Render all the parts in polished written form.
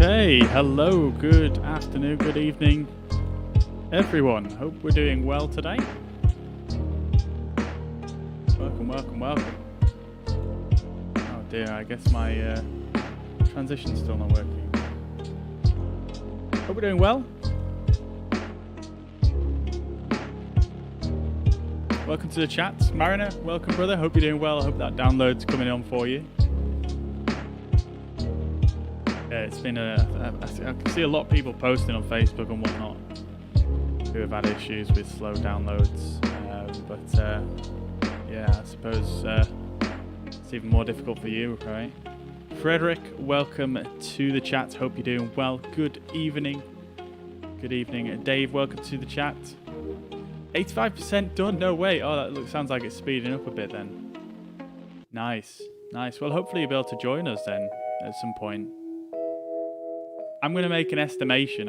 Okay, hello, good afternoon, good evening, everyone. Hope we're doing well today. Welcome. Oh dear, I guess my transition's still not working. Hope we're doing well. Welcome to the chat. Mariner, welcome brother. Hope you're doing well. Hope that download's coming on for you. Yeah, it's been I can see a lot of people posting on Facebook and whatnot who have had issues with slow downloads. Yeah, I suppose it's even more difficult for you, right? Frederick, welcome to the chat. Hope you're doing well. Good evening. Dave, welcome to the chat. 85% done? No way. Oh, that sounds like it's speeding up a bit then. Nice. Well, hopefully you'll be able to join us then at some point. I'm going to make an estimation.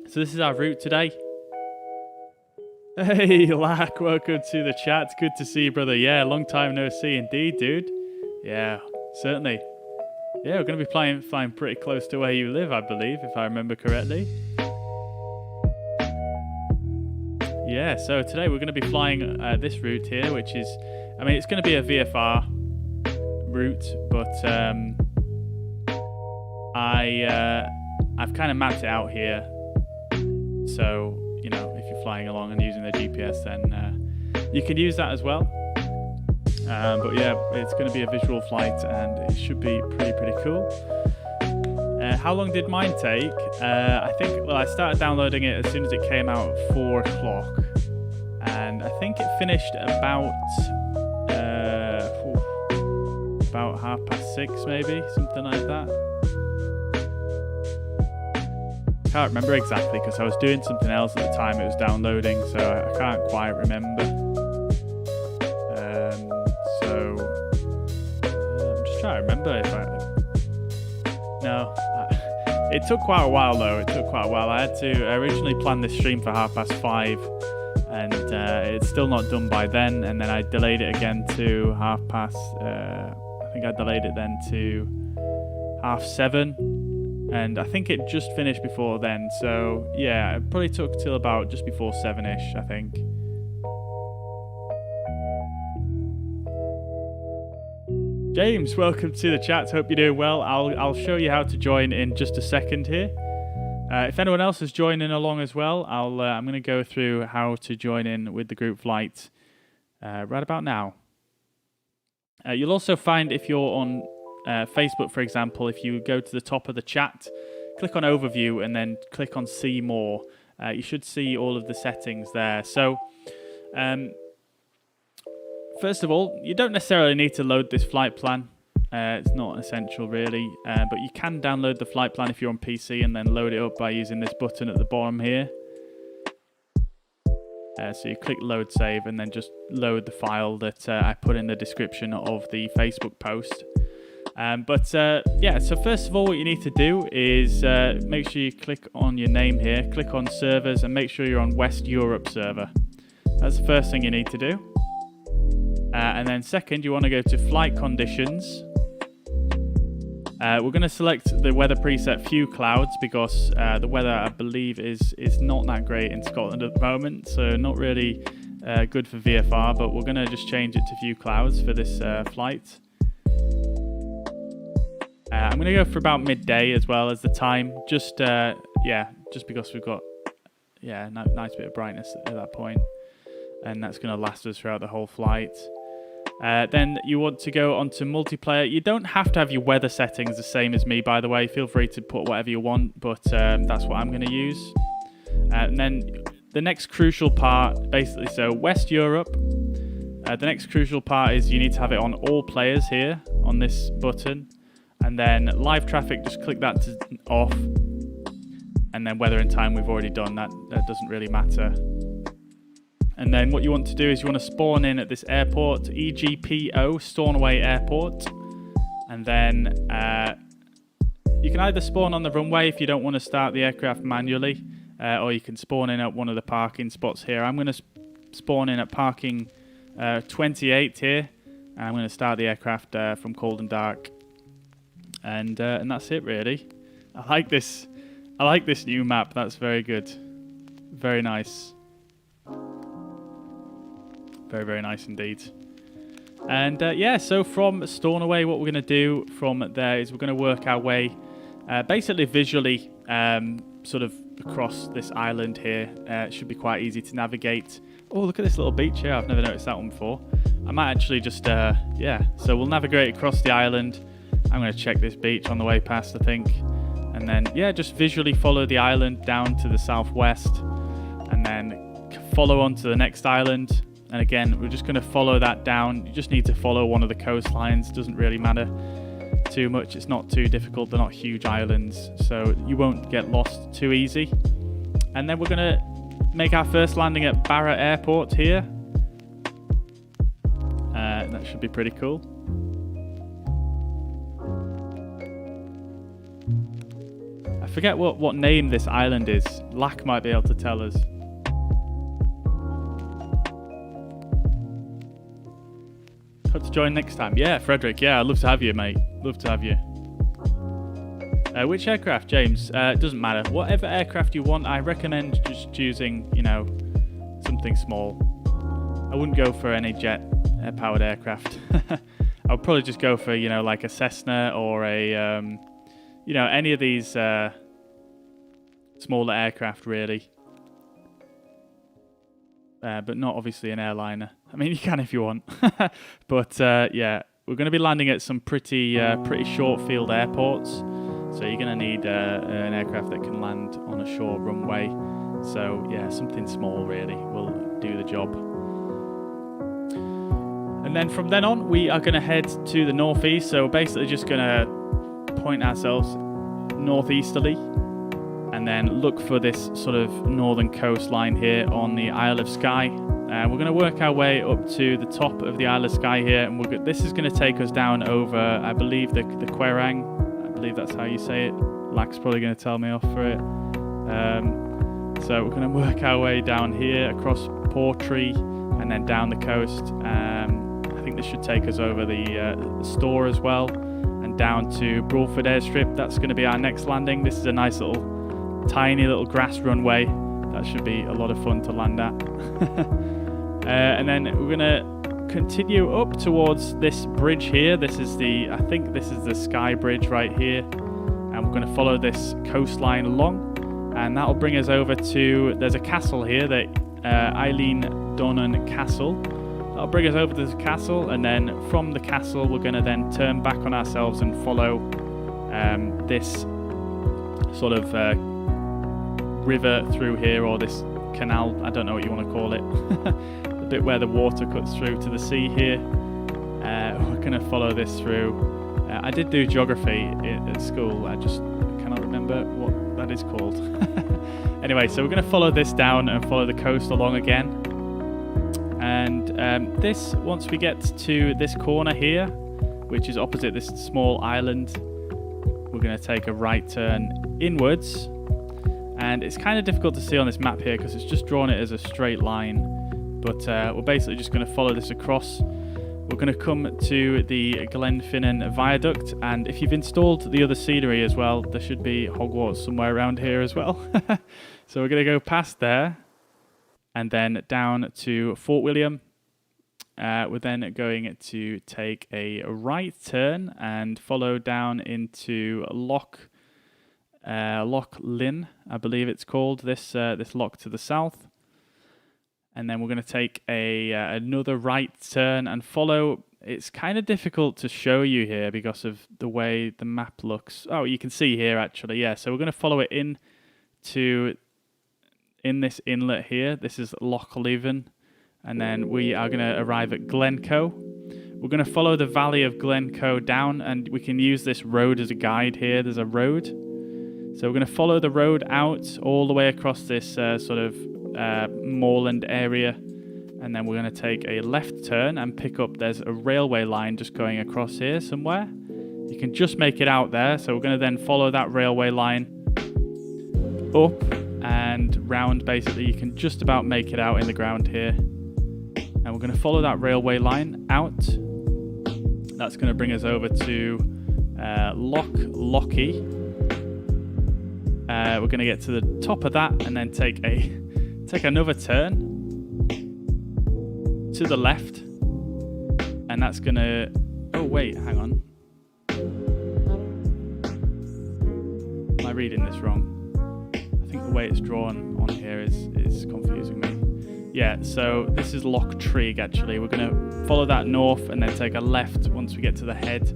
So this is our route today. Hey, Lack, welcome to the chat. Good to see you, brother. Yeah, long time no see indeed, dude. Yeah, certainly. Yeah, we're going to be flying pretty close to where you live, I believe, if I remember correctly. Yeah, so today we're going to be flying this route here, which is, I mean, it's going to be a VFR route, but I've kind of mapped it out here. So, you know, if you're flying along and using the GPS, then you can use that as well. But yeah, it's going to be a visual flight and it should be pretty cool. How long did mine take? I think, well, I started downloading it as soon as it came out at 4 o'clock. And I think it finished about 6:30 maybe, something like that. Can't remember exactly because I was doing something else at the time it was downloading, so I can't quite remember. I'm just trying to remember it took quite a while though. I originally planned this stream for 5:30, and it's still not done by then. And then I delayed it again to 7:30. I think I delayed it then to 7:30. And I think it just finished before then, so yeah, it probably took till about just before 7ish, I think. James, welcome to the chat. Hope you're doing well. I'll show you how to join in just a second here. If anyone else is joining along as well, I'm going to go through how to join in with the group flight right about now. You'll also find, if you're on Facebook, for example, if you go to the top of the chat, click on Overview and then click on See More, you should see all of the settings there. So, first of all, you don't necessarily need to load this flight plan. It's not essential, really, but you can download the flight plan if you're on PC and then load it up by using this button at the bottom here. So you click Load Save and then just load the file that I put in the description of the Facebook post. Yeah, so first of all, what you need to do is make sure you click on your name here, click on servers, and make sure you're on West Europe server. That's the first thing you need to do. And then second, you want to go to flight conditions. We're going to select the weather preset few clouds because the weather, I believe, is not that great in Scotland at the moment, so not really good for VFR, but we're going to just change it to few clouds for this flight. I'm going to go for about midday as well as the time, just because we've got nice bit of brightness at that point, and that's going to last us throughout the whole flight. Then you want to go onto multiplayer. You don't have to have your weather settings the same as me, by the way. Feel free to put whatever you want, but that's what I'm going to use. And then the next crucial part, basically, so West Europe. The next crucial part is you need to have it on all players here on this button. And then live traffic, just click that to off. And then weather and time we've already done. That doesn't really matter. And then what you want to do is you want to spawn in at this airport, EGPO, Stornoway Airport. And then you can either spawn on the runway if you don't want to start the aircraft manually, or you can spawn in at one of the parking spots here. I'm going to spawn in at parking 28 here, and I'm going to start the aircraft from cold and dark. And that's it, really. I like this new map. That's very good. Very nice. Very, very nice indeed. And so from Stornoway, what we're going to do from there is we're going to work our way basically visually sort of across this island here. It should be quite easy to navigate. Oh, look at this little beach here. I've never noticed that one before. I might actually just, so we'll navigate across the island. I'm going to check this beach on the way past, I think. And then, just visually follow the island down to the southwest. And then follow on to the next island. And again, we're just going to follow that down. You just need to follow one of the coastlines. Doesn't really matter too much. It's not too difficult. They're not huge islands, so you won't get lost too easy. And then we're going to make our first landing at Barra Airport here. That should be pretty cool. I forget what name this island is. Lack might be able to tell us. Hope to join next time. Yeah, Frederick. Yeah, I'd love to have you, mate. Love to have you. Which aircraft, James? It doesn't matter. Whatever aircraft you want, I recommend just choosing, something small. I wouldn't go for any jet-powered aircraft. I would probably just go for, like a Cessna or a, any of these smaller aircraft, really. But not obviously an airliner. I mean, you can if you want. But we're going to be landing at some pretty short field airports. So you're going to need an aircraft that can land on a short runway. So something small really will do the job. And then from then on, we are going to head to the northeast. So we're basically just going to point ourselves northeasterly. And then look for this sort of northern coastline here on the Isle of Skye. We're going to work our way up to the top of the Isle of Skye here, and this is going to take us down over, I believe, the Querang. I believe that's how you say it. Lack's probably going to tell me off for it. So we're going to work our way down here across Portree and then down the coast. I think this should take us over the Store as well and down to Broadford Airstrip. That's going to be our next landing. This is a nice tiny little grass runway. That should be a lot of fun to land at. And then we're going to continue up towards this bridge here. I think this is the Skye Bridge right here. And we're going to follow this coastline along. And that'll bring us over to, there's a castle here, the Eileen Donan Castle. That'll bring us over to the castle. And then from the castle, we're going to then turn back on ourselves and follow this sort of river through here, or this canal, I don't know what you want to call it. The bit where the water cuts through to the sea here. We're going to follow this through. I did do geography at school, I just cannot remember what that is called. Anyway, so we're going to follow this down and follow the coast along again. And once we get to this corner here, which is opposite this small island, we're going to take a right turn inwards. And it's kind of difficult to see on this map here because it's just drawn it as a straight line. But we're basically just going to follow this across. We're going to come to the Glenfinnan Viaduct, and if you've installed the other scenery as well, there should be Hogwarts somewhere around here as well. So we're going to go past there, and then down to Fort William. We're then going to take a right turn and follow down into Loch Lynn, I believe it's called, this loch to the south. And then we're going to take another right turn and follow. It's kind of difficult to show you here because of the way the map looks. Oh, you can see here actually, yeah. So we're going to follow it in this inlet here. This is Loch Leven. And then we are going to arrive at Glencoe. We're going to follow the valley of Glencoe down, and we can use this road as a guide here. There's a road. So we're going to follow the road out all the way across this sort of moorland area, and then we're going to take a left turn and pick up. There's a railway line just going across here somewhere. You can just make it out there, so we're going to then follow that railway line up and round. Basically, you can just about make it out in the ground here, and we're going to follow that railway line out. That's going to bring us over to Loch Lochy. We're going to get to the top of that and then take another turn to the left, and that's going to... Oh wait, hang on. Am I reading this wrong? I think the way it's drawn on here is confusing me. Yeah, so this is Loch Trig actually. We're going to follow that north and then take a left once we get to the head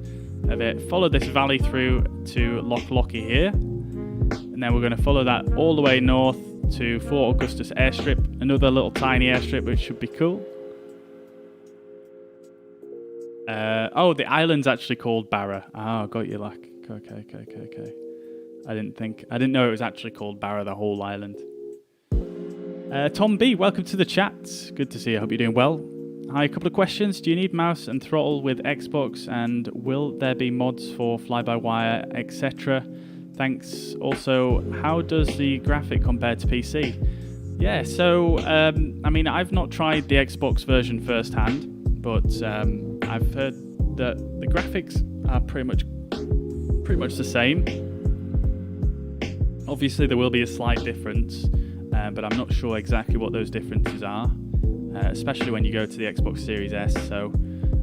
of it. Follow this valley through to Loch Lochy here. And then we're going to follow that all the way north to Fort Augustus airstrip, another little tiny airstrip which should be cool. Oh, the island's actually called Barra. Oh, got you, luck. Okay. I didn't know it was actually called Barra, the whole island. Tom B, welcome to the chat. Good to see you. I hope you're doing well. Hi, a couple of questions. Do you need mouse and throttle with Xbox, and will there be mods for fly-by-wire, etc.? Thanks. Also, how does the graphic compare to PC? Yeah, so, I mean, I've not tried the Xbox version firsthand, but I've heard that the graphics are pretty much the same. Obviously, there will be a slight difference, but I'm not sure exactly what those differences are, especially when you go to the Xbox Series S, so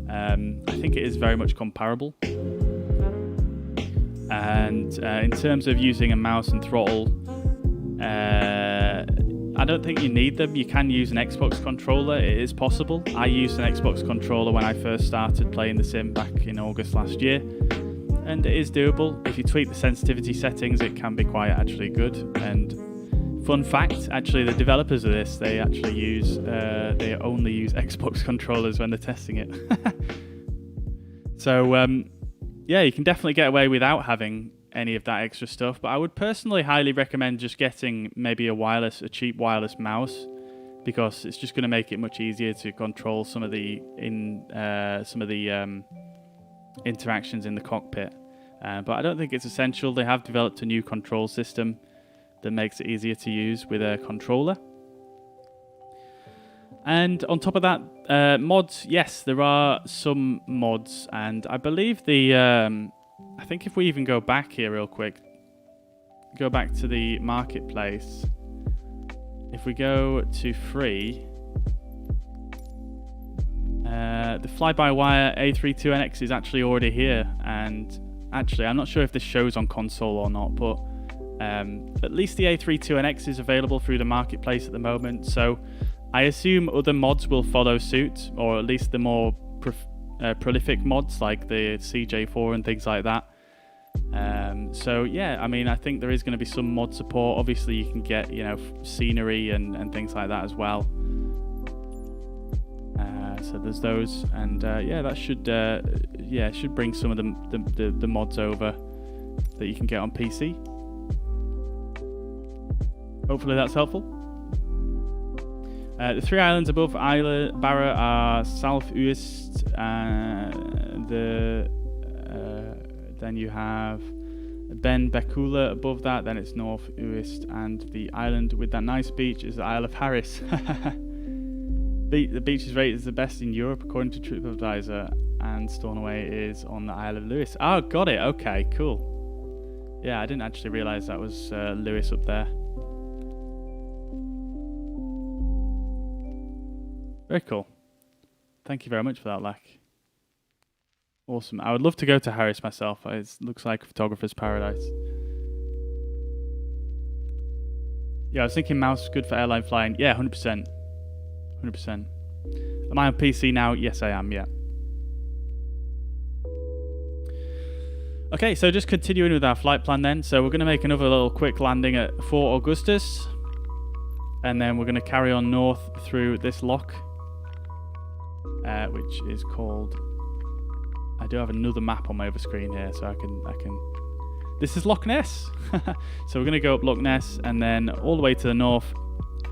I think it is very much comparable. And in terms of using a mouse and throttle, I don't think you need them. You can use an Xbox controller. It is possible. I used an Xbox controller when I first started playing the sim back in August last year, and it is doable. If you tweak the sensitivity settings, it can be quite actually good. And fun fact, actually, the developers of this, they only use Xbox controllers when they're testing it. So yeah, you can definitely get away without having any of that extra stuff, but I would personally highly recommend just getting maybe a cheap wireless mouse, because it's just going to make it much easier to control some of the interactions in the cockpit. But I don't think it's essential. They have developed a new control system that makes it easier to use with a controller. And on top of that, mods, yes, there are some mods, and I believe I think if we even go back here real quick, go back to the marketplace, if we go to free, the fly-by-wire A32NX is actually already here, and actually I'm not sure if this shows on console or not, but at least the A32NX is available through the marketplace at the moment, so I assume other mods will follow suit, or at least the more prolific mods like the CJ4 and things like that. So yeah, I mean, I think there is going to be some mod support. Obviously, you can get, scenery and things like that as well. So there's those, and yeah, that should bring some of the mods over that you can get on PC. Hopefully that's helpful. The three islands above Barra are southeast. Then you have Ben Bekula above that. Then it's northeast, and the island with that nice beach is the Isle of Harris. The beach is rated as the best in Europe according to TripAdvisor, and Stornoway is on the Isle of Lewis. Oh, got it. Okay, cool. Yeah, I didn't actually realise that was Lewis up there. Very cool. Thank you very much for that, Lack. Awesome. I would love to go to Harris myself. It looks like a photographer's paradise. Yeah, I was thinking mouse is good for airline flying. Yeah, 100%. 100%. Am I on PC now? Yes, I am, yeah. Okay, so just continuing with our flight plan then. So we're going to make another little quick landing at Fort Augustus. And then we're going to carry on north through this loch. Which is called... I do have another map on my other screen here, so I can... This is Loch Ness! So we're going to go up Loch Ness and then all the way to the north,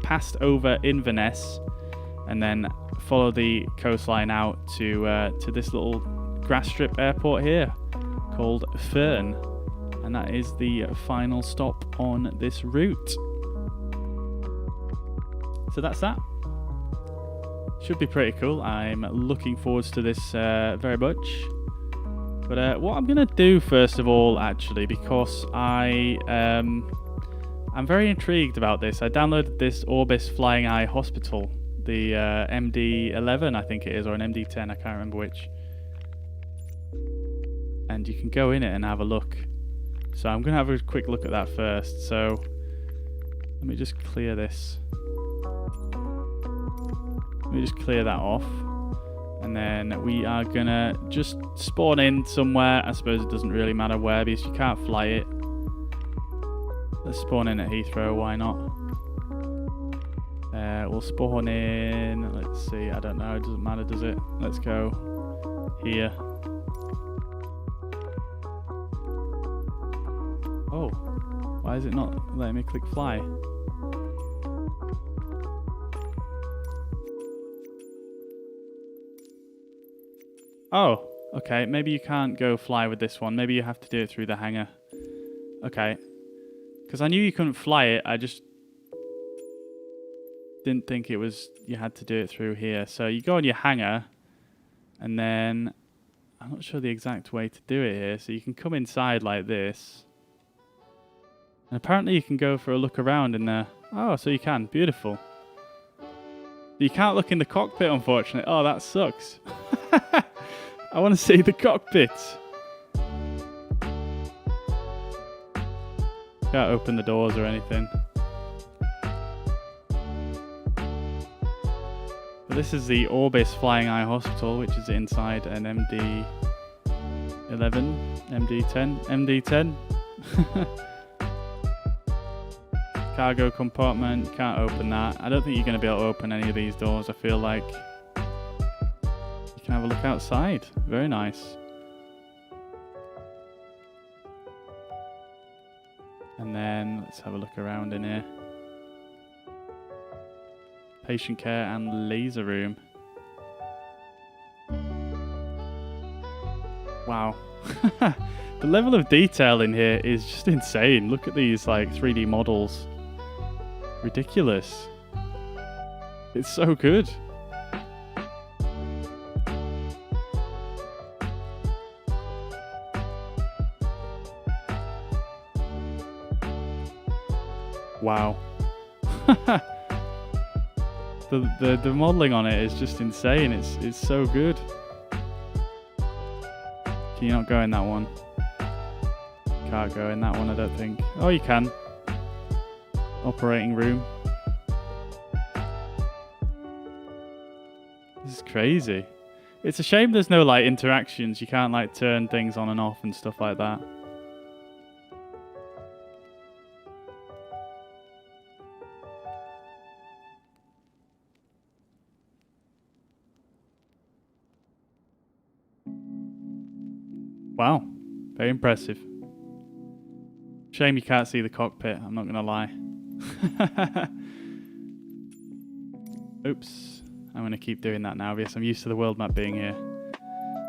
past over Inverness, and then follow the coastline out to this little grass strip airport here called Fern. And that is the final stop on this route. So that's that. Should be pretty cool. I'm looking forward to this very much. But what I'm going to do first of all, actually, because I'm very intrigued about this. I downloaded this Orbis Flying Eye Hospital, the MD11, I think it is, or an MD10, I can't remember which. And you can go in it and have a look. So I'm going to have a quick look at that first. So let me just clear this. Let me just clear that off. And then we are gonna just spawn in somewhere. I suppose it doesn't really matter where because you can't fly it. Let's spawn in at Heathrow, why not? We'll spawn in, let's see, I don't know, it doesn't matter, does it? Let's go here. Oh, why is it not letting me click fly? Oh, okay, maybe you can't go fly with this one. Maybe you have to do it through the hangar. Okay. Because I knew you couldn't fly it, I just didn't think it was, you had to do it through here. So you go on your hangar, and then, I'm not sure the exact way to do it here, so you can come inside like this. And apparently you can go for a look around in there. Oh, so you can, beautiful. You can't look in the cockpit, unfortunately. Oh, that sucks. I want to see the cockpit. Can't open the doors or anything. But this is the Orbis Flying Eye Hospital, which is inside an MD11, MD10, MD10. Cargo compartment, can't open that. I don't think you're going to be able to open any of these doors, I feel like. You can have a look outside. Very nice. And then let's have a look around in here. Patient care and laser room. Wow. The level of detail in here is just insane. Look at these like 3D models. Ridiculous. It's so good. Wow. The modeling on it is just insane. It's so good. Can you not go in that one? Can't go in that one, I don't think. Oh, you can. Operating room. This is crazy. It's a shame there's no like interactions. You can't like turn things on and off and stuff like that. Wow, very impressive. Shame you can't see the cockpit, I'm not going to lie. Oops, I'm going to keep doing that now because I'm used to the world map being here.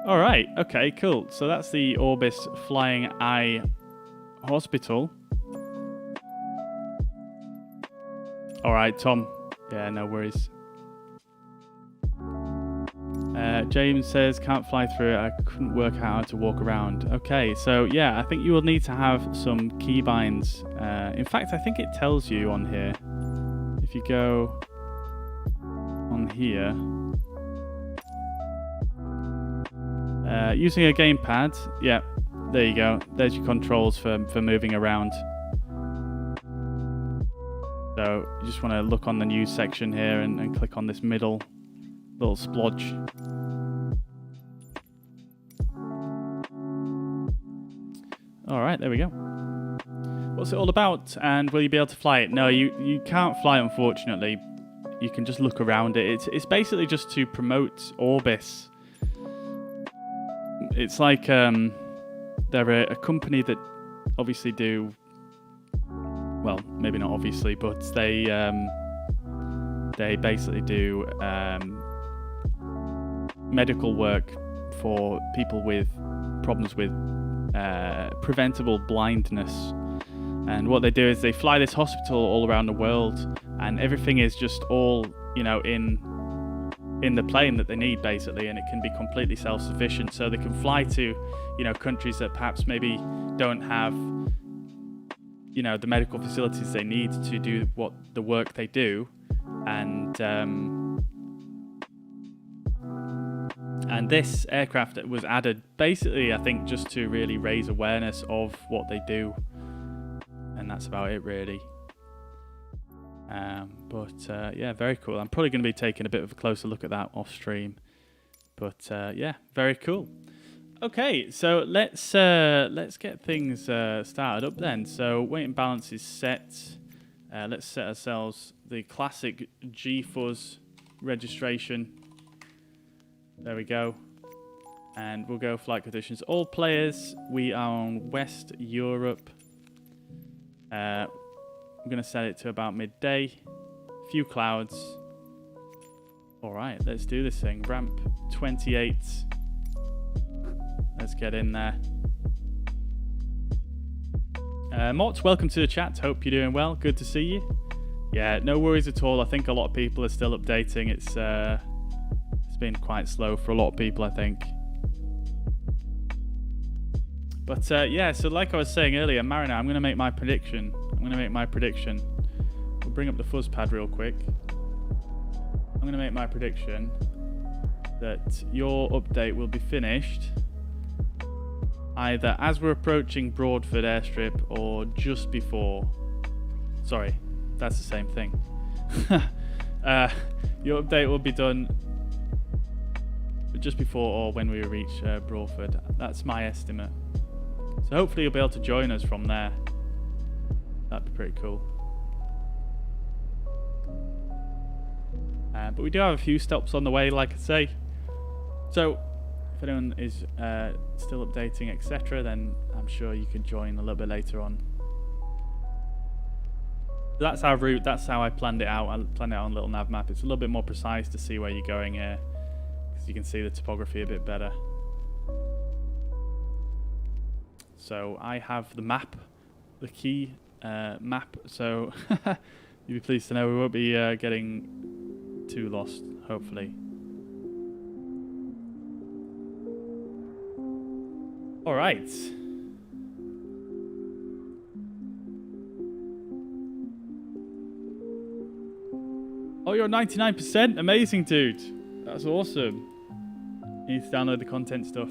Alright, okay, cool. So that's the Orbis Flying Eye Hospital. Alright, Tom. Yeah, no worries. James says, can't fly through it. I couldn't work out how to walk around. Okay, so yeah, I think you will need to have some keybinds. In fact, I think it tells you on here. If you go on here, using a gamepad, yeah, there you go. There's your controls for moving around. So you just want to look on the news section here and click on this middle little splodge. All right, there we go. What's it all about, and will you be able to fly it? No, you can't fly, unfortunately. You can just look around it. It's basically just to promote Orbis. It's like they're a company that obviously do, well, maybe not obviously, but they basically do medical work for people with problems with preventable blindness. And what they do is they fly this hospital all around the world, and everything is just all, you know, in the plane that they need, basically, and it can be completely self-sufficient. So they can fly to, you know, countries that perhaps maybe don't have, you know, the medical facilities they need to do the work they do, and this aircraft was added basically, I think, just to really raise awareness of what they do, and that's about it, really. Yeah, very cool. I'm probably going to be taking a bit of a closer look at that off stream, but yeah, very cool. Okay, so let's get things started up then. So weight and balance is set. Let's set ourselves the classic GFuzz registration. There we go. And we'll go flight conditions. All players, we are on West Europe. I'm going to set it to about midday. Few clouds. All right, let's do this thing. Ramp 28. Let's get in there. Mott, welcome to the chat. Hope you're doing well. Good to see you. Yeah, no worries at all. I think a lot of people are still updating. It's been quite slow for a lot of people, I think. But yeah, so like I was saying earlier, Mariner, I'm going to make my prediction. We'll bring up the fuzz pad real quick. I'm going to make my prediction that your update will be finished either as we're approaching Broadford airstrip or just before. Sorry, that's the same thing. Your update will be done just before or when we reach Broadford. That's my estimate. So hopefully you'll be able to join us from there. That'd be pretty cool. But we do have a few stops on the way, like I say. So if anyone is still updating, etc., then I'm sure you can join a little bit later on. That's our route. That's how I planned it out. I planned it out on a little nav map. It's a little bit more precise to see where you're going here, because you can see the topography a bit better. So I have the map, the key map. So you'll be pleased to know we won't be getting too lost, hopefully. All right. Oh, you're 99%? Amazing, dude. That's awesome. You need to download the content stuff.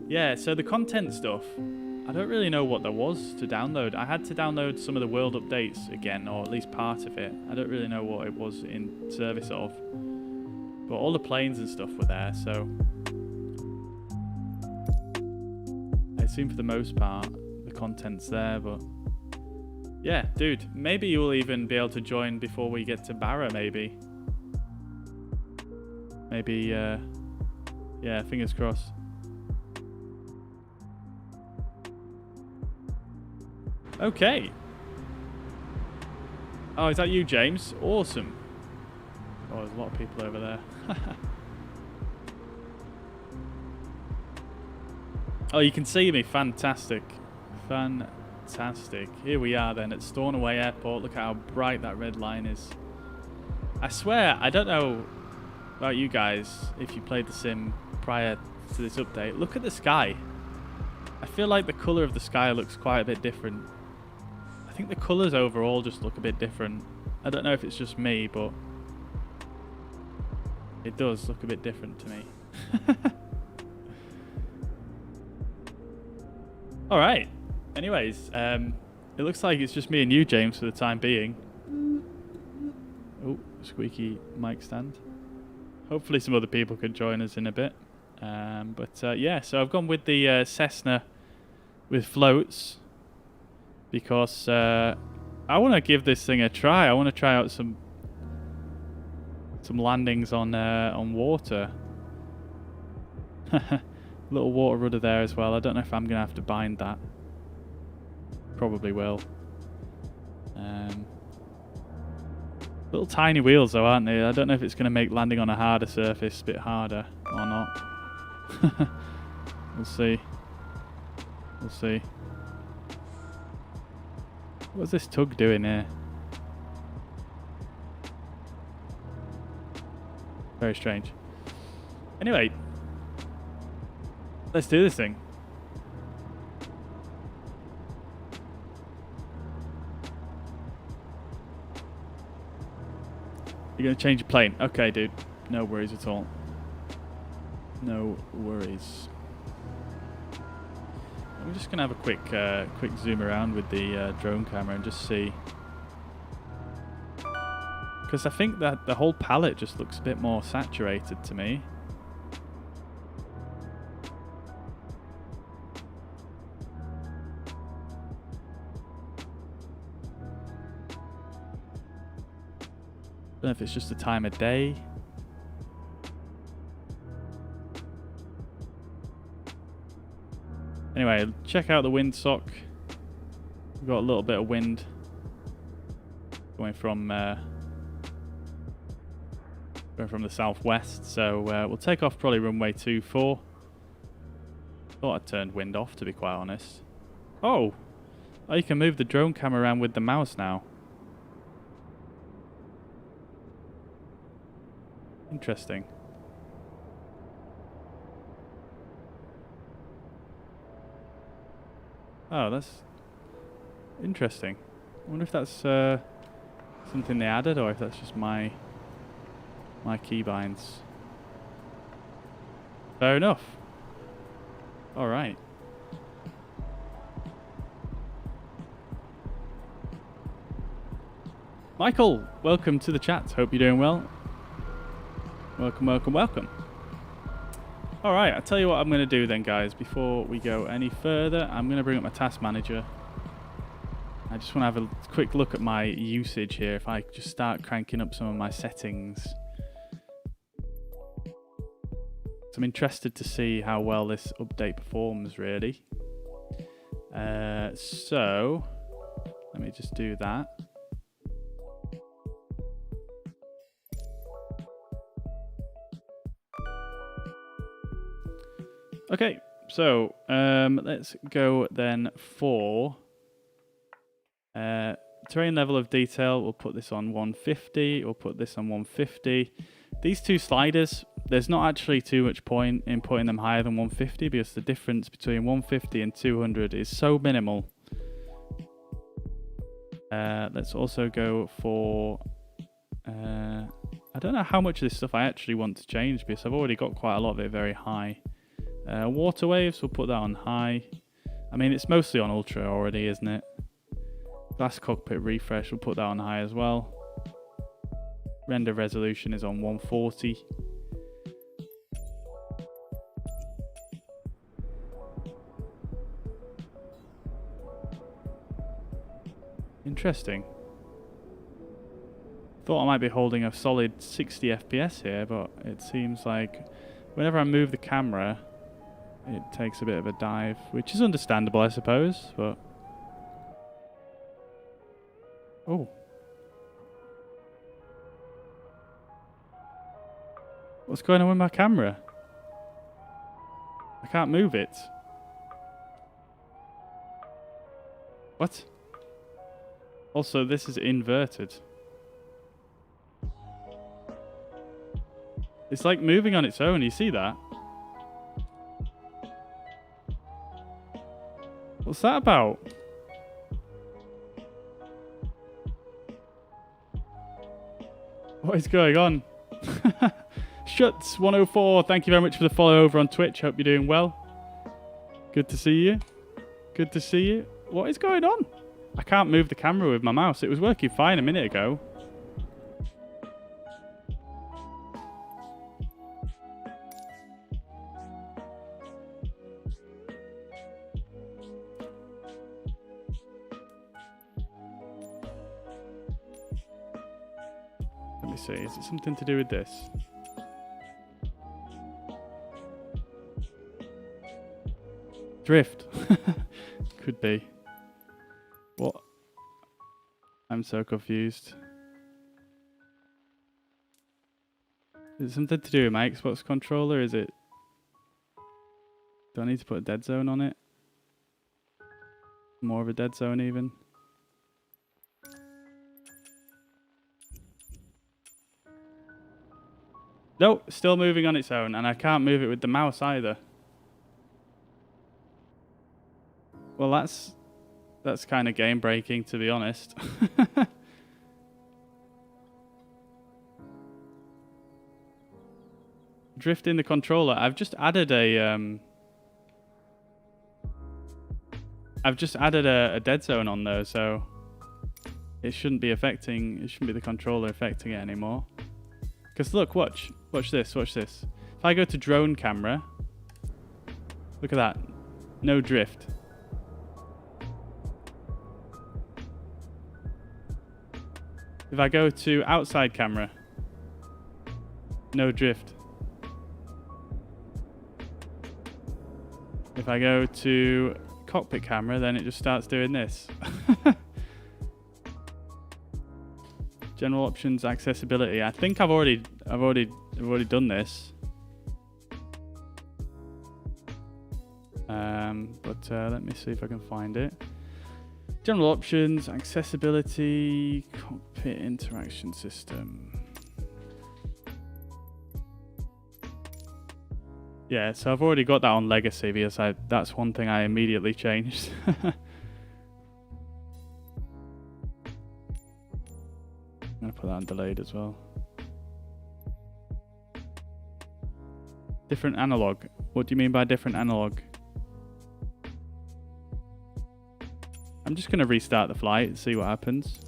Yeah, so the content stuff, I don't really know what there was to download. I had to download some of the world updates again, or at least part of it. I don't really know what it was in service of. But all the planes and stuff were there, so I assume for the most part the content's there, but yeah, dude, maybe you'll even be able to join before we get to Barra, maybe. Maybe, yeah, fingers crossed. Okay. Oh, is that you, James? Awesome. Oh, there's a lot of people over there. Oh, you can see me. Fantastic. Fantastic. Here we are then at Stornoway Airport. Look at how bright that red line is. I swear, I don't know about you guys, if you played the sim prior to this update, look at the sky. I feel like the colour of the sky looks quite a bit different. I think the colours overall just look a bit different. I don't know if it's just me, but it does look a bit different to me. Alright. Anyways, it looks like it's just me and you, James, for the time being. Oh, squeaky mic stand. Hopefully some other people can join us in a bit. Yeah, so I've gone with the Cessna with floats because I want to give this thing a try. I want to try out some landings on water. Little water rudder there as well. I don't know if I'm gonna have to bind that. Probably will. Little tiny wheels though, aren't they? I don't know if it's gonna make landing on a harder surface a bit harder or not. We'll see. We'll see. What's this tug doing here? Very strange. Anyway, let's do this thing. You're going to change your plane. Okay, dude. No worries at all. No worries. We're just going to have a quick zoom around with the drone camera and just see. Because I think that the whole palette just looks a bit more saturated to me. I don't know if it's just the time of day. Anyway, check out the windsock. We've got a little bit of wind going from the southwest, so we'll take off probably runway 24. Thought I'd turned wind off, to be quite honest. Oh, you can move the drone camera around with the mouse now. Interesting. Oh, that's interesting. I wonder if that's something they added, or if that's just my keybinds. Fair enough. All right. Michael, welcome to the chat. Hope you're doing well. Welcome, welcome, welcome. All right, I'll tell you what I'm going to do then, guys. Before we go any further, I'm going to bring up my task manager. I just want to have a quick look at my usage here. If I just start cranking up some of my settings. So I'm interested to see how well this update performs, really. So let me just do that. Okay, so let's go then for terrain level of detail. We'll put this on 150. We'll put this on 150. These two sliders, there's not actually too much point in putting them higher than 150 because the difference between 150 and 200 is so minimal. Let's also go for... I don't know how much of this stuff I actually want to change because I've already got quite a lot of it very high. Water waves, we'll put that on high. I mean, it's mostly on ultra already, isn't it? Glass cockpit refresh, we'll put that on high as well. Render resolution is on 140. Interesting. Thought I might be holding a solid 60 FPS here, but it seems like whenever I move the camera, it takes a bit of a dive, which is understandable, I suppose, but... Oh. What's going on with my camera? I can't move it. What? Also, this is inverted. It's like moving on its own. You see that? What's that about? What is going on? Shuts104, thank you very much for the follow over on Twitch. Hope you're doing well. Good to see you. Good to see you. What is going on? I can't move the camera with my mouse. It was working fine a minute ago. Let me see. Is it something to do with this? Drift. Could be. What? I'm so confused. Is it something to do with my Xbox controller? Is it? Do I need to put a dead zone on it? More of a dead zone even? Nope, still moving on its own, and I can't move it with the mouse either. Well, that's kind of game breaking, to be honest. Drifting the controller. I've just added a dead zone on there, so it shouldn't be the controller affecting it anymore. Because look, watch this. If I go to drone camera, look at that, no drift. If I go to outside camera, no drift. If I go to cockpit camera, then it just starts doing this. General options, accessibility. I think I've already done this. But let me see if I can find it. General options, accessibility, cockpit interaction system. Yeah, so I've already got that on legacy because that's one thing I immediately changed. I'm going to put that on delayed as well. Different analog. What do you mean by different analog? I'm just going to restart the flight and see what happens.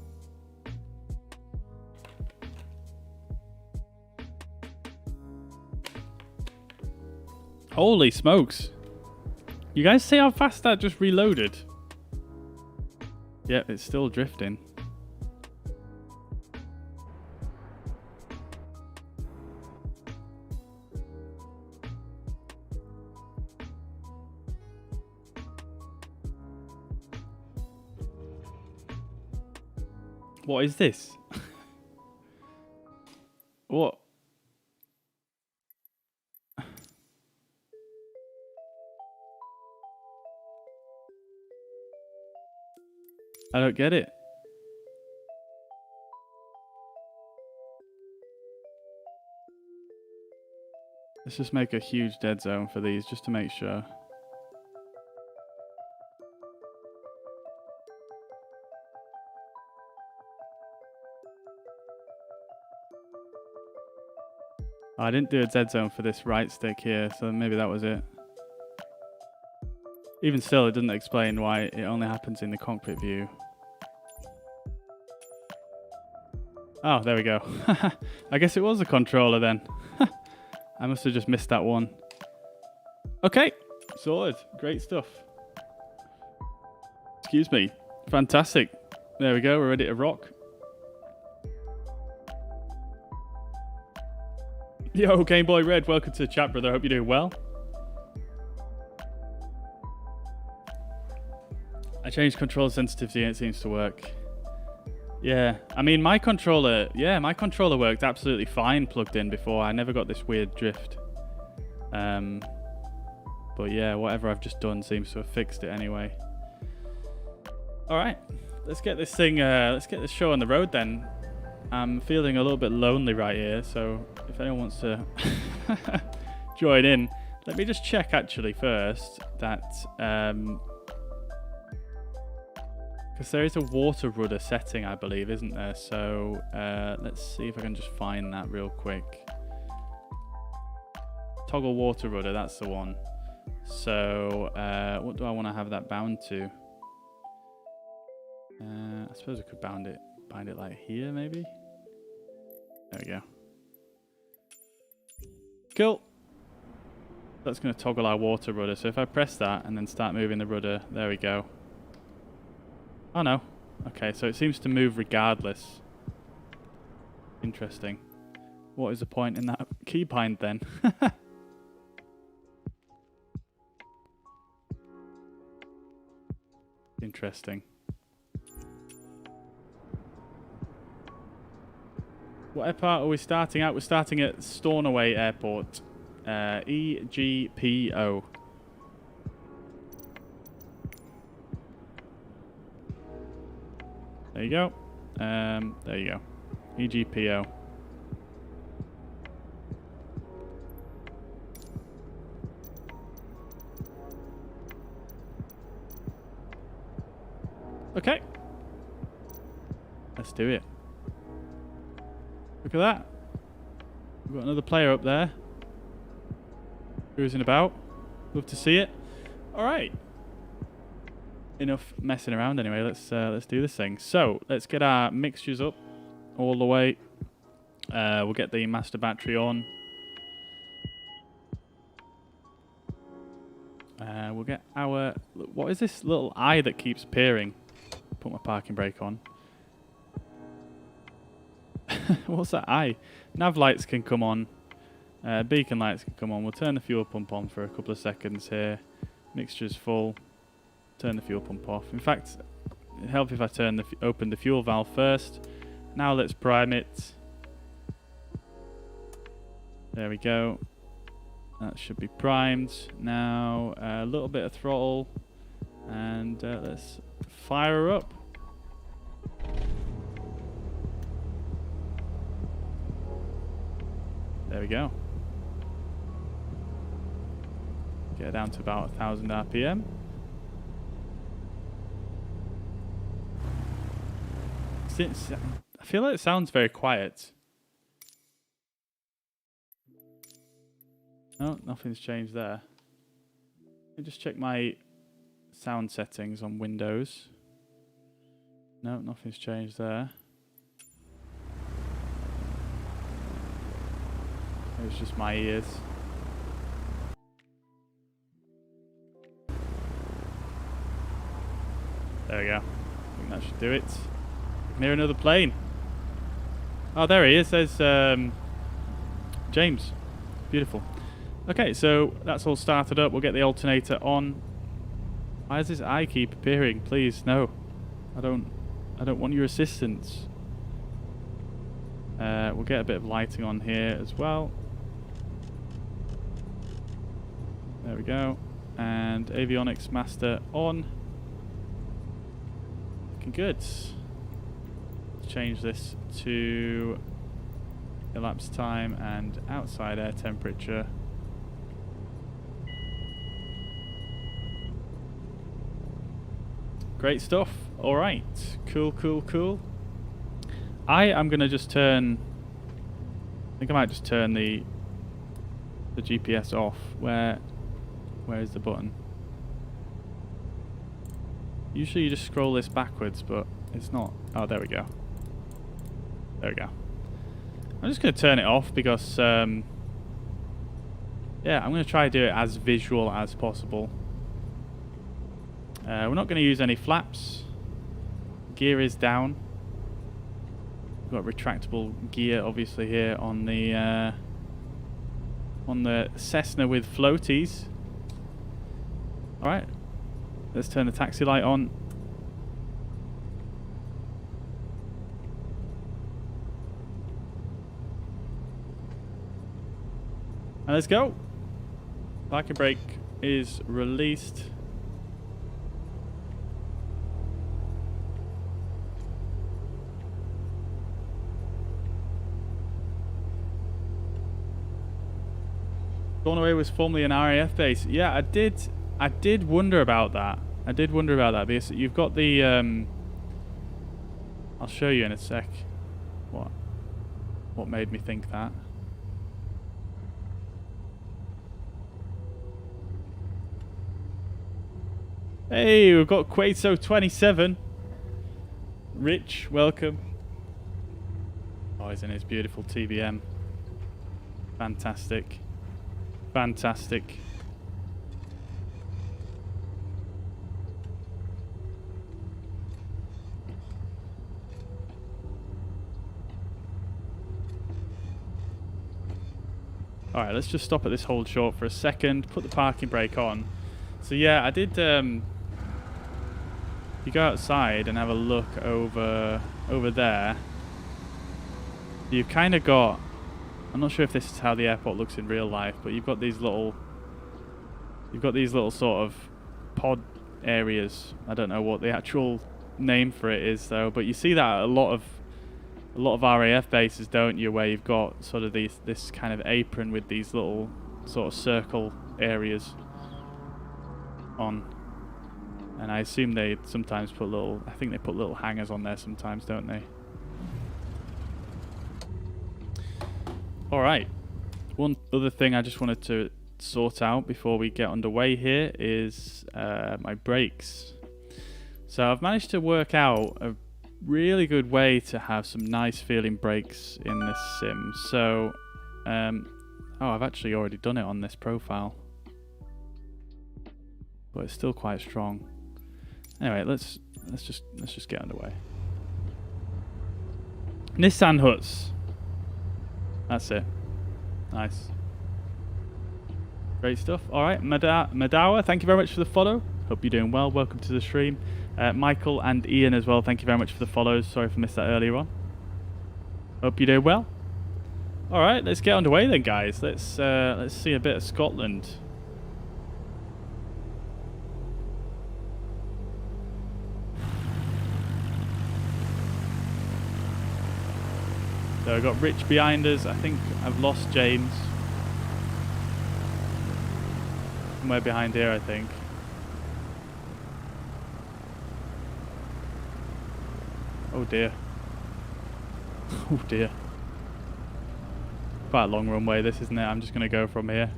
Holy smokes. You guys see how fast that just reloaded? Yep, it's still drifting. What is this? What? I don't get it. Let's just make a huge dead zone for these just to make sure. Oh, I didn't do a dead zone for this right stick here, so maybe that was it. Even still, it doesn't explain why it only happens in the cockpit view. Oh, there we go. I guess it was the controller then. I must have just missed that one. Okay, sorted. Great stuff. Excuse me. Fantastic. There we go, we're ready to rock. Yo, Game Boy Red, welcome to the chat, brother. Hope you're doing well. I changed controller sensitivity and it seems to work. Yeah, I mean my controller worked absolutely fine plugged in before. I never got this weird drift. But yeah, whatever I've just done seems to have fixed it anyway. All right, let's get this thing, let's get this show on the road then. I'm feeling a little bit lonely right here, so if anyone wants to join in, let me just check actually first that because there is a water rudder setting, I believe, isn't there? So let's see if I can just find that real quick. Toggle water rudder, that's the one. So what do I want to have that bound to? I suppose I could bind it like here, maybe. There we go. Cool. That's going to toggle our water rudder. So if I press that and then start moving the rudder, there we go. Oh no. Okay, so it seems to move regardless. Interesting. What is the point in that keybind then? Interesting. What airport are we starting at? We're starting at Stornoway Airport. EGPO. There you go. There you go. EGPO. Okay. Let's do it. Look at that. We've got another player up there. Cruising about. Love to see it. Alright. Enough messing around anyway. Let's do this thing. So, let's get our mixtures up all the way. We'll get the master battery on. We'll get our... What is this little eye that keeps appearing? Put my parking brake on. What's that eye? Nav lights can come on. Beacon lights can come on. We'll turn the fuel pump on for a couple of seconds here. Mixture's full. Turn the fuel pump off. In fact, it'd help if I open the fuel valve first. Now let's prime it. There we go. That should be primed. Now a little bit of throttle. And let's fire her up. There we go. Get it down to about 1,000 RPM. I feel like it sounds very quiet. Oh, nothing's changed there. Let me just check my sound settings on Windows. No, nothing's changed there. It's just my ears. There we go. I think that should do it. Near another plane. Oh, there he is. There's James. Beautiful. Okay, so that's all started up. We'll get the alternator on. Why does this eye keep appearing? Please, no. I don't want your assistance. We'll get a bit of lighting on here as well. There we go. And avionics master on. Looking good. Let's change this to elapsed time and outside air temperature. Great stuff. All right. Cool, cool, cool. I am going to just turn... I think I might just turn the GPS off. Where is the button? Usually you just scroll this backwards, but it's not. Oh, there we go. There we go. I'm just going to turn it off because, yeah, I'm going to try to do it as visual as possible. We're not going to use any flaps. Gear is down. We've got retractable gear, obviously, here on the Cessna with floaties. All right, let's turn the taxi light on. And let's go. Parking brake is released. Stornoway was formerly an RAF base. Yeah, I did wonder about that. I did wonder about that because you've got the I'll show you in a sec what made me think that. Hey, we've got Quaso27. Rich, welcome. Oh, he's in his beautiful TVM. Fantastic. Fantastic. Alright, let's just stop at this hold short for a second, put the parking brake on. So yeah, I did, you go outside and have a look over there. You've kind of got, I'm not sure if this is how the airport looks in real life, but you've got these little sort of pod areas. I don't know what the actual name for it is though, but you see that at a lot of RAF bases, don't you, where you've got sort of this kind of apron with these little sort of circle areas on. And I assume they sometimes put I think they put little hangers on there sometimes, don't they? Alright, one other thing I just wanted to sort out before we get underway here is my brakes. So I've managed to work out a really good way to have some nice feeling brakes in this sim. So, oh, I've actually already done it on this profile, but it's still quite strong. Anyway, let's just get underway. Nissan Huts. That's it. Nice. Great stuff. All right, Madawa, thank you very much for the follow. Hope you're doing well. Welcome to the stream. Michael and Ian as well, thank you very much for the follows. Sorry if I missed that earlier on. Hope you do well. All right, let's get underway then, guys. Let's see a bit of Scotland. So we've got Rich behind us. I think I've lost James. Somewhere behind here, I think. Oh dear. Oh dear. Quite a long runway this, isn't it? I'm just going to go from here.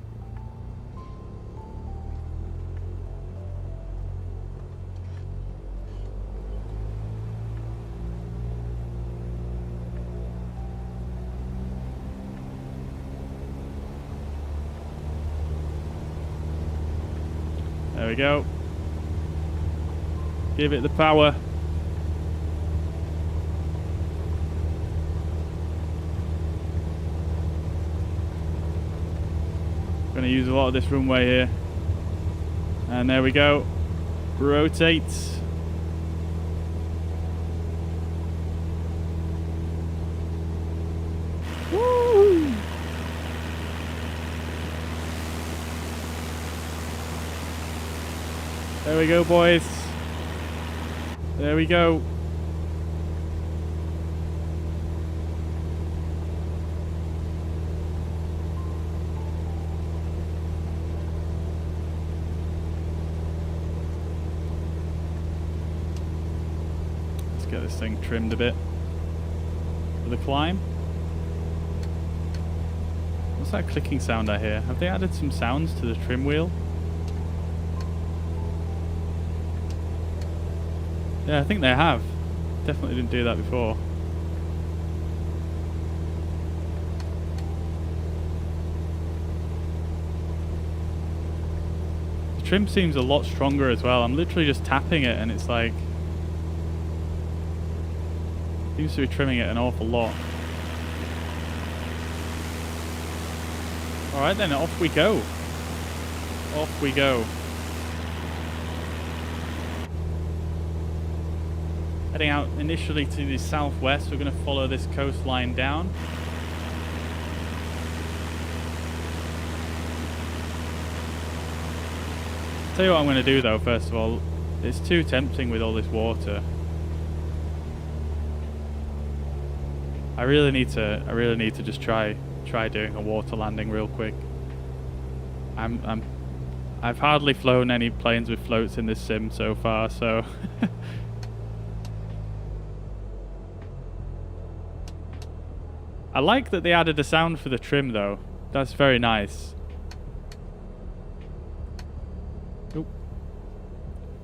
There we go. Give it the power. Going to use a lot of this runway here. And there we go. Rotate. Woo! There we go, boys. There we go. Get this thing trimmed a bit for the climb. What's that clicking sound I hear? Have they added some sounds to the trim wheel? Yeah, I think they have. Definitely didn't do that before. The trim seems a lot stronger as well. I'm literally just tapping it and it's like seems to be trimming it an awful lot. Alright then, off we go. Off we go. Heading out initially to the southwest, we're going to follow this coastline down. Tell you what I'm going to do though, first of all, it's too tempting with all this water. I really need to just try doing a water landing real quick. I've hardly flown any planes with floats in this sim so far, so I like that they added a sound for the trim though. That's very nice. Oh,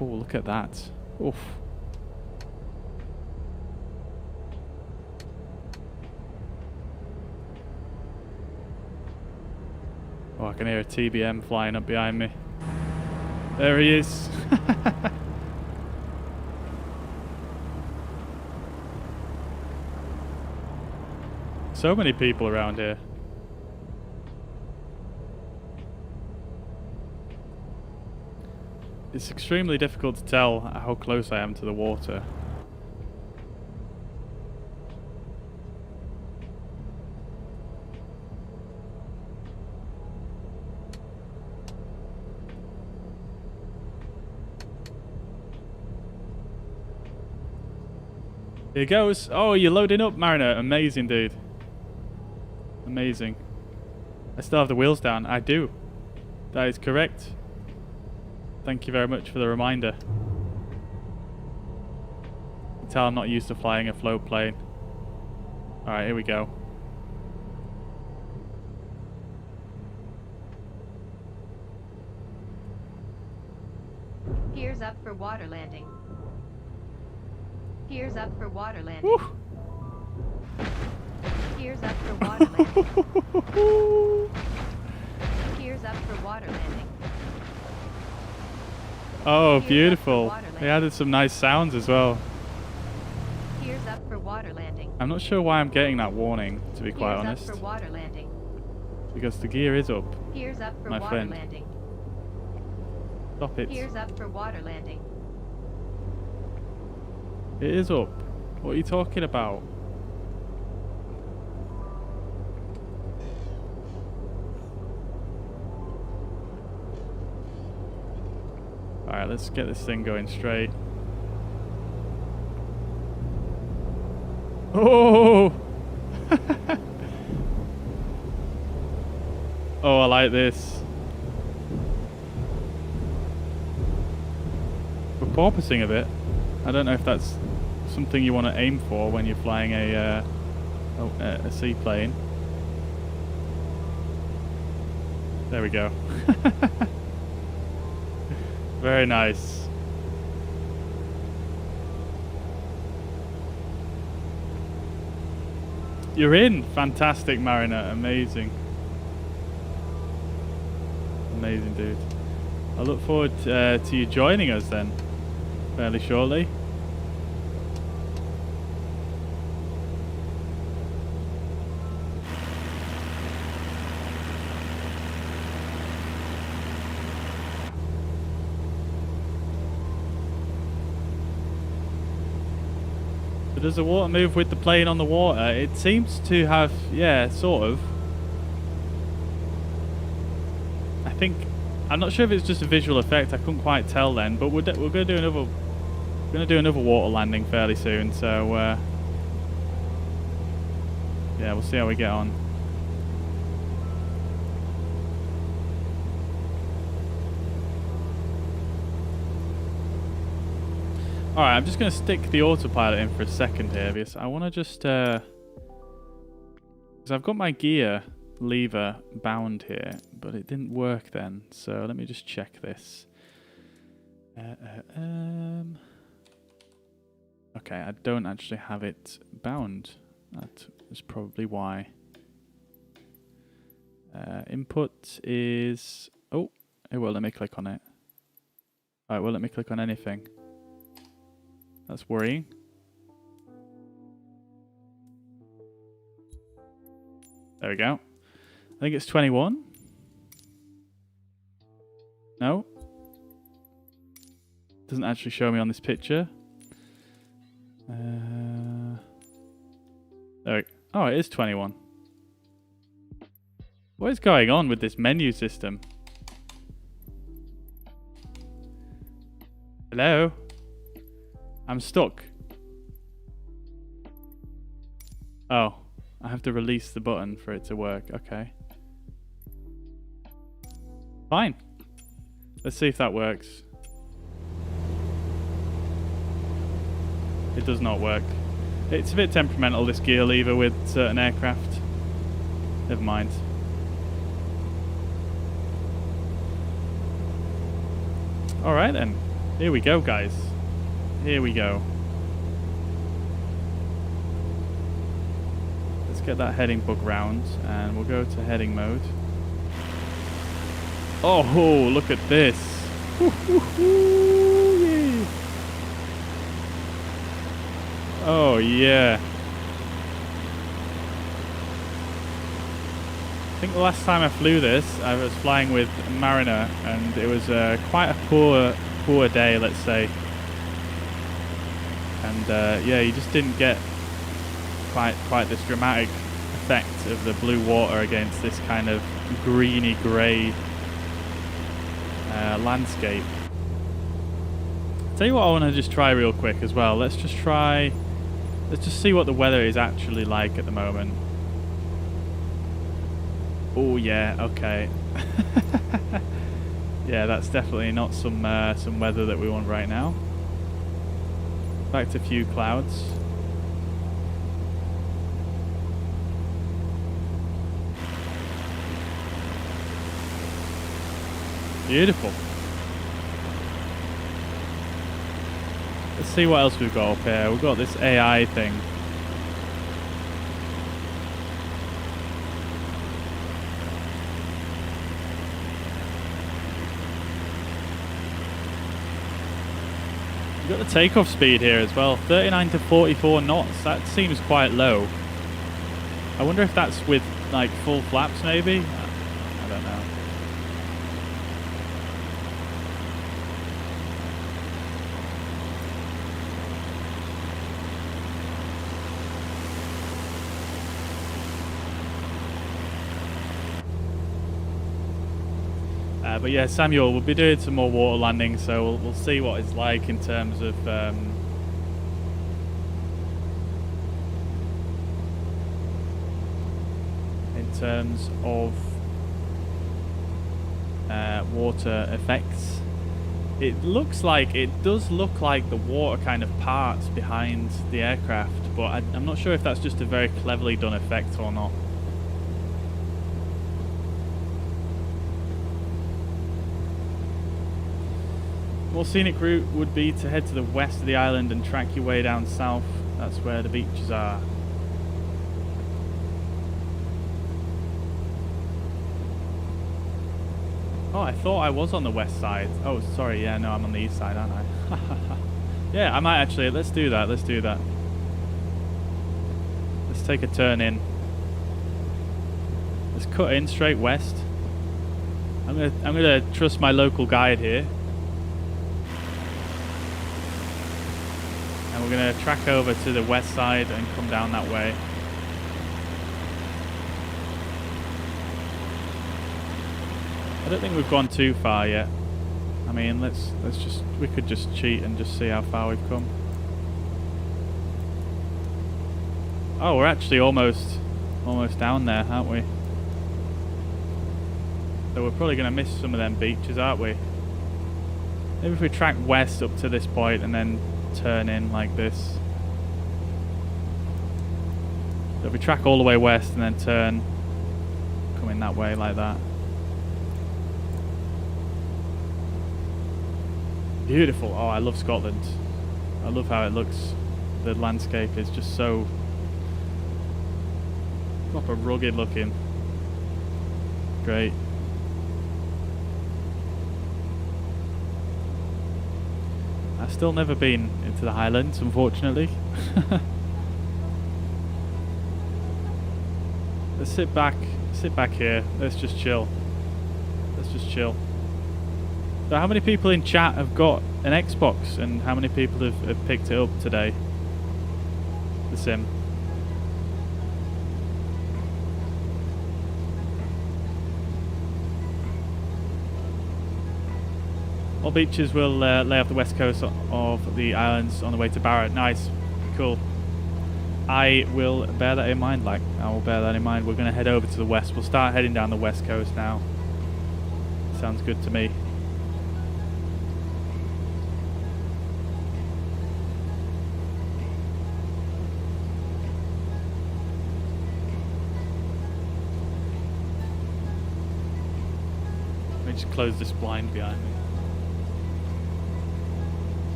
oh, look at that. Oof. Oh, I can hear a TBM flying up behind me. There he is. So many people around here. It's extremely difficult to tell how close I am to the water. Here it goes. Oh, you're loading up, Mariner. Amazing, dude. Amazing. I still have the wheels down. I do. That is correct. Thank you very much for the reminder. You can tell I'm not used to flying a float plane. Alright, here we go. Gears up for water landing. Gears up for water landing. Woo. Gears up for water landing. Gears up for water landing. Oh, Gears beautiful. up for water They added some nice sounds as well. Gears up for water landing. I'm not sure why I'm getting that warning, to be quite Gears honest. up for water landing. Because the gear is up. Gears up for My water friend. landing. Stop it. Gears up for water landing. It is up. What are you talking about? Alright, let's get this thing going straight. Oh! Oh, I like this. We're porpoising a bit. I don't know if that's something you want to aim for when you're flying a seaplane. There we go. Very nice. You're in! Fantastic, Mariner. Amazing. Amazing, dude. I look forward to you joining us then, fairly shortly. So does the water move with the plane on the water? It seems to have, yeah, sort of. I think, I'm not sure if it's just a visual effect. I couldn't quite tell then, but we're going to do another. We're going to do another water landing fairly soon. So yeah, we'll see how we get on. Alright, I'm just going to stick the autopilot in for a second here because I want to just... because I've got my gear lever bound here, but it didn't work then. So let me just check this. Okay, I don't actually have it bound. That is probably why. Input is... Oh, it won't let me click on it. Alright, well, let me click on anything. That's worrying. There we go. I think it's 21. No. Doesn't actually show me on this picture. There we go. Oh, it is 21. What is going on with this menu system? Hello? I'm stuck. Oh, I have to release the button for it to work. Okay. Fine. Let's see if that works. It does not work. It's a bit temperamental, this gear lever with certain aircraft. Never mind. Alright then. Here we go, guys. Here we go. Let's get that heading bug round and we'll go to heading mode. Oh, look at this. Oh, yeah. I think the last time I flew this, I was flying with Mariner, and it was quite a poor day, let's say. And yeah, you just didn't get quite this dramatic effect of the blue water against this kind of greeny grey landscape. Tell you what, I want to just try real quick as well. Let's just see what the weather is actually like at the moment. Oh yeah, okay. Yeah, that's definitely not some weather that we want right now. Back to few clouds. Beautiful. Let's see what else we've got up here. We've got this AI thing. We've got the takeoff speed here as well. 39 to 44 knots. That seems quite low. I wonder if that's with like full flaps maybe? I don't know. But yeah, Samuel, we'll be doing some more water landings, so we'll see what it's like in terms of water effects. It does look like the water kind of parts behind the aircraft, but I'm not sure if that's just a very cleverly done effect or not. More scenic route would be to head to the west of the island and track your way down south. That's where the beaches are. Oh, I thought I was on the west side. Oh, sorry, yeah, no, I'm on the east side, aren't I? Yeah, I might actually. Let's do that, let's do that. Let's take a turn in. Let's cut in straight west. I'm gonna trust my local guide here. And we're going to track over to the west side and come down that way. I don't think we've gone too far yet. I mean, we could just cheat and just see how far we've come. Oh, we're actually almost down there, aren't we? So we're probably going to miss some of them beaches, aren't we? Maybe if we track west up to this point and then turn in like this. So if we track all the way west and then turn, come in that way like that. Beautiful. Oh, I love Scotland. I love how it looks. The landscape is just so proper rugged looking. Great. I've still never been into the Highlands, unfortunately. Let's sit back here. Let's just chill. So how many people in chat have got an Xbox, and how many people have picked it up today? The Sim. All beaches will lay off the west coast of the islands on the way to Barrett. Nice. Cool. I will bear that in mind, We're going to head over to the west. We'll start heading down the west coast now. sounds good to me. Let me just close this blind behind me.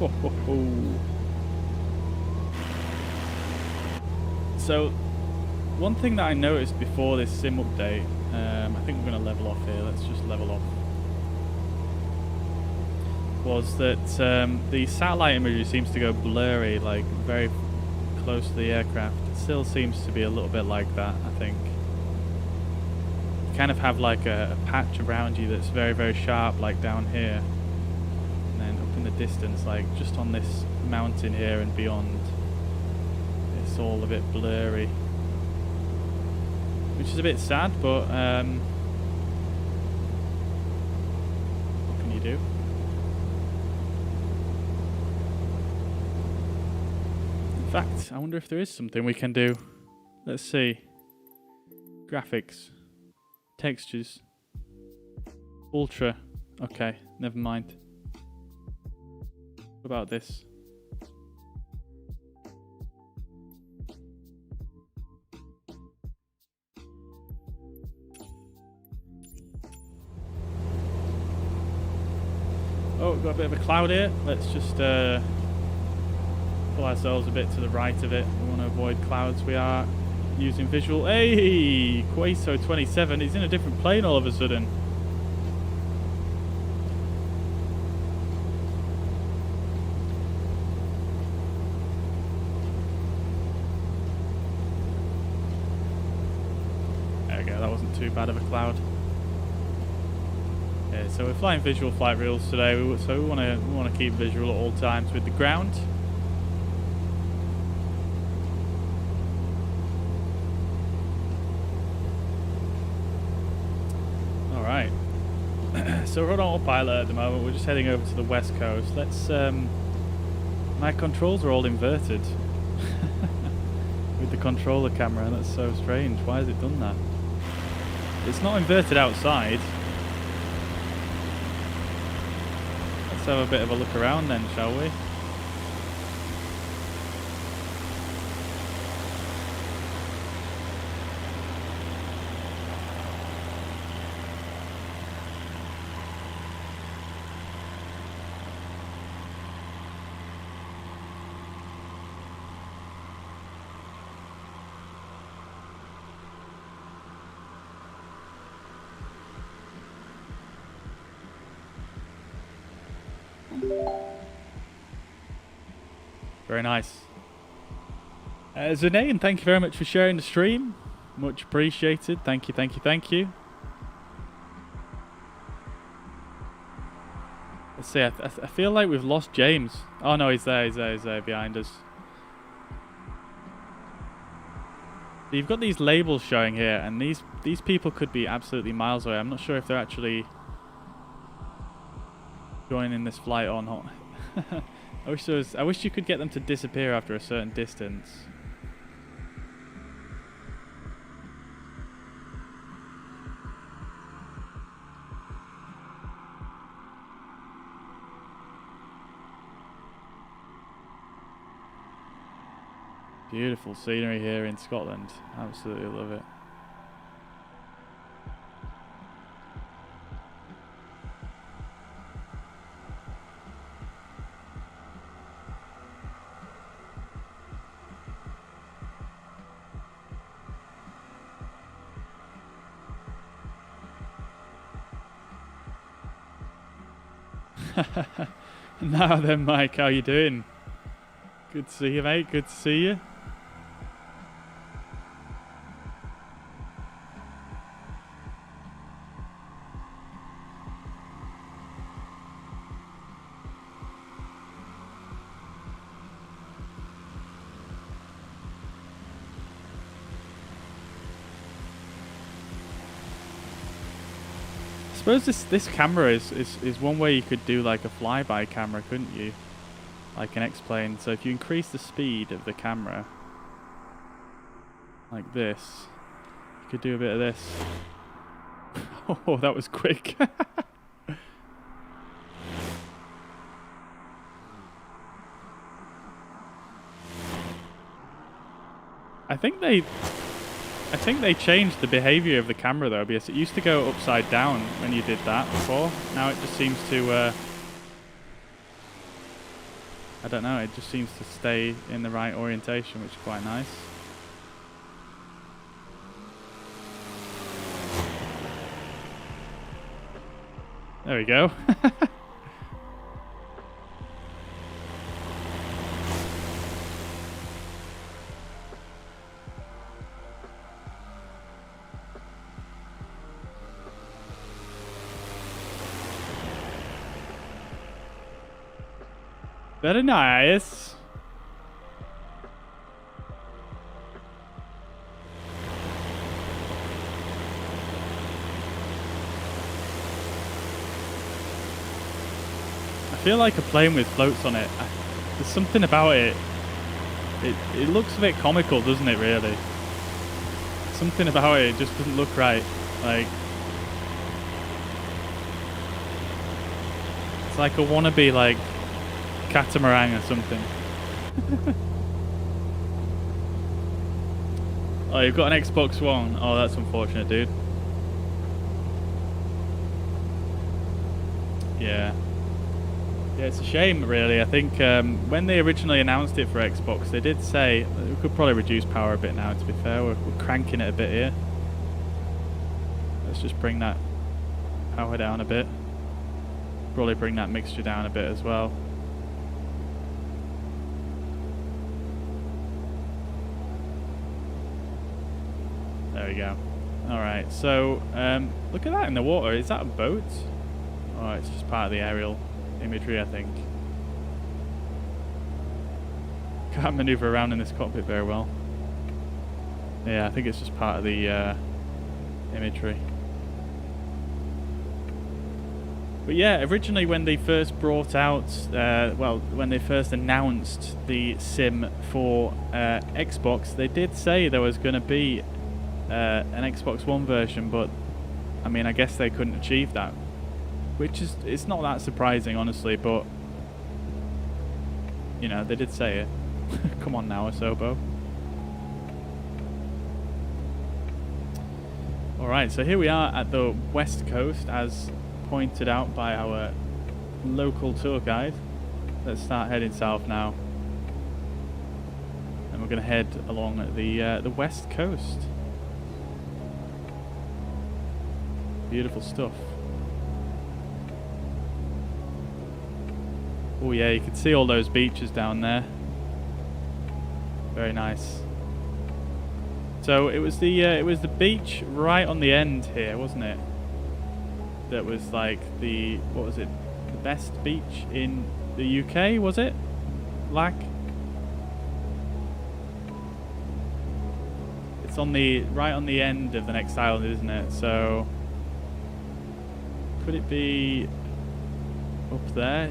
Ho, ho, ho. So, one thing that I noticed before this sim update, I think we're going to level off here, let's just level off, was that the satellite imagery seems to go blurry, like very close to the aircraft. It still seems to be a little bit like that, I think. You kind of have like a patch around you that's very, very sharp, like down here. And then up in the distance, like just on this mountain here and beyond, it's all a bit blurry. Which is a bit sad, but what can you do? In fact, I wonder if there is something we can do. Let's see. Graphics. Textures. Ultra. Okay, never mind. What about this? Oh, got a bit of a cloud here. Let's just pull ourselves a bit to the right of it. We want to avoid clouds. We are using visual. Hey, Queso 27. He's in a different plane all of a sudden. There we go. That wasn't too bad of a cloud. Okay, so we're flying visual flight reels today, so we want to keep visual at all times with the ground. All right. So we're on autopilot at the moment. We're just heading over to the west coast. Let's. My controls are all inverted with the controller camera. That's so strange. Why has it done that? It's not inverted outside. Let's have a bit of a look around then, shall we? Very nice. Zane, thank you very much for sharing the stream. Much appreciated. Thank you, thank you, thank you. Let's see, I feel like we've lost James. Oh no, he's there behind us. So you've got these labels showing here, and these people could be absolutely miles away. I'm not sure if they're actually joining this flight or not. I wish you could get them to disappear after a certain distance. Beautiful scenery here in Scotland. Absolutely love it. Now then, Mike, how you doing? Good to see you, mate. Good to see you. suppose this camera is one way you could do like a flyby camera, couldn't you? Like an X-plane. So if you increase the speed of the camera like this, you could do a bit of this. Oh, that was quick. I think they changed the behavior of the camera though, because it used to go upside down when you did that before. Now it just seems to I don't know, it just seems to stay in the right orientation, which is quite nice. There we go. Very nice. I feel like a plane with floats on it. There's something about it. It looks a bit comical, doesn't it, really? Something about it just doesn't look right. Like, it's like a wannabe, like, catamaran or something. Oh, you've got an Xbox One. Oh, that's unfortunate, dude. Yeah. Yeah, it's a shame, really. I think when they originally announced it for Xbox, they did say we could probably reduce power a bit now, to be fair. We're cranking it a bit here. Let's just bring that power down a bit. Probably bring that mixture down a bit as well. There we go. Alright, so look at that in the water. Is that a boat? Oh, it's just part of the aerial imagery, I think. Can't maneuver around in this cockpit very well. Yeah, I think it's just part of the imagery. But yeah, originally when they first brought out, well, when they first announced the sim for Xbox, they did say there was going to be an Xbox One version, but I mean, I guess they couldn't achieve that, which is, it's not that surprising, honestly, but you know, they did say it. Come on now, Asobo. Alright, so here we are at the west coast, as pointed out by our local tour guide. Let's start heading south now, and we're going to head along the west coast. Beautiful stuff. Oh yeah, you can see all those beaches down there. Very nice. So it was the beach right on the end here, wasn't it? That was like the, what was it? The best beach in the UK, was it? Lack. It's on the right on the end of the next island, isn't it? So could it be up there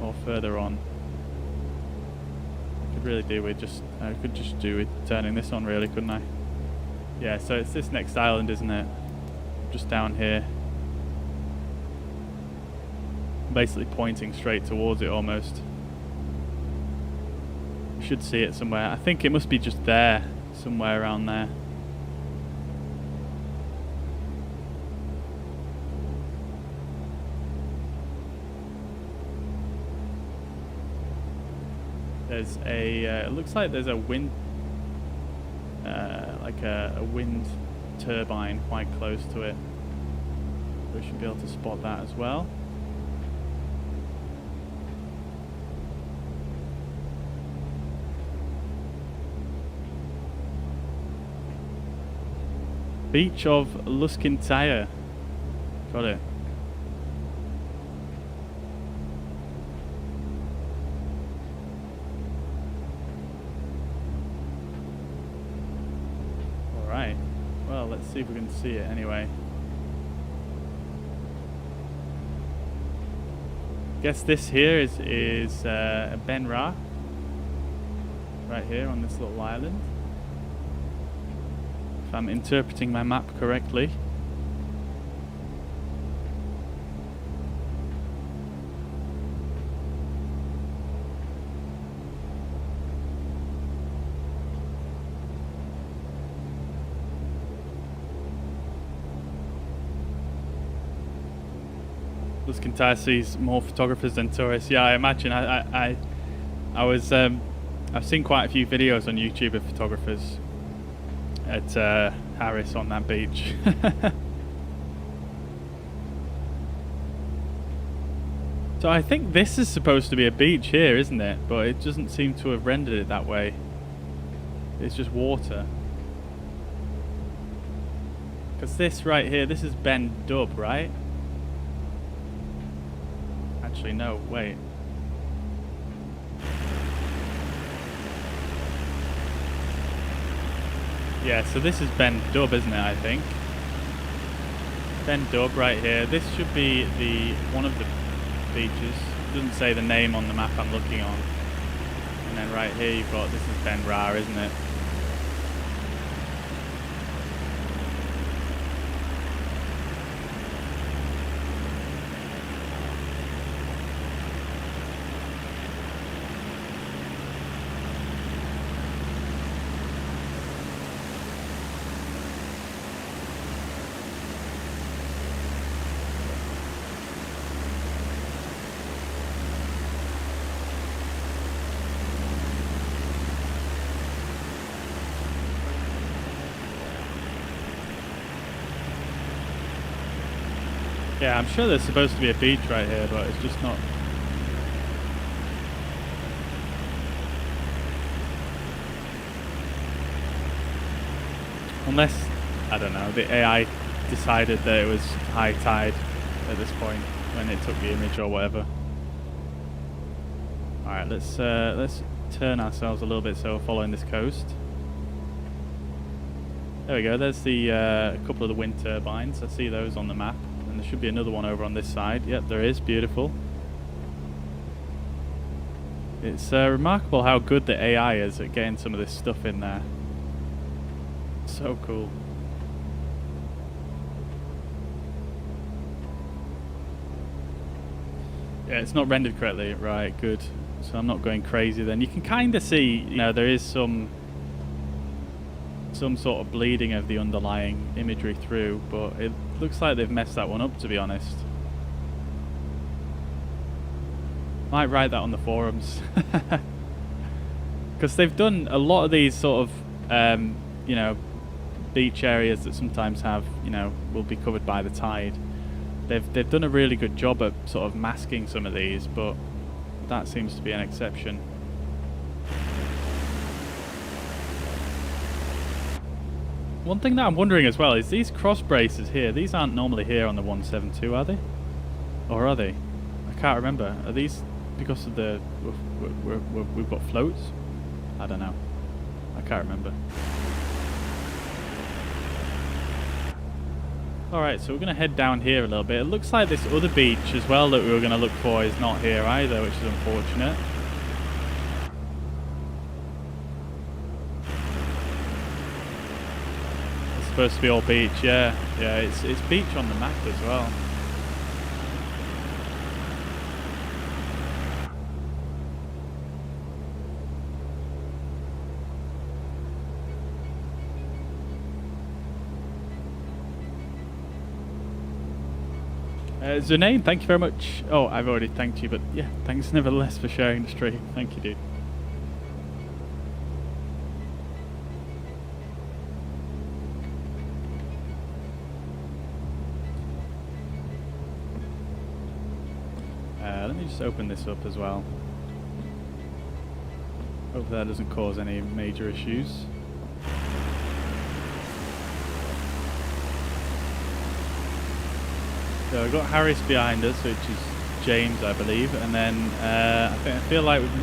or further on? I could really do with just, I could just do with turning this on, really, couldn't I? Yeah, so it's this next island, isn't it? Just down here. Basically pointing straight towards it almost. You should see it somewhere. I think it must be just there, somewhere around there. There's a, it looks like there's a wind, like a wind turbine quite close to it. We should be able to spot that as well. Beach of Luskintyre. Got it. Alright. Well, let's see if we can see it anyway. Guess this here is Ben Ra, right here on this little island. If I'm interpreting my map correctly. Luskintai sees more photographers than tourists. Yeah, I imagine. I was I've seen quite a few videos on YouTube of photographers at Harris on that beach. So I think this is supposed to be a beach here, isn't it? But it doesn't seem to have rendered it that way. It's just water. Because this right here, this is Ben Dub, right? Actually, no, wait. Yeah, so this is Ben Dub, isn't it, I think? Ben Dub right here. This should be the one of the beaches. It doesn't say the name on the map I'm looking on. And then right here you've got, this is Ben Ra, isn't it? Yeah, I'm sure there's supposed to be a beach right here, but it's just not. Unless, I don't know, the AI decided that it was high tide at this point when it took the image or whatever. Alright, let's turn ourselves a little bit so we're following this coast. There we go, there's the couple of the wind turbines. I see those on the map. And there should be another one over on this side. Yep, there is. Beautiful. It's remarkable how good the AI is at getting some of this stuff in there. So cool. Yeah, it's not rendered correctly. Right, good. So I'm not going crazy then. You can kind of see, you know, there is some sort of bleeding of the underlying imagery through, but it looks like they've messed that one up, to be honest. Might write that on the forums. Because they've done a lot of these sort of, you know, beach areas that sometimes have, you know, will be covered by the tide. They've done a really good job at sort of masking some of these, but that seems to be an exception. One thing that I'm wondering as well is these cross braces here, these aren't normally here on the 172, are they? Or are they? I can't remember. Are these because of the... we've got floats? I don't know. I can't remember. Alright, so we're going to head down here a little bit. It looks like this other beach as well that we were going to look for is not here either, which is unfortunate. Supposed to be all beach, yeah. Yeah, it's beach on the map as well. Zunaid, thank you very much. Oh, I've already thanked you, but yeah, thanks nevertheless for sharing the stream. Thank you, dude. Let me just open this up as well. Hope that doesn't cause any major issues. So we've got Harris behind us, which is James, I believe, and then I feel like we've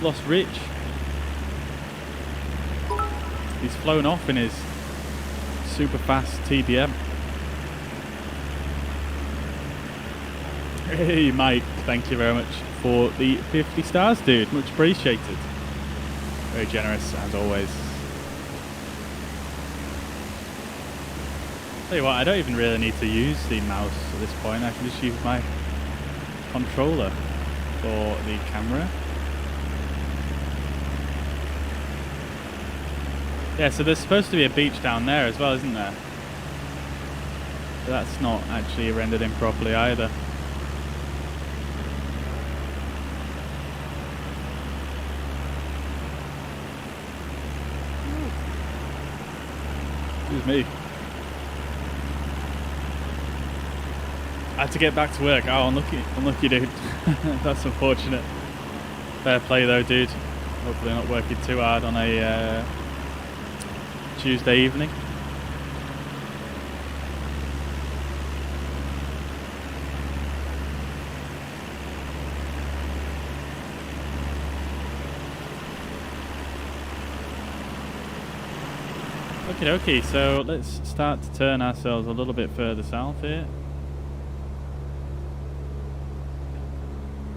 lost Rich. He's flown off in his super fast TBM. Hey, Mike, thank you very much for the 50 stars, dude. Much appreciated. Very generous, as always. Tell you what, I don't even really need to use the mouse at this point. I can just use my controller for the camera. Yeah, so there's supposed to be a beach down there as well, isn't there? But that's not actually rendered in properly either. Excuse me. I had to get back to work. Oh, unlucky dude. That's unfortunate. Fair play though, dude. Hopefully not working too hard on a Tuesday evening. Okay, so let's start to turn ourselves a little bit further south here.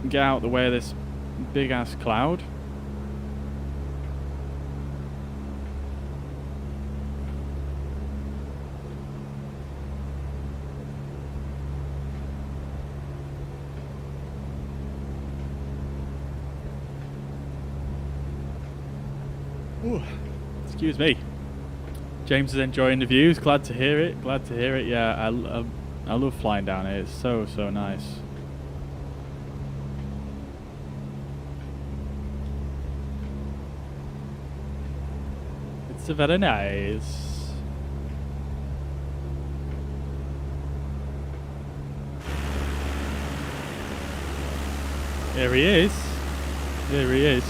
Get out the way of this big ass cloud. Ooh, excuse me. James is enjoying the views. Glad to hear it. Glad to hear it. Yeah, I love flying down here. It's so nice. It's very nice. There he is. There he is.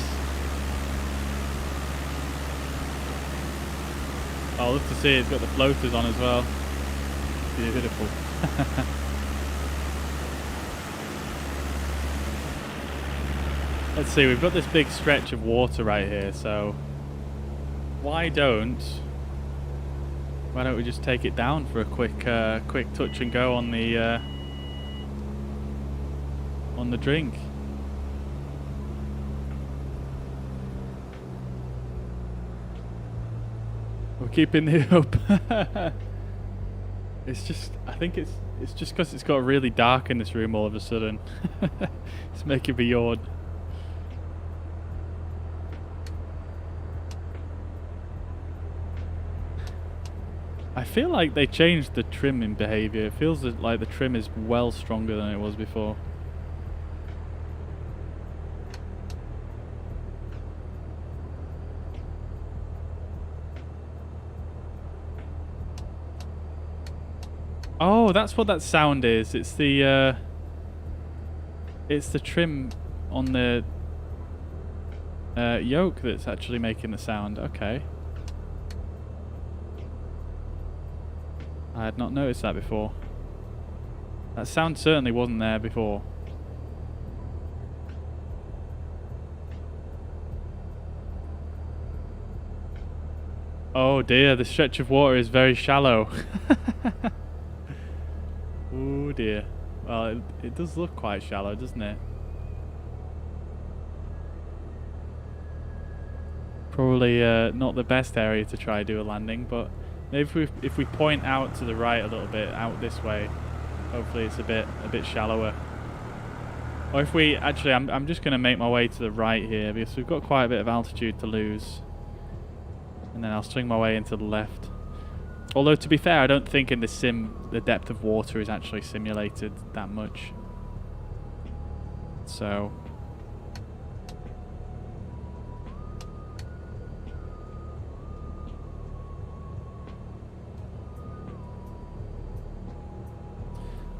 I'll love to see it. It's got the floaters on as well. Beautiful. Let's see, we've got this big stretch of water right here, so why don't we just take it down for a quick touch and go on the drink. We're keeping the hope. It's just, I think it's just because it's got really dark in this room all of a sudden. It's making me yawn. I feel like they changed the trimming behavior. It feels like the trim is well stronger than it was before. Oh, that's what that sound is. It's the trim on the yoke that's actually making the sound. Okay. I had not noticed that before. That sound certainly wasn't there before. Oh dear, the stretch of water is very shallow. Oh dear. Well, it does look quite shallow, doesn't it? Probably not the best area to try do a landing, but maybe if we point out to the right a little bit, out this way, hopefully it's a bit shallower. Or if we actually, I'm just going to make my way to the right here because we've got quite a bit of altitude to lose, and then I'll swing my way into the left. Although, to be fair, I don't think in the sim the depth of water is actually simulated that much. So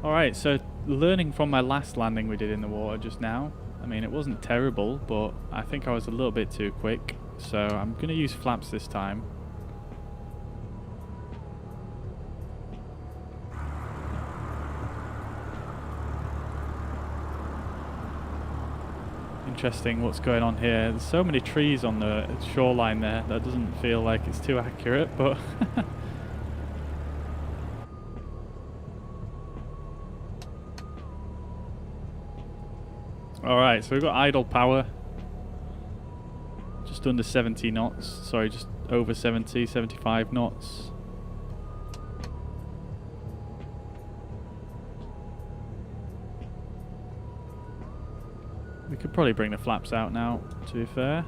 alright, so learning from my last landing we did in the water just now, I mean, it wasn't terrible, but I think I was a little bit too quick. So I'm going to use flaps this time. Interesting what's going on here. There's so many trees on the shoreline there. That doesn't feel like it's too accurate, but Alright, so we've got idle power. Just under 70 knots. Sorry, just over 70, 75 knots. We could probably bring the flaps out now, to be fair.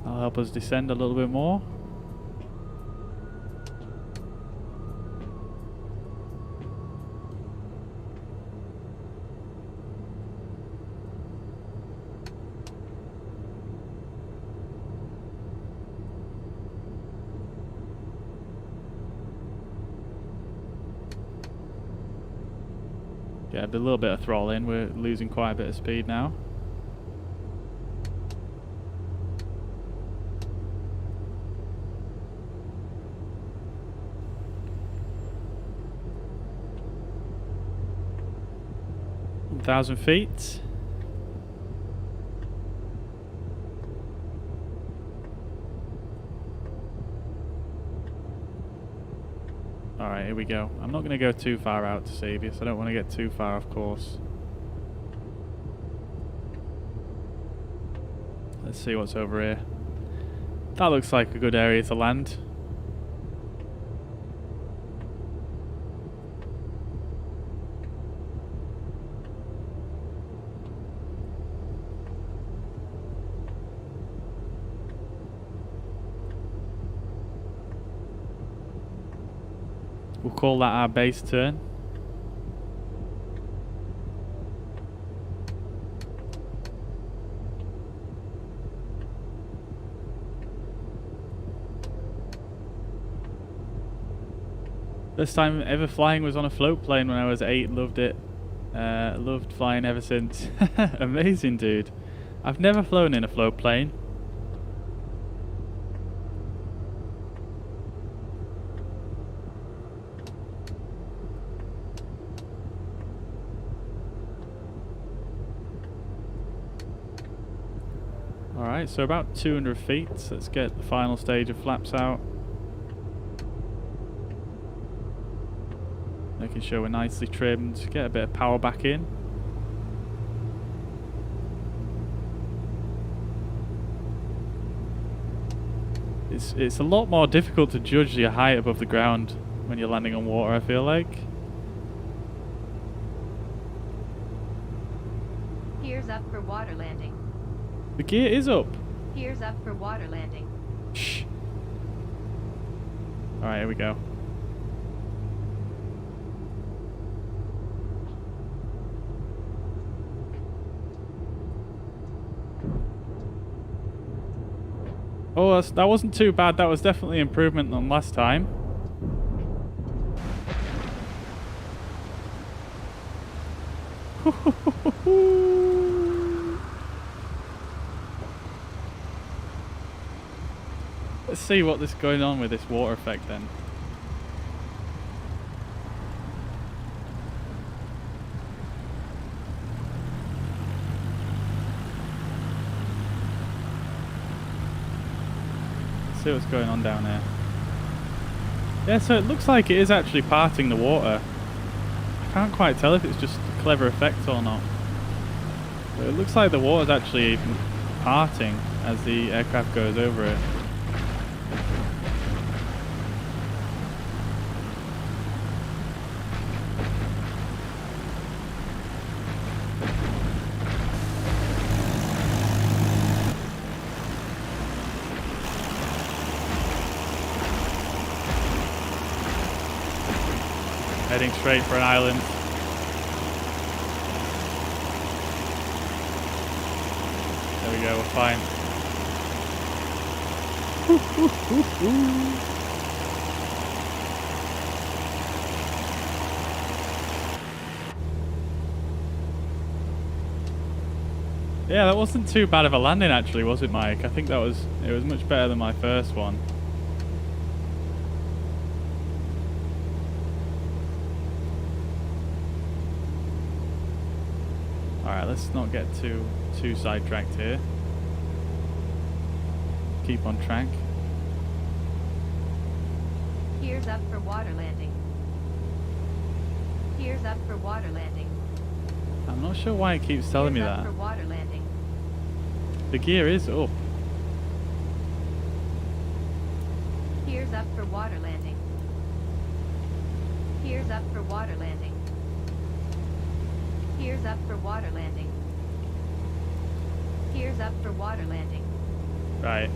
That'll help us descend a little bit more. Get a little bit of throttle in, we're losing quite a bit of speed now. Thousand feet. Alright, here we go. I'm not going to go too far out to save you, so I don't want to get too far off course. Let's see what's over here. That looks like a good area to land. We'll call that our base turn. First time ever flying was on a float plane when I was 8. Loved it. Loved flying ever since. Amazing, dude. I've never flown in a float plane. Alright, so about 200 feet. Let's get the final stage of flaps out. Making sure we're nicely trimmed. Get a bit of power back in. It's a lot more difficult to judge your height above the ground when you're landing on water, I feel like. Gears up for water landing. The gear is up. Gears up for water landing. Shh. Alright, here we go. Oh, that wasn't too bad. That was definitely improvement on last time. Let's see what is going on with this water effect then. Let's see what's going on down here. Yeah, so it looks like it is actually parting the water. I can't quite tell if it's just a clever effect or not. But it looks like the water's actually parting as the aircraft goes over it. Heading straight for an island. There we go, we're fine. Yeah, that wasn't too bad of a landing actually, was it, Mike? I think it was much better than my first one. Alright, let's not get too sidetracked here. Keep on track. Gears up for water landing. Gears up for water landing. I'm not sure why it keeps telling me Gears up that. for water landing. The gear is up. Gears up for water landing. Gears up for water landing. Gears up for water landing. Gears up for water landing. Right.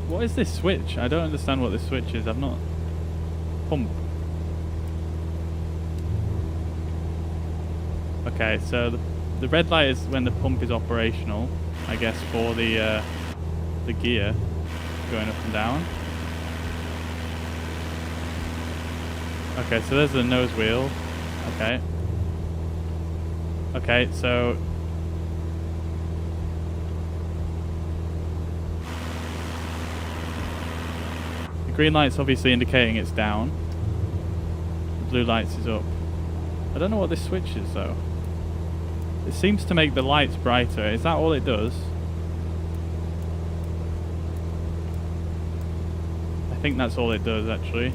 What is this switch? I don't understand what this switch is. I've not... Pump. Okay, so the red light is when the pump is operational, I guess, for the gear going up and down. Okay, so there's the nose wheel. Okay. Okay, so... the green light's obviously indicating it's down. The blue lights is up. I don't know what this switch is though. It seems to make the lights brighter. Is that all it does? I think that's all it does actually.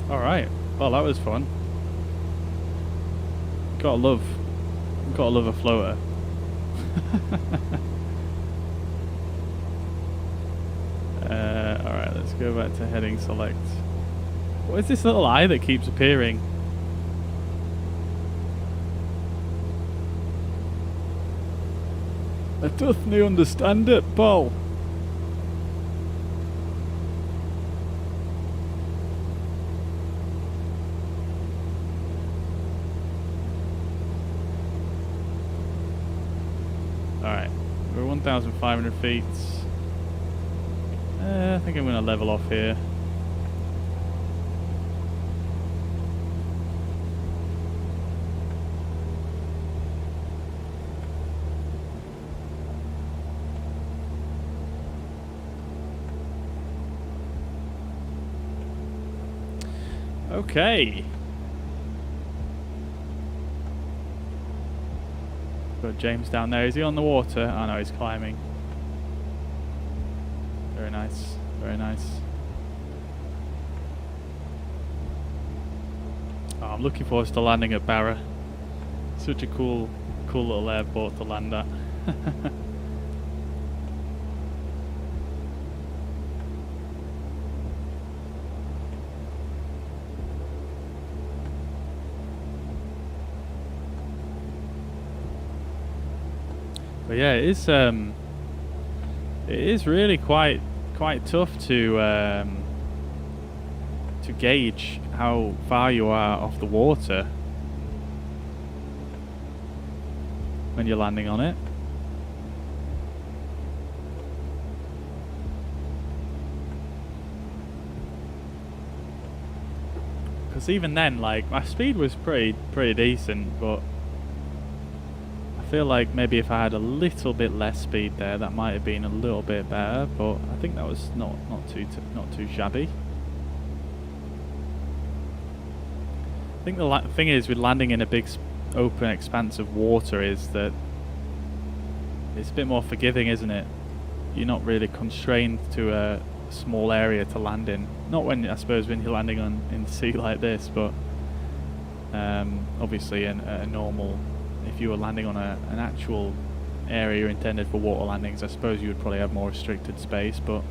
Alright, well that was fun. Gotta love a floater. Alright, let's go back to heading select. What is this little eye that keeps appearing? I don't understand it, Paul. Alright, we're 1,500 feet. I think I'm going to level off here. Okay. Got James down there. Is he on the water? Oh no, he's climbing. Very nice. Very nice. Oh, I'm looking forward to landing at Barra. Such a cool little airport to land at. But yeah, it is really quite tough to gauge how far you are off the water when you're landing on it. Because even then, like, my speed was pretty decent, but I feel like maybe if I had a little bit less speed there, that might have been a little bit better. But I think that was not too shabby. I think the thing is with landing in a big open expanse of water is that it's a bit more forgiving, isn't it? You're not really constrained to a small area to land in. Not when, I suppose, when you're landing in the sea like this, but obviously a normal. If you were landing on an actual area intended for water landings, I suppose you would probably have more restricted space, but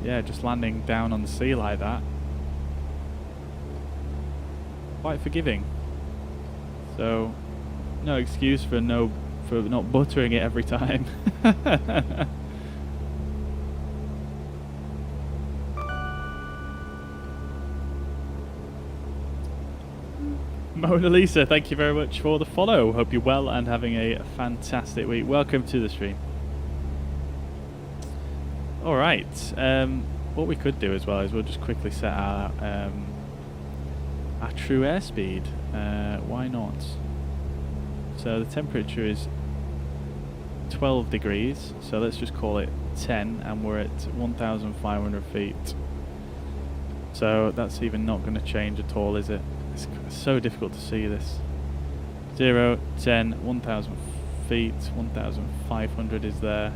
yeah, just landing down on the sea like that, quite forgiving. So no excuse for not buttering it every time. Mona Lisa, thank you very much for the follow. Hope you're well and having a fantastic week. Welcome to the stream. Alright, what we could do as well is we'll just quickly set our true airspeed. Why not? So the temperature is 12 degrees, so let's just call it 10, and we're at 1,500 feet. So that's even not going to change at all, is it? It's so difficult to see this. 0, 10, 1,000 feet, 1,500 is there.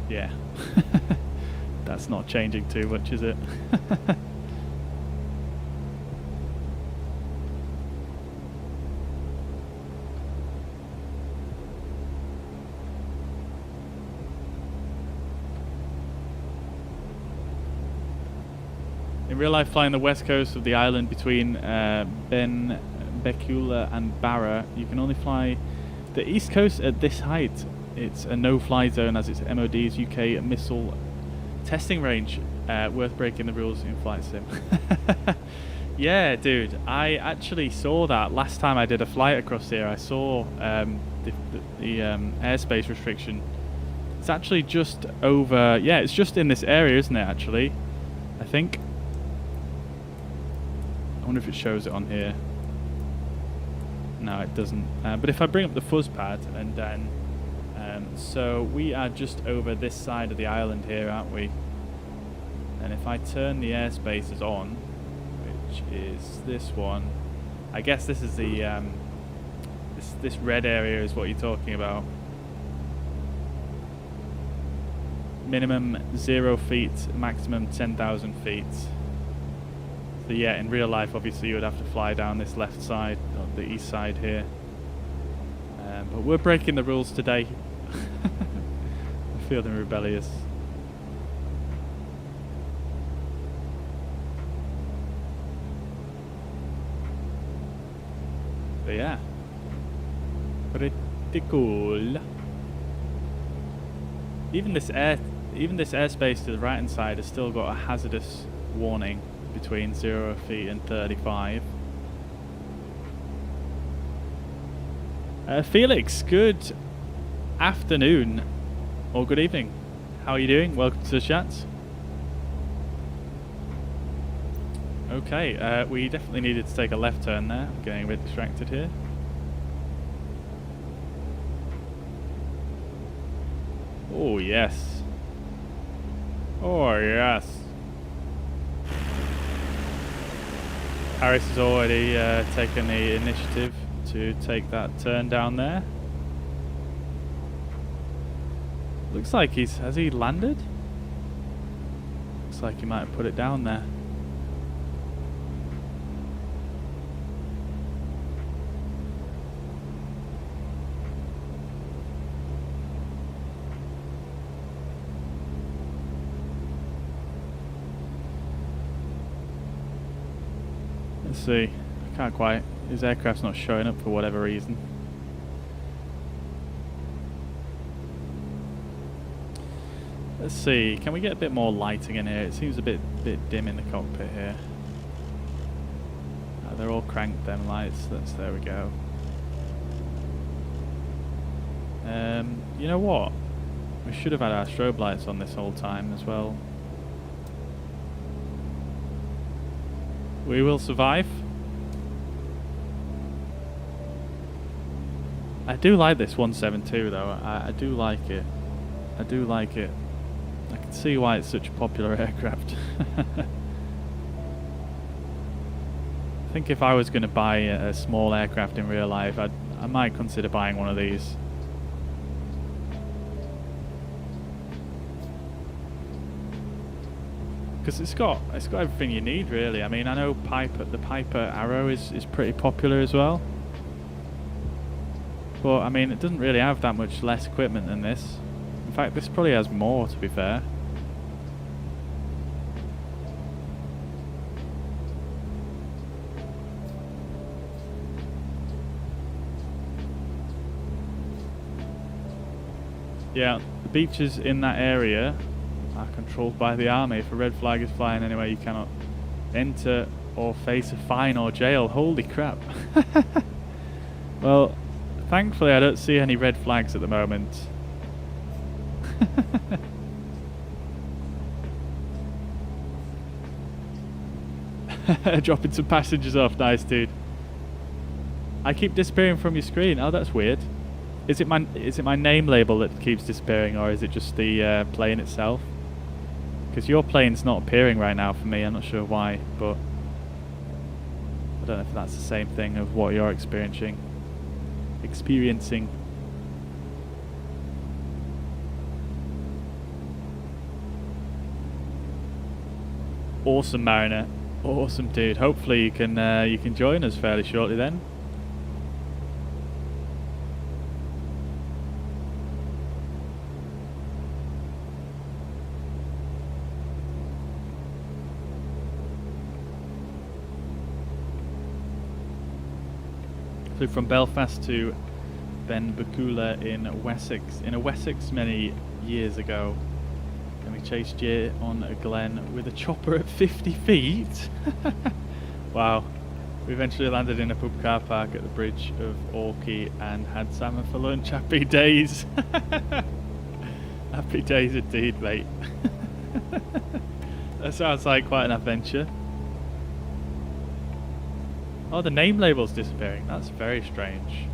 Yeah. That's not changing too much, is it? In real life, flying the west coast of the island between Benbecula and Barra, you can only fly the east coast at this height. It's a no-fly zone as it's MOD's UK missile testing range. Worth breaking the rules in flight sim. Yeah, dude, I actually saw that last time I did a flight across here. I saw the airspace restriction. It's actually just over. Yeah, it's just in this area, isn't it? Actually, I think. I wonder if it shows it on here. No, it doesn't. But if I bring up the fuzz pad and then, so we are just over this side of the island here, aren't we? And if I turn the airspaces on, which is this one, I guess this is the this red area is what you're talking about. Minimum 0 feet, maximum 10,000 feet. So yeah, in real life, obviously, you would have to fly down this left side, or the east side here. But we're breaking the rules today. I'm feeling rebellious. But yeah, pretty cool. Even this airspace to the right hand side has still got a hazardous warning between 0 feet and 35. Felix, good afternoon or good evening. How are you doing? Welcome to the chat. Okay, we definitely needed to take a left turn there. I'm getting a bit distracted here. Oh yes. Oh yes. Harris has already taken the initiative to take that turn down there. Looks like has he landed? Looks like he might have put it down there. Let's see. I can't quite. His aircraft's not showing up for whatever reason. Let's see. Can we get a bit more lighting in here? It seems a bit dim in the cockpit here. They're all cranked, them lights. There we go. You know what? We should have had our strobe lights on this whole time as well. We will survive. I do like this 172 though. I do like it. I do like it. I can see why it's such a popular aircraft. I think if I was going to buy a small aircraft in real life, I might consider buying one of these. Because it's got everything you need really. I mean, I know the Piper Arrow is pretty popular as well. But I mean, it doesn't really have that much less equipment than this. In fact, this probably has more, to be fair. Yeah, the beaches in that area are controlled by the army. If a red flag is flying anywhere, you cannot enter or face a fine or jail. Holy crap. Well, thankfully I don't see any red flags at the moment. Dropping some passengers off. Nice, dude. I keep disappearing from your screen. Oh, that's weird. Is it my name label that keeps disappearing, or is it just the plane itself? Because your plane's not appearing right now for me. I'm not sure why, but I don't know if that's the same thing of what you're experiencing. Awesome, Mariner. Awesome, dude. Hopefully you can join us fairly shortly then. Flew from Belfast to Benbecula in Wessex many years ago. And we chased Jay on a glen with a chopper at 50 feet. Wow. We eventually landed in a pub car park at the bridge of Orkney and had salmon for lunch. Happy days. Happy days indeed, mate. That sounds like quite an adventure. Oh, the name label's disappearing. That's very strange.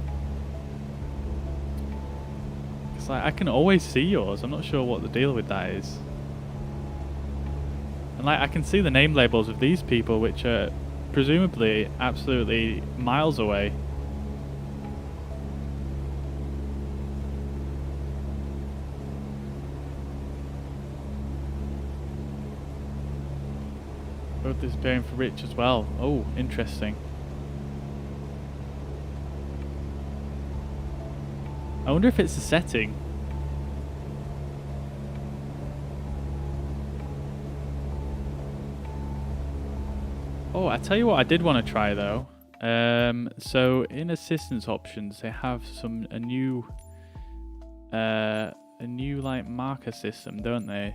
It's like I can always see yours. I'm not sure what the deal with that is. And like I can see the name labels of these people, which are presumably absolutely miles away. Both disappearing for Rich as well. Oh, interesting. I wonder if it's a setting. Oh, I tell you what I did want to try though. So in assistance options they have a new like marker system, don't they?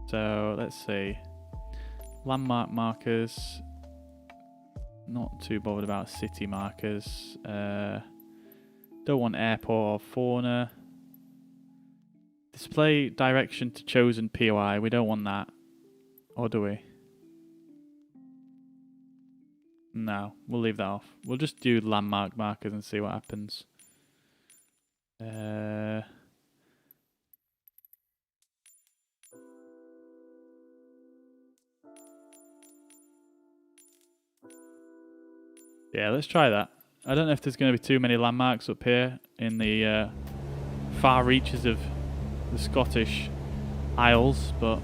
So let's see. Landmark markers. Not too bothered about city markers. Don't want airport or fauna. Display direction to chosen POI. We don't want that. Or do we? No, we'll leave that off. We'll just do landmark markers and see what happens. Yeah, let's try that. I don't know if there's going to be too many landmarks up here in the far reaches of the Scottish Isles, but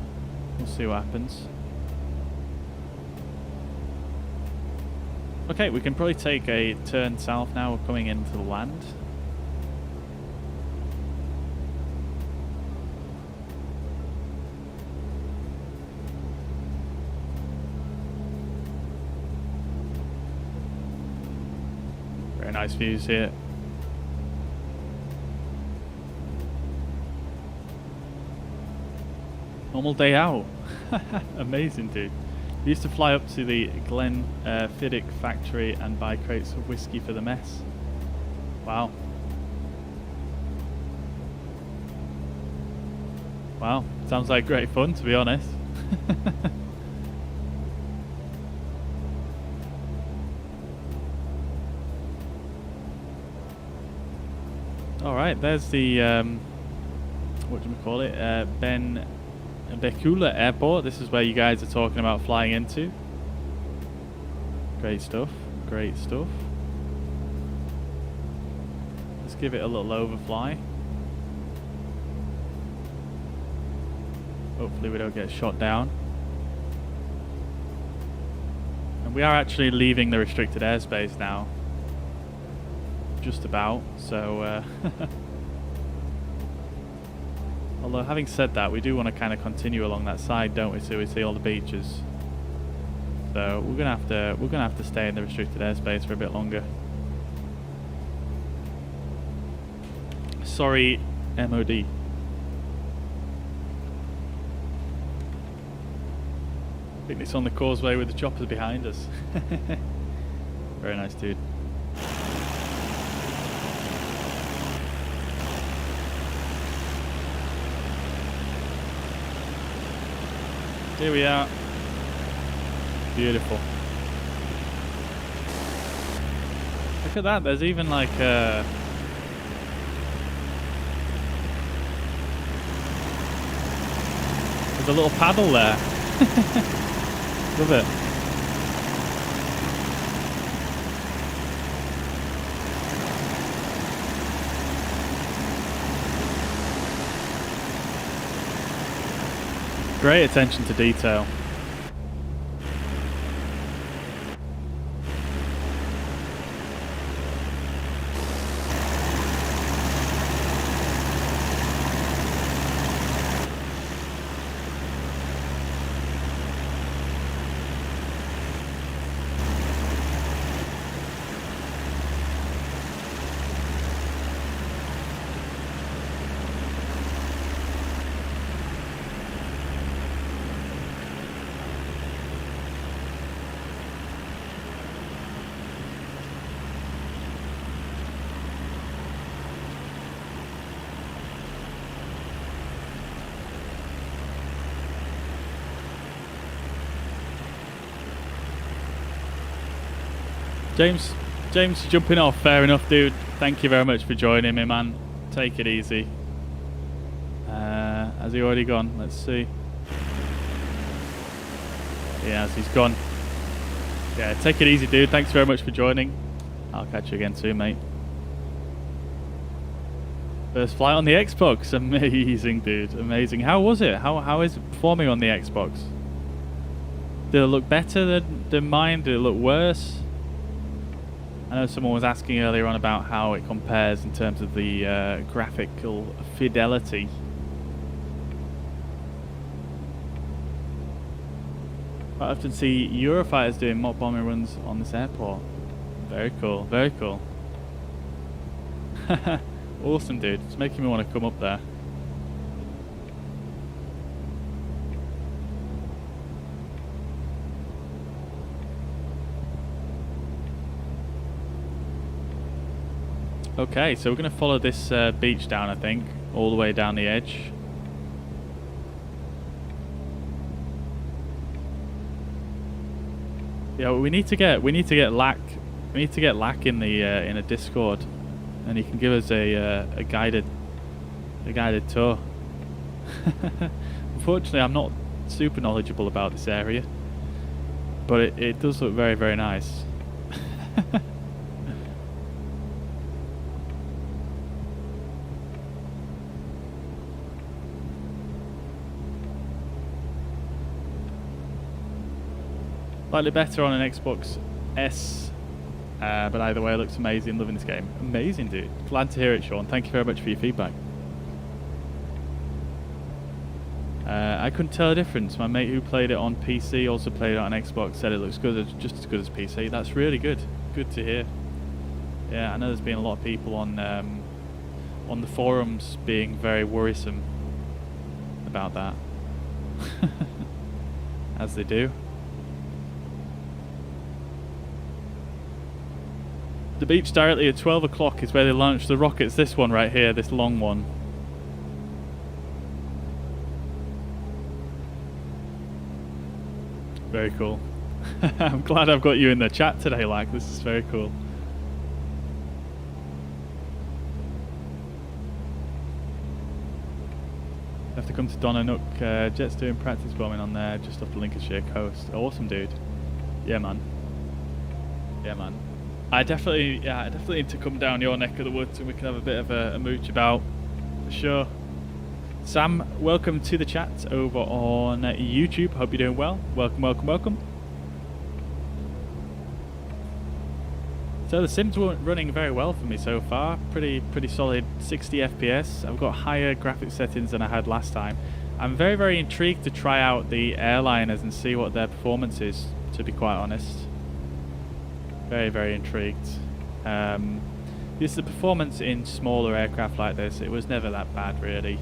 we'll see what happens. Okay, we can probably take a turn south now. We're coming into the land. Very nice views here. Normal day out. Amazing, dude. We used to fly up to the Glenfiddich factory and buy crates of whiskey for the mess. Wow. Wow, sounds like great fun, to be honest. Alright, there's the, what do we call it, Benbecula Airport. This is where you guys are talking about flying into. Great stuff, great stuff. Let's give it a little overfly. Hopefully we don't get shot down. And we are actually leaving the restricted airspace now. Just about, so although having said that, we do want to kind of continue along that side, don't we, so we see all the beaches. So we're gonna have to stay in the restricted airspace for a bit longer. Sorry, MOD. I think it's on the causeway with the choppers behind us. Very nice, dude. Here we are. Beautiful. look at that. There's even like there's a little paddle there. Love it. Great attention to detail. James, you're jumping off. Fair enough, dude. Thank you very much for joining me, man. Take it easy. Has he already gone? Let's see. Yeah, he's gone. Yeah, take it easy, dude. Thanks very much for joining. I'll catch you again soon, mate. First flight on the Xbox. Amazing, dude. Amazing. How was it? How is it performing on the Xbox? Did it look better than mine? Did it look worse? I know someone was asking earlier on about how it compares in terms of the graphical fidelity. I often see Eurofighters doing mock bombing runs on this airport. Very cool, very cool. Awesome, dude. It's making me want to come up there. Okay, so we're going to follow this beach down, I think, all the way down the edge. Yeah, we need to get Lack. We need to get Lack in the in a Discord, and he can give us a guided tour. Unfortunately, I'm not super knowledgeable about this area, but it does look very, very nice. Slightly better on an Xbox S, but either way, it looks amazing. Loving this game. Amazing, dude. Glad to hear it, Sean. Thank you very much for your feedback. I couldn't tell a difference. My mate who played it on PC also played it on Xbox, said it looks good, just as good as PC. That's really good. Good to hear. Yeah, I know there's been a lot of people on the forums being very worrisome about that, as they do. The beach directly at 12 o'clock is where they launch the rockets. This one right here, this long one. Very cool. I'm glad I've got you in the chat today, like, this is very cool. Have to come to Donanook. Jet's doing practice bombing on there just off the Lincolnshire coast. Awesome, dude. Yeah, man. Yeah, man. I definitely need to come down your neck of the woods and we can have a bit of a mooch about, for sure. Sam, welcome to the chat over on YouTube. Hope you're doing well. Welcome, welcome, welcome. So the sim's running very well for me so far. Pretty solid 60 FPS. I've got higher graphics settings than I had last time. I'm very, very intrigued to try out the airliners and see what their performance is, to be quite honest. Very, very intrigued. This is the performance in smaller aircraft like this. It was never that bad, really.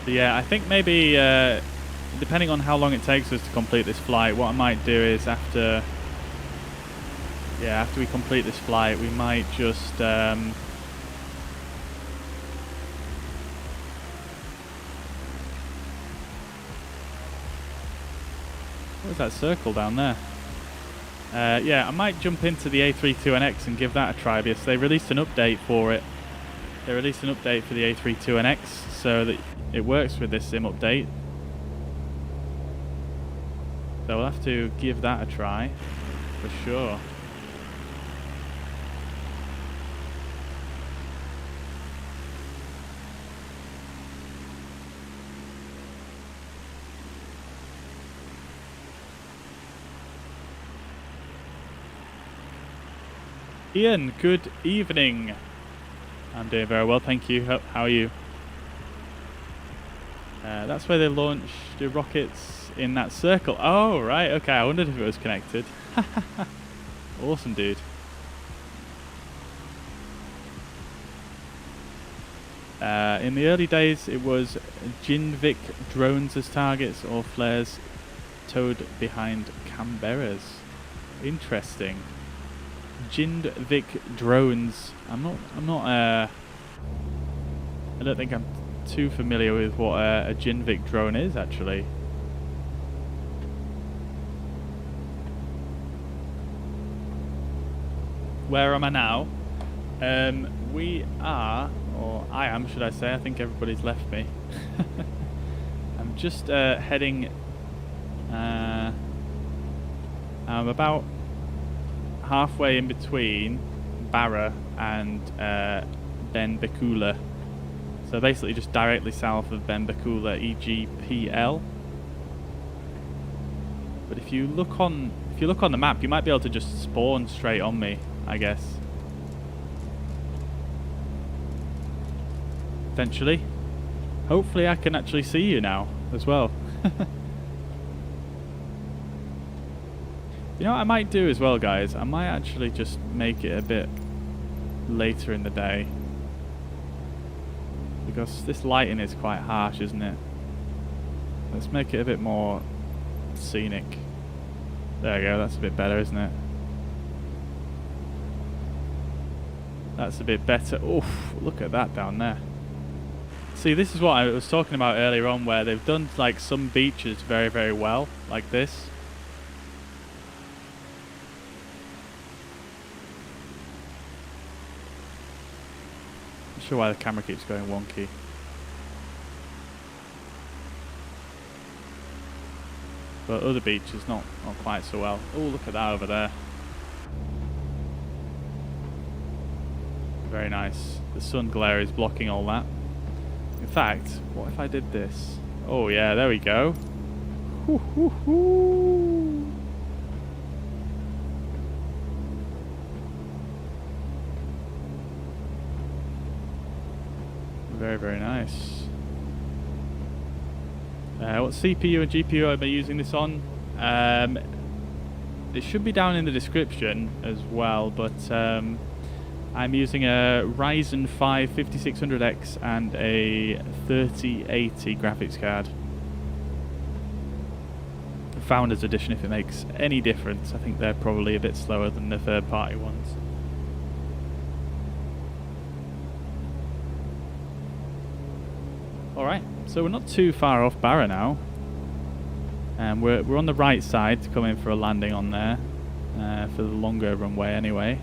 So yeah, I think maybe depending on how long it takes us to complete this flight, what I might do is after we complete this flight, we might just What was that circle down there? Yeah, I might jump into the A32NX and give that a try because they released an update for it. They released an update for the A32NX so that it works with this sim update. So we'll have to give that a try for sure. Ian, good evening. I'm doing very well, thank you. How are you? That's where they launched the rockets in that circle. Oh, right, okay. I wondered if it was connected. Awesome, dude. In the early days, it was Jinvik drones as targets or flares towed behind Canberras. Interesting. Jinvik drones. I don't think I'm too familiar with what a Jinvik drone is actually. Where am I now? We are, or I am, should I say? I think everybody's left me. I'm just heading. I'm about halfway in between Barra and Benbecula. So basically just directly south of Benbecula EGPL. But if you look on the map, you might be able to just spawn straight on me, I guess. Potentially. Hopefully I can actually see you now as well. You know what I might do as well, guys? I might actually just make it a bit later in the day. Because this lighting is quite harsh, isn't it? Let's make it a bit more scenic. There we go, that's a bit better, isn't it? That's a bit better. Oof, look at that down there. See, this is what I was talking about earlier on, where they've done like some beaches very, very well, like this. Not sure why the camera keeps going wonky. But other beaches not quite so well. Oh, look at that over there. Very nice. The sun glare is blocking all that. In fact, what if I did this? Oh yeah, there we go. Hoo, hoo, hoo. Very, very nice. What CPU and GPU am I using this on? It should be down in the description as well, but I'm using a Ryzen 5 5600X and a 3080 graphics card. The Founders Edition, if it makes any difference. I think they're probably a bit slower than the third-party ones. Alright, so we're not too far off Barra now. We're on the right side to come in for a landing on there, for the longer runway anyway.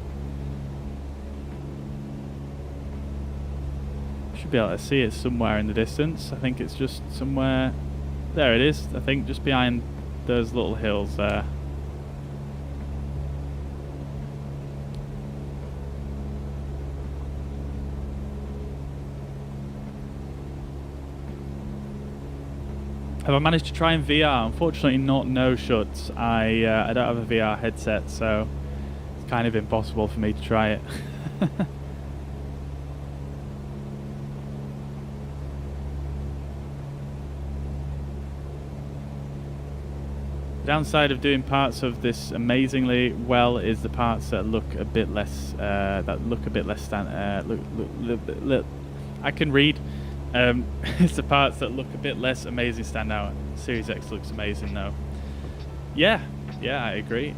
Should be able to see it somewhere in the distance. I think it's just somewhere, there it is, I think just behind those little hills there. Have I managed to try in VR? Unfortunately not, no shuts. I don't have a VR headset, so it's kind of impossible for me to try it. The downside of doing parts of this amazingly well is the parts that look a bit less I can read. It's the parts that look a bit less amazing stand out. Series X looks amazing though. Yeah, I agree.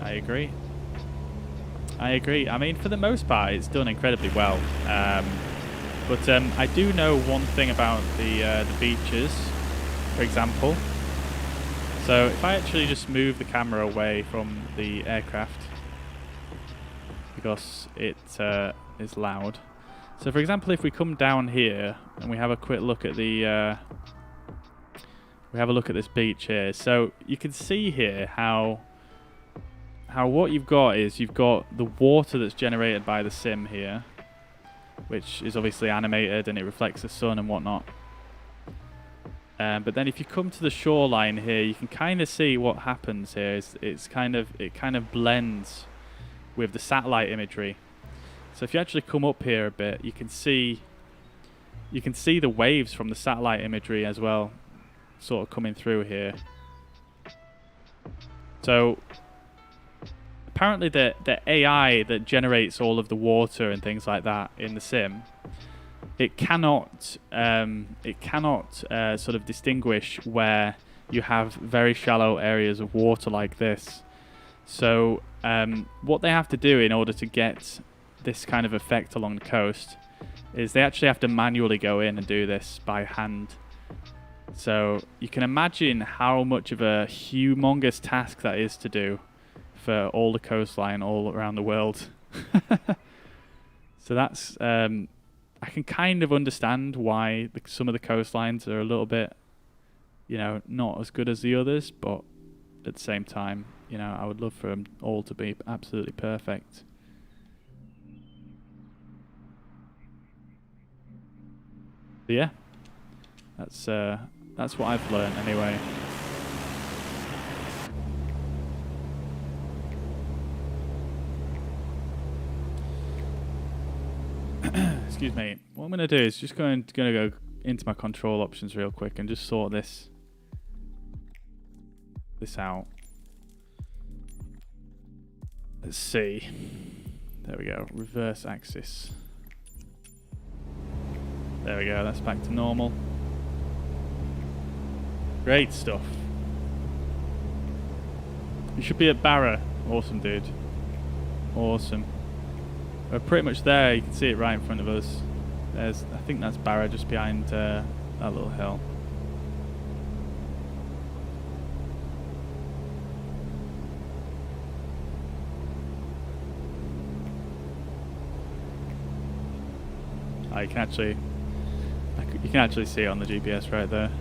I mean, for the most part, it's done incredibly well. But I do know one thing about the beaches, for example. So if I actually just move the camera away from the aircraft, because it is loud. So for example, if we come down here and we have a quick look at the this beach here, so you can see here how what you've got is you've got the water that's generated by the sim here, which is obviously animated and it reflects the sun and whatnot. But then if you come to the shoreline here, you can kind of see what happens here. It kind of blends with the satellite imagery. So if you actually come up here a bit, you can see the waves from the satellite imagery as well, sort of coming through here. So apparently the AI that generates all of the water and things like that in the sim, it cannot sort of distinguish where you have very shallow areas of water like this. So what they have to do in order to get this kind of effect along the coast is they actually have to manually go in and do this by hand. So you can imagine how much of a humongous task that is to do for all the coastline all around the world. So that's I can kind of understand why some of the coastlines are a little bit, not as good as the others, but at the same time, I would love for them all to be absolutely perfect. But yeah, that's what I've learned anyway. Excuse me. What I'm going to do is just going to go into my control options real quick and just sort this out. Let's see. There we go. Reverse axis. There we go. That's back to normal. Great stuff. You should be at Barra. Awesome, dude. Awesome. We're pretty much there. You can see it right in front of us. I think that's Barra just behind that little hill. Oh, you can actually see it on the GPS right there.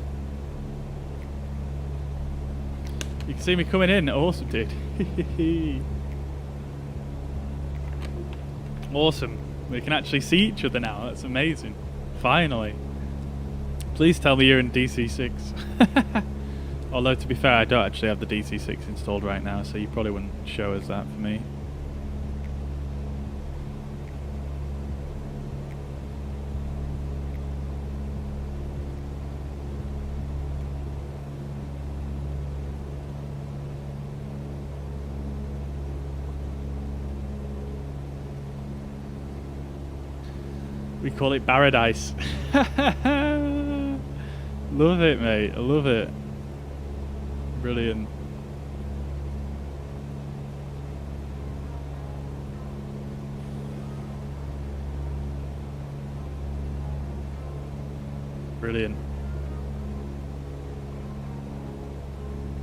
You can see me coming in. Awesome, dude. Awesome. We can actually see each other now. That's amazing. Finally. Please tell me you're in DC6. Although, to be fair, I don't actually have the DC6 installed right now, so you probably wouldn't show us that for me. We call it Paradise. Love it, mate. I love it. Brilliant. Brilliant.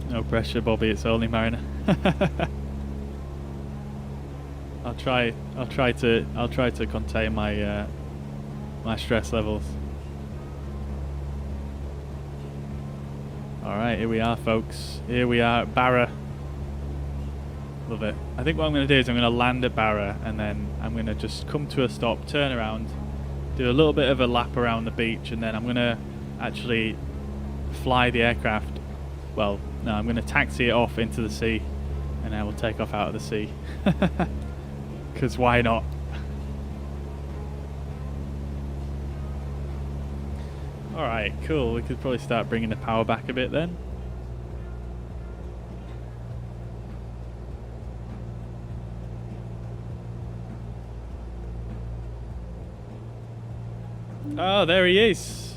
No pressure, Bobby. It's only Mariner. I'll try to contain my my stress levels. Alright, here we are, folks. Here we are at Barra. Love it. I think what I'm going to do is I'm going to land at Barra, and then I'm going to just come to a stop, turn around, do a little bit of a lap around the beach, and then I'm going to actually fly the aircraft. Well, no, I'm going to taxi it off into the sea, and then we'll take off out of the sea. Because why not? Alright, cool. We could probably start bringing the power back a bit then. Oh, there he is.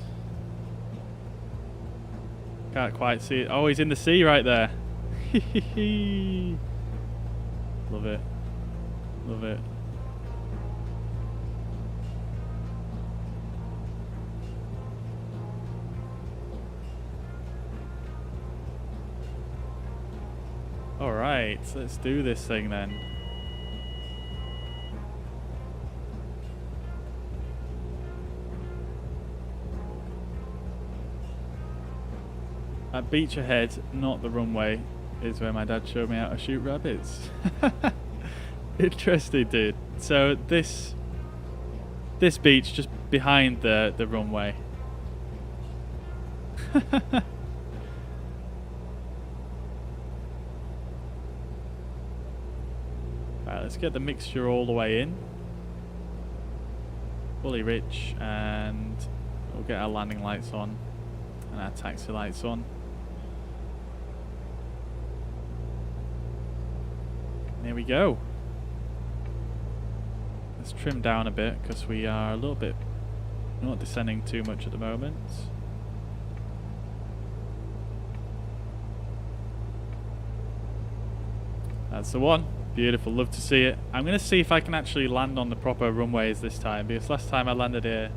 Can't quite see it. Oh, he's in the sea right there. Love it. Love it. Alright, let's do this thing then. That beach ahead, not the runway, is where my dad showed me how to shoot rabbits. Interesting, dude. So this beach just behind the runway. Alright, let's get the mixture all the way in. Fully rich, and we'll get our landing lights on and our taxi lights on. Here we go. Let's trim down a bit because we are a little bit not descending too much at the moment. That's the one. Beautiful, love to see it. I'm going to see if I can actually land on the proper runways this time, because last time I landed here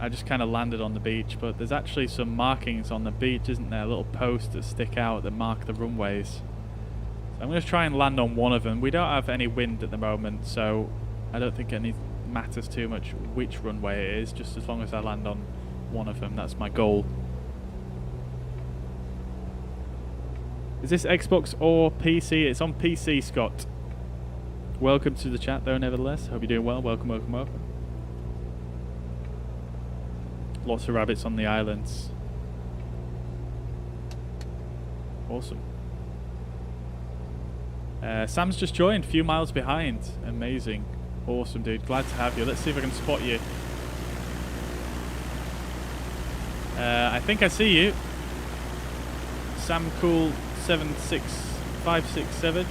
I just kind of landed on the beach, but there's actually some markings on the beach, isn't there? Little posts that stick out that mark the runways. I'm going to try and land on one of them. We don't have any wind at the moment, so I don't think it matters too much which runway it is, just as long as I land on one of them. That's my goal. Is this Xbox or PC? It's on PC, Scott. Welcome to the chat, though, nevertheless. Hope you're doing well. Welcome, welcome, welcome. Lots of rabbits on the islands. Awesome. Sam's just joined, a few miles behind. Amazing. Awesome, dude. Glad to have you. Let's see if I can spot you. I think I see you. Sam Cool 76567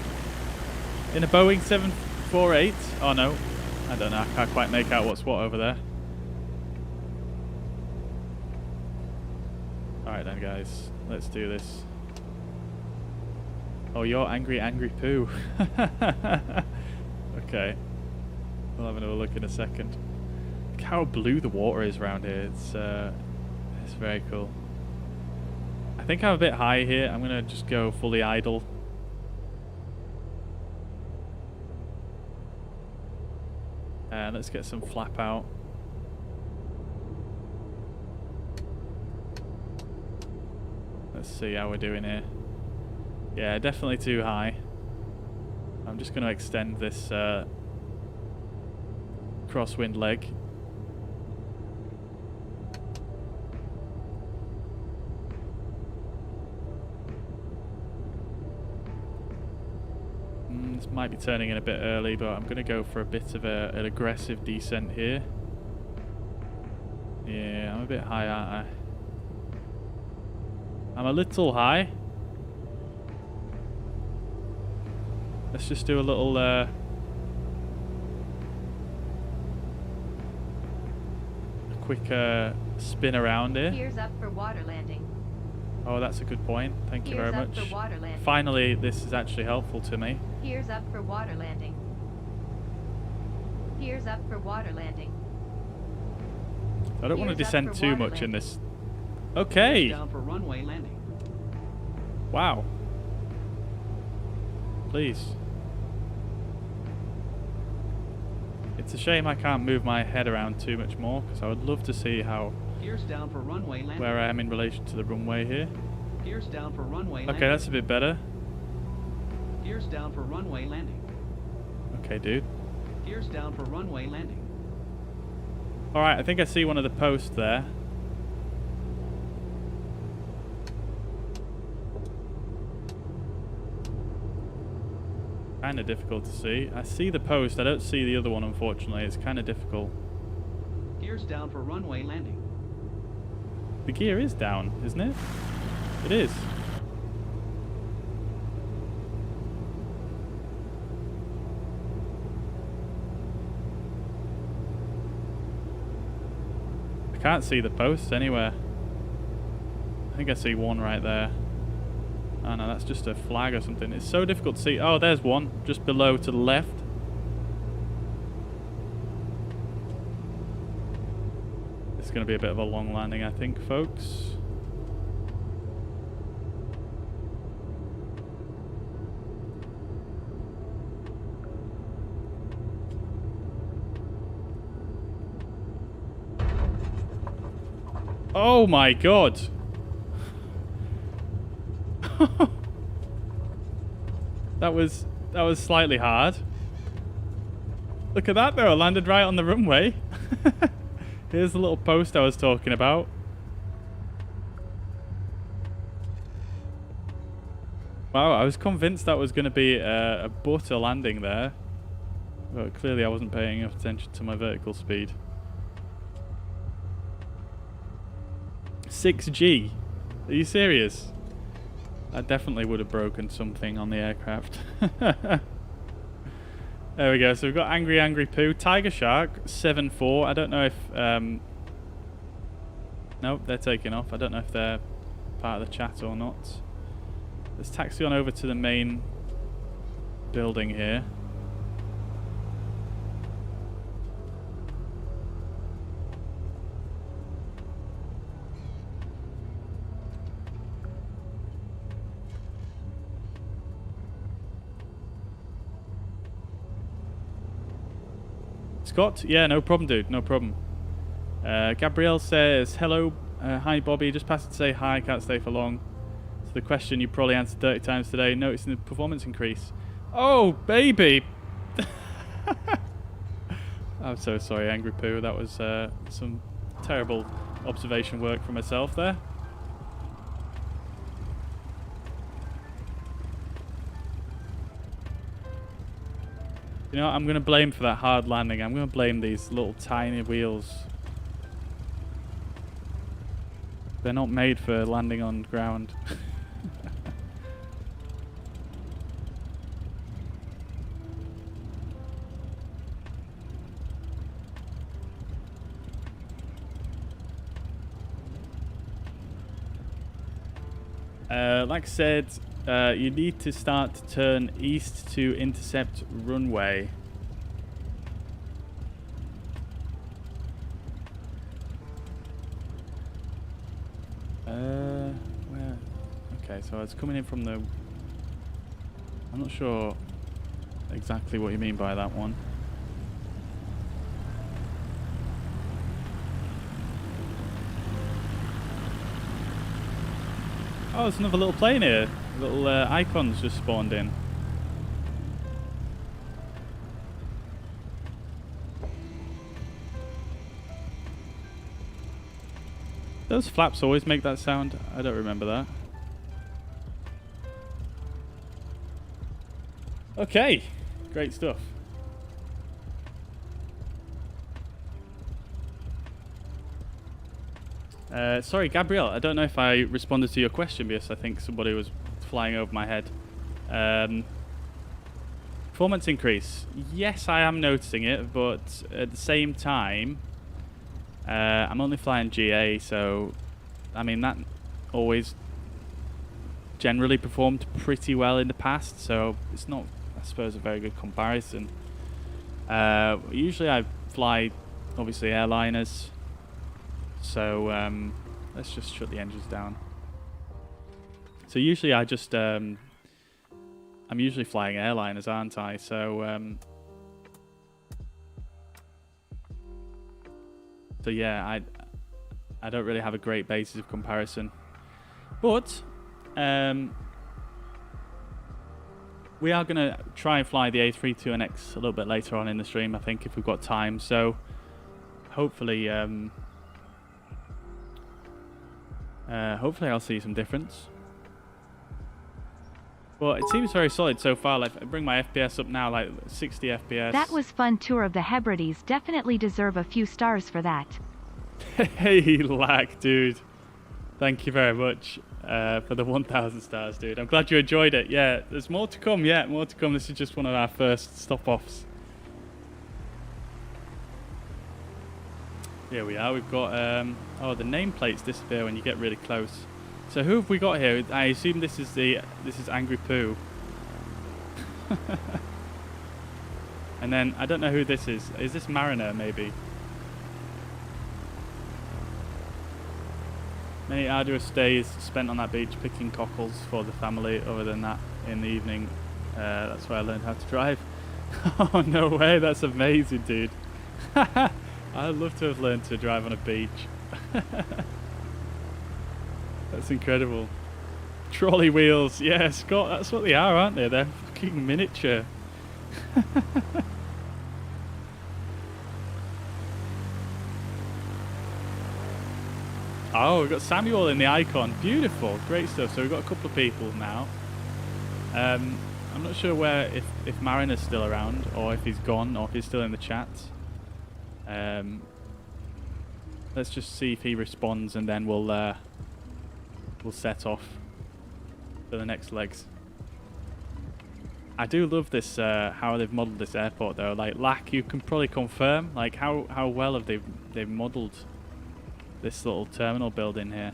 in a Boeing 748. Oh no, I don't know. I can't quite make out what's what over there. Alright then, guys. Let's do this. Oh, you're angry, angry poo. Okay. We'll have another look in a second. Look how blue the water is around here. It's very cool. I think I'm a bit high here. I'm going to just go fully idle. And let's get some flap out. Let's see how we're doing here. Yeah, definitely too high. I'm just going to extend this crosswind leg. This might be turning in a bit early, but I'm going to go for a bit of an aggressive descent here. Yeah, I'm a bit high, aren't I? I'm a little high. Let's just do a little quick spin around here. Gears up for water landing. Oh, that's a good point. Thank you very much. For water landing. Finally, this is actually helpful to me. Gears up for water landing. Gears up for water landing. I don't want to Gears up descend for too water much in landing. this. Okay. Down for runway landing. Wow. Please. It's a shame I can't move my head around too much more, because I would love to see how Gears down for runway landing. where I am in relation to the runway here. Gears down for runway landing. Okay, that's a bit better. Gears down for runway landing. Okay, dude. Gears down for runway landing. Alright, I think I see one of the posts there. Kind of difficult to see. I see the post, I don't see the other one, unfortunately. It's kind of difficult. Gears down for runway landing. The gear is down, isn't it? It is. I can't see the posts anywhere. I think I see one right there. Oh no, that's just a flag or something. It's so difficult to see. Oh, there's one just below to the left. It's going to be a bit of a long landing, I think, folks. Oh my god. That was slightly hard. Look at that though, I landed right on the runway. Here's the little post I was talking about. Wow, I was convinced that was going to be a butter landing there. But clearly I wasn't paying enough attention to my vertical speed. 6G? Are you serious? That definitely would have broken something on the aircraft. There we go. So we've got Angry Poo, Tiger Shark 7-4. I don't know if nope, they're taking off. I don't know if they're part of the chat or not. Let's taxi on over to the main building here. Scott? Yeah, no problem, dude. No problem. Gabrielle says, hello. Hi, Bobby. Just passed to say hi. Can't stay for long. So the question you probably answered 30 times today. Noticing the performance increase. Oh, baby. I'm so sorry, Angry Poo. That was some terrible observation work for myself there. You know what I'm going to blame for that hard landing? I'm going to blame these little tiny wheels. They're not made for landing on ground. Like I said, you need to start to turn east to intercept runway. Where? Okay, so it's coming in from the... I'm not sure exactly what you mean by that one. Oh, there's another little plane here. Little icons just spawned in. Those flaps always make that sound? I don't remember that. Okay, great stuff. Sorry, Gabrielle, I don't know if I responded to your question because I think somebody was flying over my head. Performance increase. Yes, I am noticing it, but at the same time, I'm only flying GA, so I mean that always generally performed pretty well in the past, so it's not, I suppose, a very good comparison. Usually I fly, obviously, airliners, so let's just shut the engines down. So usually I just, I'm usually flying airliners, aren't I? So, so yeah, I don't really have a great basis of comparison. But we are going to try and fly the A321X a little bit later on in the stream, I think, if we've got time. So hopefully, hopefully I'll see some difference. Well, it seems very solid so far. Like, I bring my FPS up now, like 60 FPS. That was fun tour of the Hebrides. Definitely deserve a few stars for that. Hey, Lack, dude. Thank you very much for the 1,000 stars, dude. I'm glad you enjoyed it. Yeah, there's more to come. Yeah, more to come. This is just one of our first stop-offs. Here we are. We've got... oh, the nameplates disappear when you get really close. So who have we got here? I assume this is Angry Poo. And then I don't know who this is. Is this Mariner maybe? Many arduous days spent on that beach picking cockles for the family. Other than that, in the evening, that's where I learned how to drive. Oh no way! That's amazing, dude. I'd love to have learned to drive on a beach. That's incredible. Trolley wheels, yeah, Scott, that's what they are, aren't they? They're fucking miniature. Oh, we've got Samuel in the icon. Beautiful, great stuff. So we've got a couple of people now. I'm not sure where if Mariner's still around, or if he's gone, or if he's still in the chat. Let's just see if he responds, and then we'll set off for the next legs. I do love this how they've modelled this airport though. Like Lack, you can probably confirm like how well have they've modelled this little terminal building here.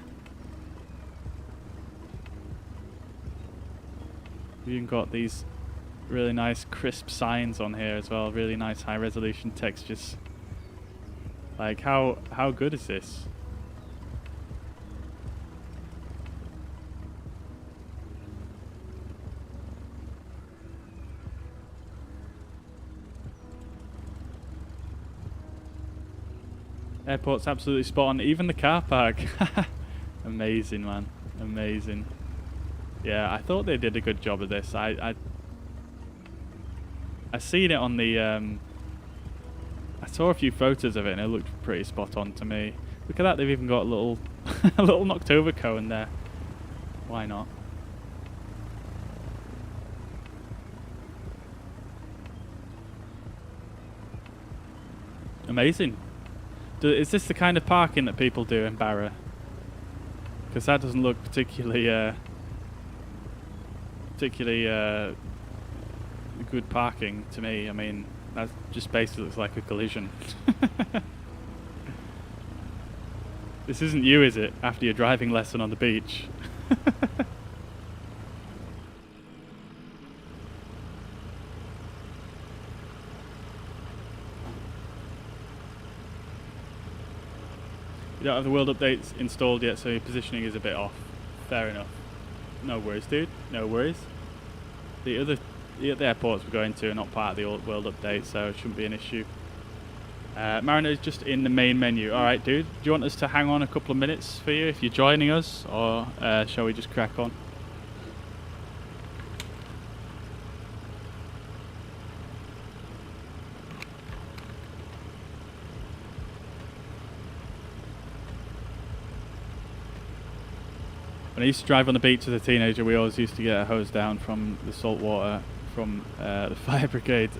We've even got these really nice crisp signs on here as well. Really nice high resolution textures. Like how good is this? Airport's absolutely spot on. Even the car park. Amazing, man. Amazing. Yeah, I thought they did a good job of this. I seen it on the I saw a few photos of it and it looked pretty spot on to me. Look at that, they've even got a little a little Noctober cone there. Why not? Amazing. Is this the kind of parking that people do in Barra? Because that doesn't look particularly good parking to me. I mean, that just basically looks like a collision. This isn't you, is it? After your driving lesson on the beach. You don't have the world updates installed yet, so your positioning is a bit off. Fair enough. No worries, dude. No worries. The other airports we're going to are not part of the world update, so it shouldn't be an issue. Mariner is just in the main menu. Alright, dude. Do you want us to hang on a couple of minutes for you if you're joining us, or shall we just crack on? When I used to drive on the beach as a teenager, we always used to get a hose down from the salt water from the fire brigade.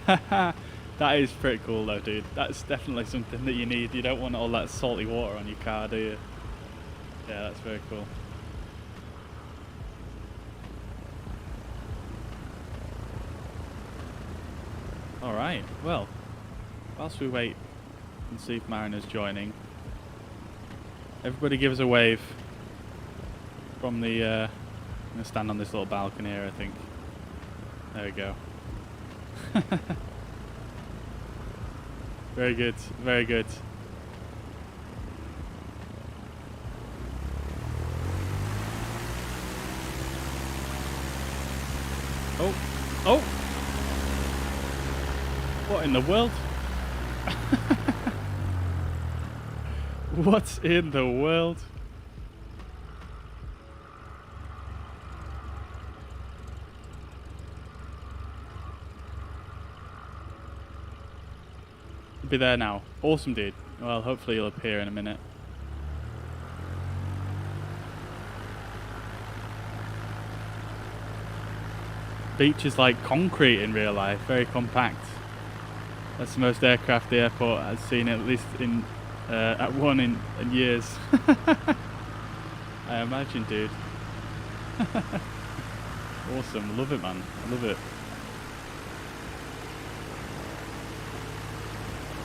That is pretty cool though, dude. That's definitely something that you need. You don't want all that salty water on your car, do you? Yeah, that's very cool. Alright, well, whilst we wait and see if Mariner's joining, everybody give us a wave. From the, I'm going to stand on this little balcony here, I think. There we go. Very good, very good. Oh, oh! What in the world? What in the world? Be there now. Awesome, dude. Well, hopefully you'll appear in a minute. Beach is like concrete in real life, very compact. That's the most aircraft the airport has seen, at least in at one in years. I imagine, dude. Awesome, love it, man. Love it.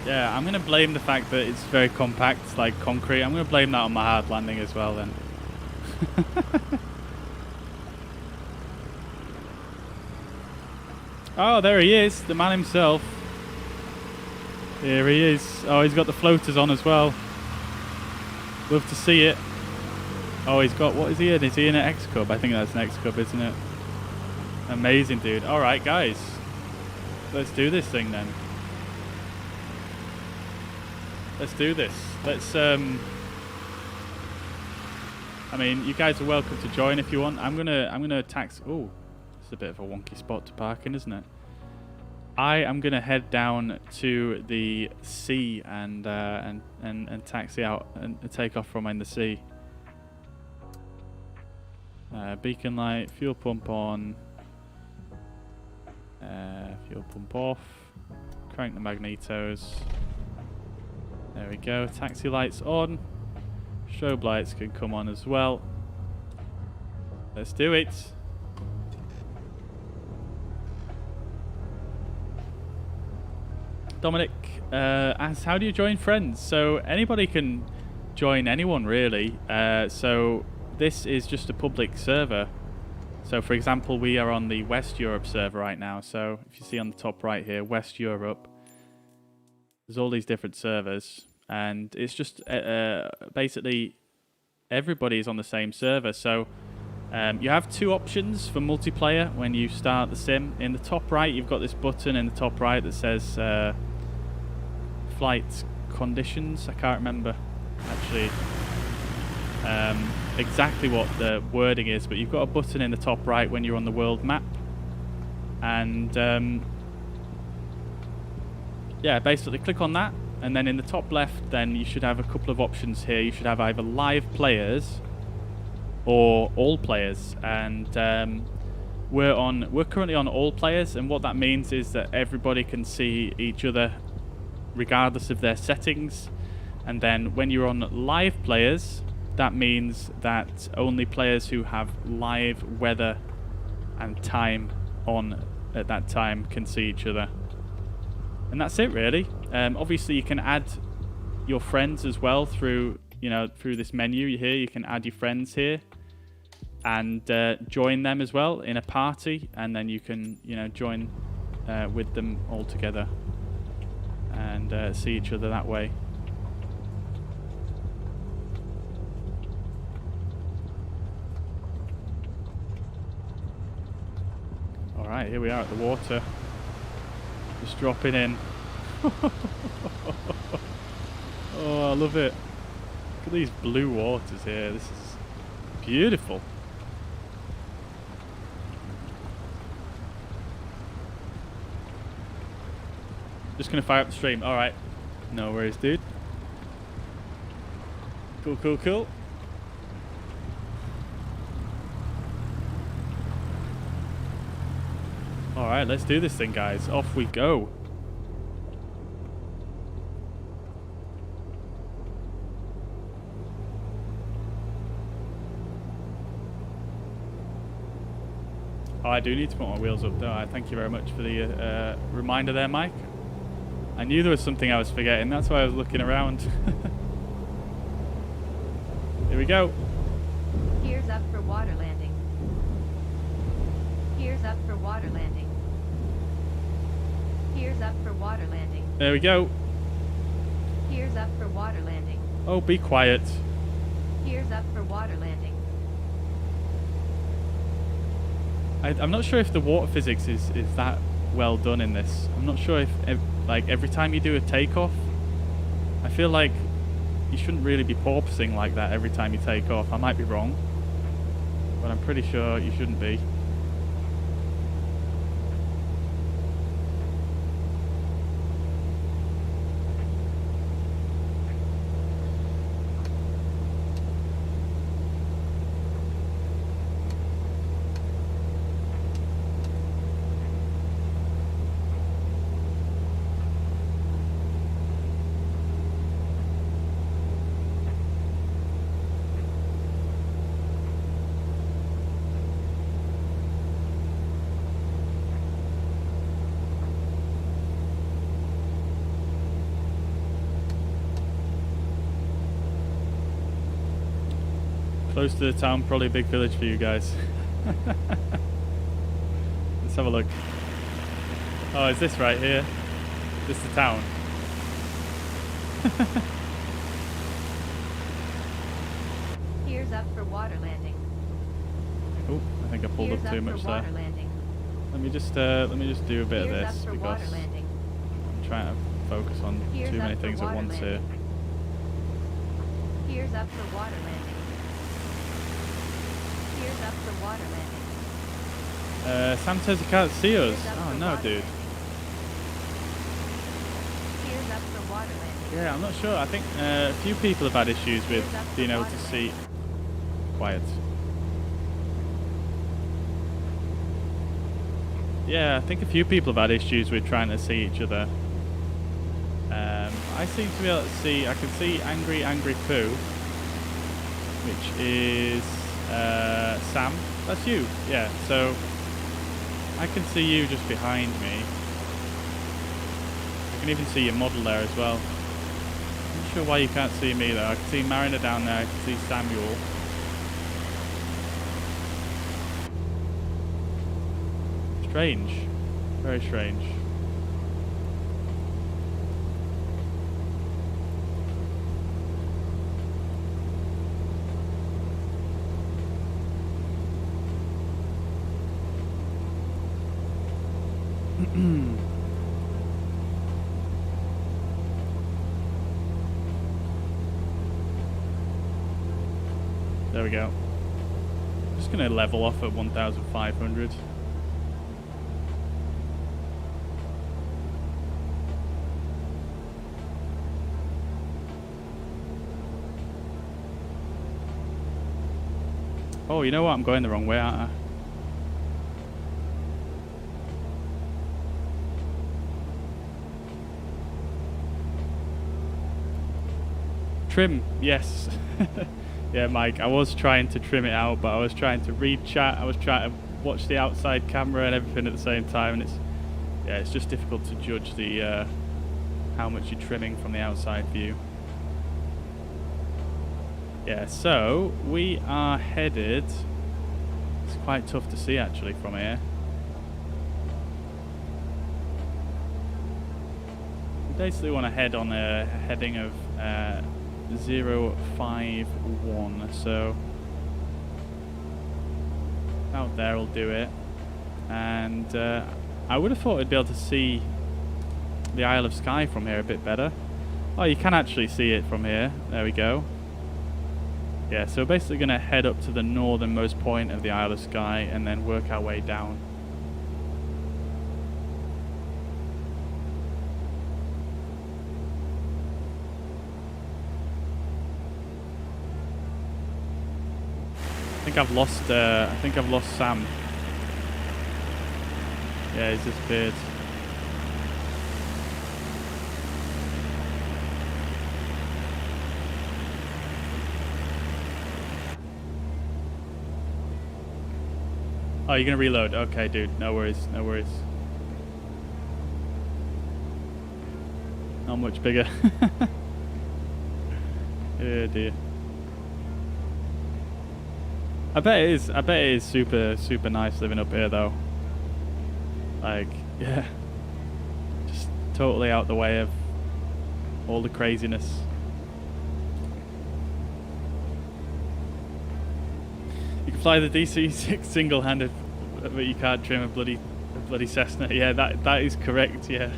Yeah, I'm going to blame the fact that it's very compact, it's like concrete. I'm going to blame that on my hard landing as well then. Oh, there he is, the man himself. Here he is. Oh, he's got the floaters on as well. Love to see it. Oh, he's got, what is he in? Is he in an X-Cub? I think that's an X-Cub, isn't it? Amazing, dude. Alright, guys. Let's do this thing then. Let's do this. Let's I mean, you guys are welcome to join if you want. I'm gonna tax. Oh, it's a bit of a wonky spot to park in, isn't it? I am gonna head down to the sea and taxi out and take off from in the sea. Beacon light, fuel pump on, fuel pump off. Crank the magnetos. There we go. Taxi lights on. Strobe lights can come on as well. Let's do it. Dominic asks, how do you join friends? So anybody can join anyone really. So this is just a public server. So for example, we are on the West Europe server right now. So if you see on the top right here, West Europe, there's all these different servers. And it's just basically everybody is on the same server. So you have two options for multiplayer when you start the sim. In the top right, you've got this button in the top right that says flight conditions. I can't remember actually exactly what the wording is, but you've got a button in the top right when you're on the world map. And yeah, basically click on that. And then in the top left, then you should have a couple of options here. You should have either live players or all players. And we're currently on all players. And what that means is that everybody can see each other regardless of their settings. And then when you're on live players, that means that only players who have live weather and time on at that time can see each other. And that's it really. Obviously you can add your friends as well through this menu here. You can add your friends here and join them as well in a party, and then you can join with them all together and see each other that way. All right, here we are at the water. Just dropping in. Oh, I love it. Look at these blue waters here. This is beautiful. Just gonna fire up the stream. All right. No worries, dude. Cool, cool, cool. All right, let's do this thing, guys. Off we go. Oh, I do need to put my wheels up, don't I? Thank you very much for the reminder there, Mike. I knew there was something I was forgetting. That's why I was looking around. Here we go. Gears up for water landing. Gears up for water landing. Gears up for water landing. There we go. Gears up for water landing. Oh, be quiet. Gears up for water landing. I'm not sure if the water physics is that well done in this. I'm not sure if like every time you do a takeoff, I feel like you shouldn't really be porpoising like that every time you take off. I might be wrong, but I'm pretty sure you shouldn't be. Close to the town, probably a big village for you guys. Let's have a look. Oh, is this right here? This is the town. Gears up for water landing. Oh, I think I pulled Gears up too much there. water landing. Let me just do a bit of Gears this up for water because landing. I'm trying to focus on Gears too many up for things at water once here. landing. Gears up for water landing. up for water landing. Sam says he can't see us. Here's up Oh for no, water dude. landing. Here's up for water landing. Yeah, I'm not sure. I think a few people have had issues with Here's up for being able water to see. landing. Quiet. Yeah, I think a few people have had issues with trying to see each other. I seem to be able to see. I can see Angry Poo, which is Sam. That's you. Yeah. So I can see you just behind me. I can even see your model there as well. I'm not sure why you can't see me though. I can see Mariner down there. I can see Samuel. Strange. Very strange. There we go. Just gonna level off at 1,500. Oh, you know what? I'm going the wrong way, aren't I? Trim, yes. Yeah, Mike, I was trying to trim it out, but I was trying to read chat, I was trying to watch the outside camera and everything at the same time, and it's just difficult to judge the how much you're trimming from the outside view. Yeah, so we are headed. It's quite tough to see actually from here. We basically want to head on a heading of 051, so out there will do it. And I would have thought I'd be able to see the Isle of Skye from here a bit better. Oh, you can actually see it from here. There we go. Yeah, so we're basically going to head up to the northernmost point of the Isle of Skye and then work our way down. I think I've lost Sam. Yeah, he's disappeared. Oh, you're gonna reload? Okay, dude. No worries. No worries. Not much bigger. Oh dear. I bet it is super nice living up here though. Like, yeah. Just totally out the way of all the craziness. You can fly the DC-6 single-handed, but you can't trim a bloody Cessna. Yeah, that is correct, yeah.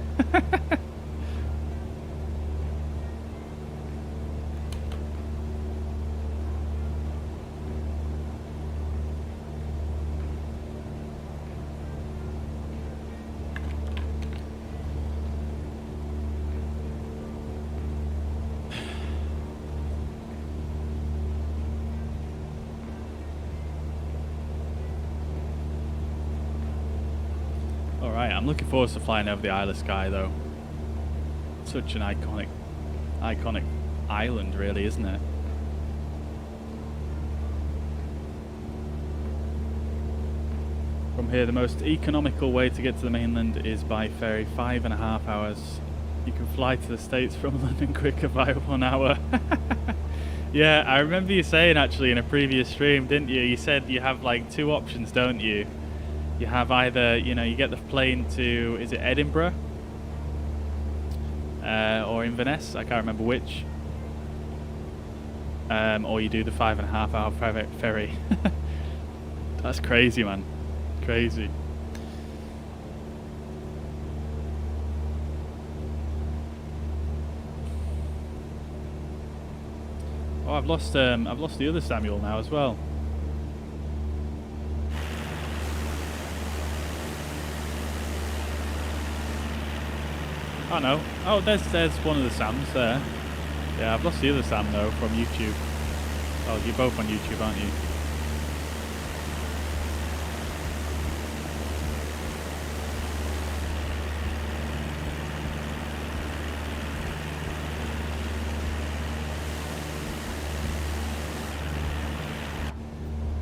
I'm looking forward to flying over the Isle of Skye though. Such an iconic island really, isn't it? From here, the most economical way to get to the mainland is by ferry, 5.5 hours. You can fly to the States from London quicker by 1 hour. Yeah, I remember you saying actually in a previous stream, didn't you? You said you have like two options, don't you? You have either, you know, you get the plane to, is it Edinburgh? Or Inverness, I can't remember which. Or you do the 5.5 hour private ferry. That's crazy, man. Crazy. Oh, I've lost the other Samuel now as well. Oh no. Oh, there's one of the Sams there. Yeah, I've lost the other Sam though from YouTube. Oh, you're both on YouTube, aren't you?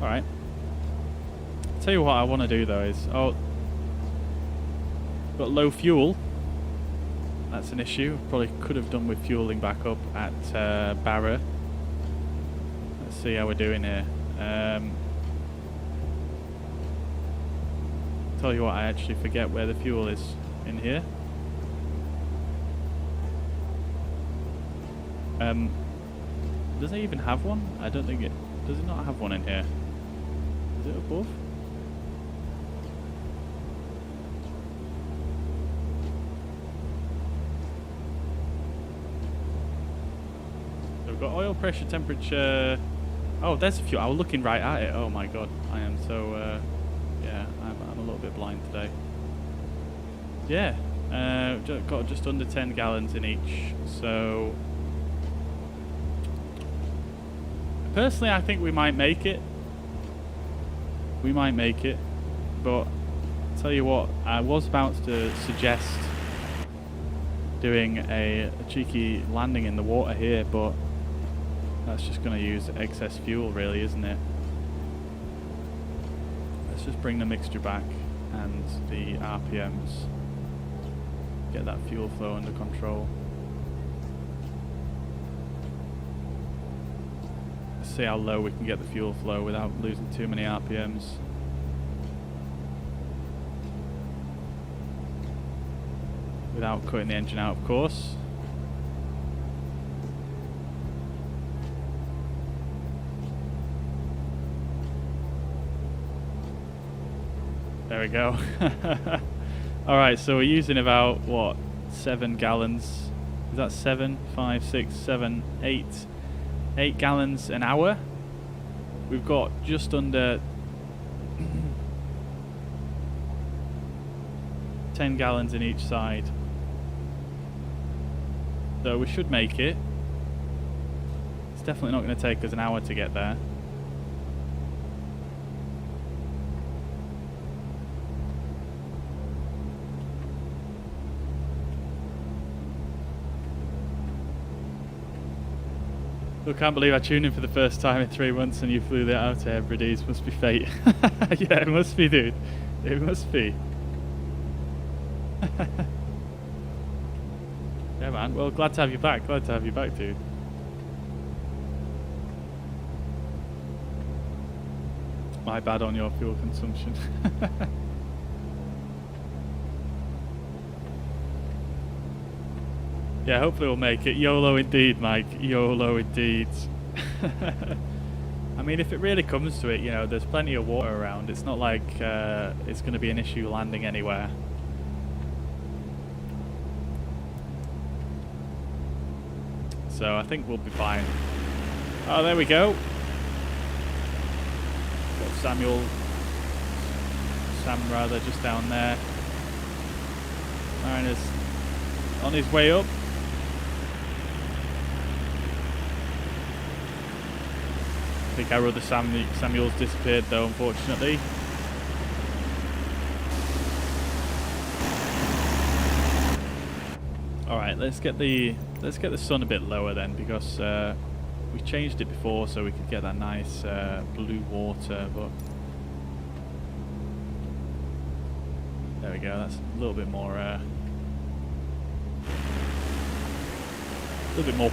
Alright. Tell you what I want to do though is, got low fuel. That's an issue. Probably could have done with fueling back up at Barra. Let's see how we're doing here. Tell you what, I actually forget where the fuel is in here. Does it even have one? I don't think it... Does it not have one in here? Is it above? So we've got oil pressure, temperature... Oh, there's a few. I was looking right at it. Oh my god. I am so... yeah, I'm a little bit blind today. Yeah. Got just under 10 gallons in each. So... Personally, I think we might make it. We might make it. But, I'll tell you what, I was about to suggest doing a cheeky landing in the water here, but that's just going to use excess fuel, really, isn't it? Let's just bring the mixture back and the RPMs. Get that fuel flow under control. See how low we can get the fuel flow without losing too many RPMs. Without cutting the engine out, of course. There we go. Alright, so we're using about, what, 7 gallons? Is that 7, 5, 6, 7, 8? 8 gallons an hour. We've got just under 10 gallons in each side. So we should make it. It's definitely not going to take us an hour to get there. I can't believe I tuned in for the first time in 3 months and you flew that out to Hebrides. Must be fate. Yeah, it must be, dude. It must be. Yeah, man. Well, glad to have you back. Glad to have you back, dude. My bad on your fuel consumption. Yeah, hopefully we'll make it. YOLO indeed, Mike. YOLO indeed. I mean, if it really comes to it, you know, there's plenty of water around. It's not like it's going to be an issue landing anywhere. So I think we'll be fine. Oh, there we go. Got Sam rather, just down there. Mariner's on his way up. I think our other Samuel's disappeared though, unfortunately. Alright, let's get the sun a bit lower then, because we changed it before so we could get that nice blue water, but there we go, that's a little bit more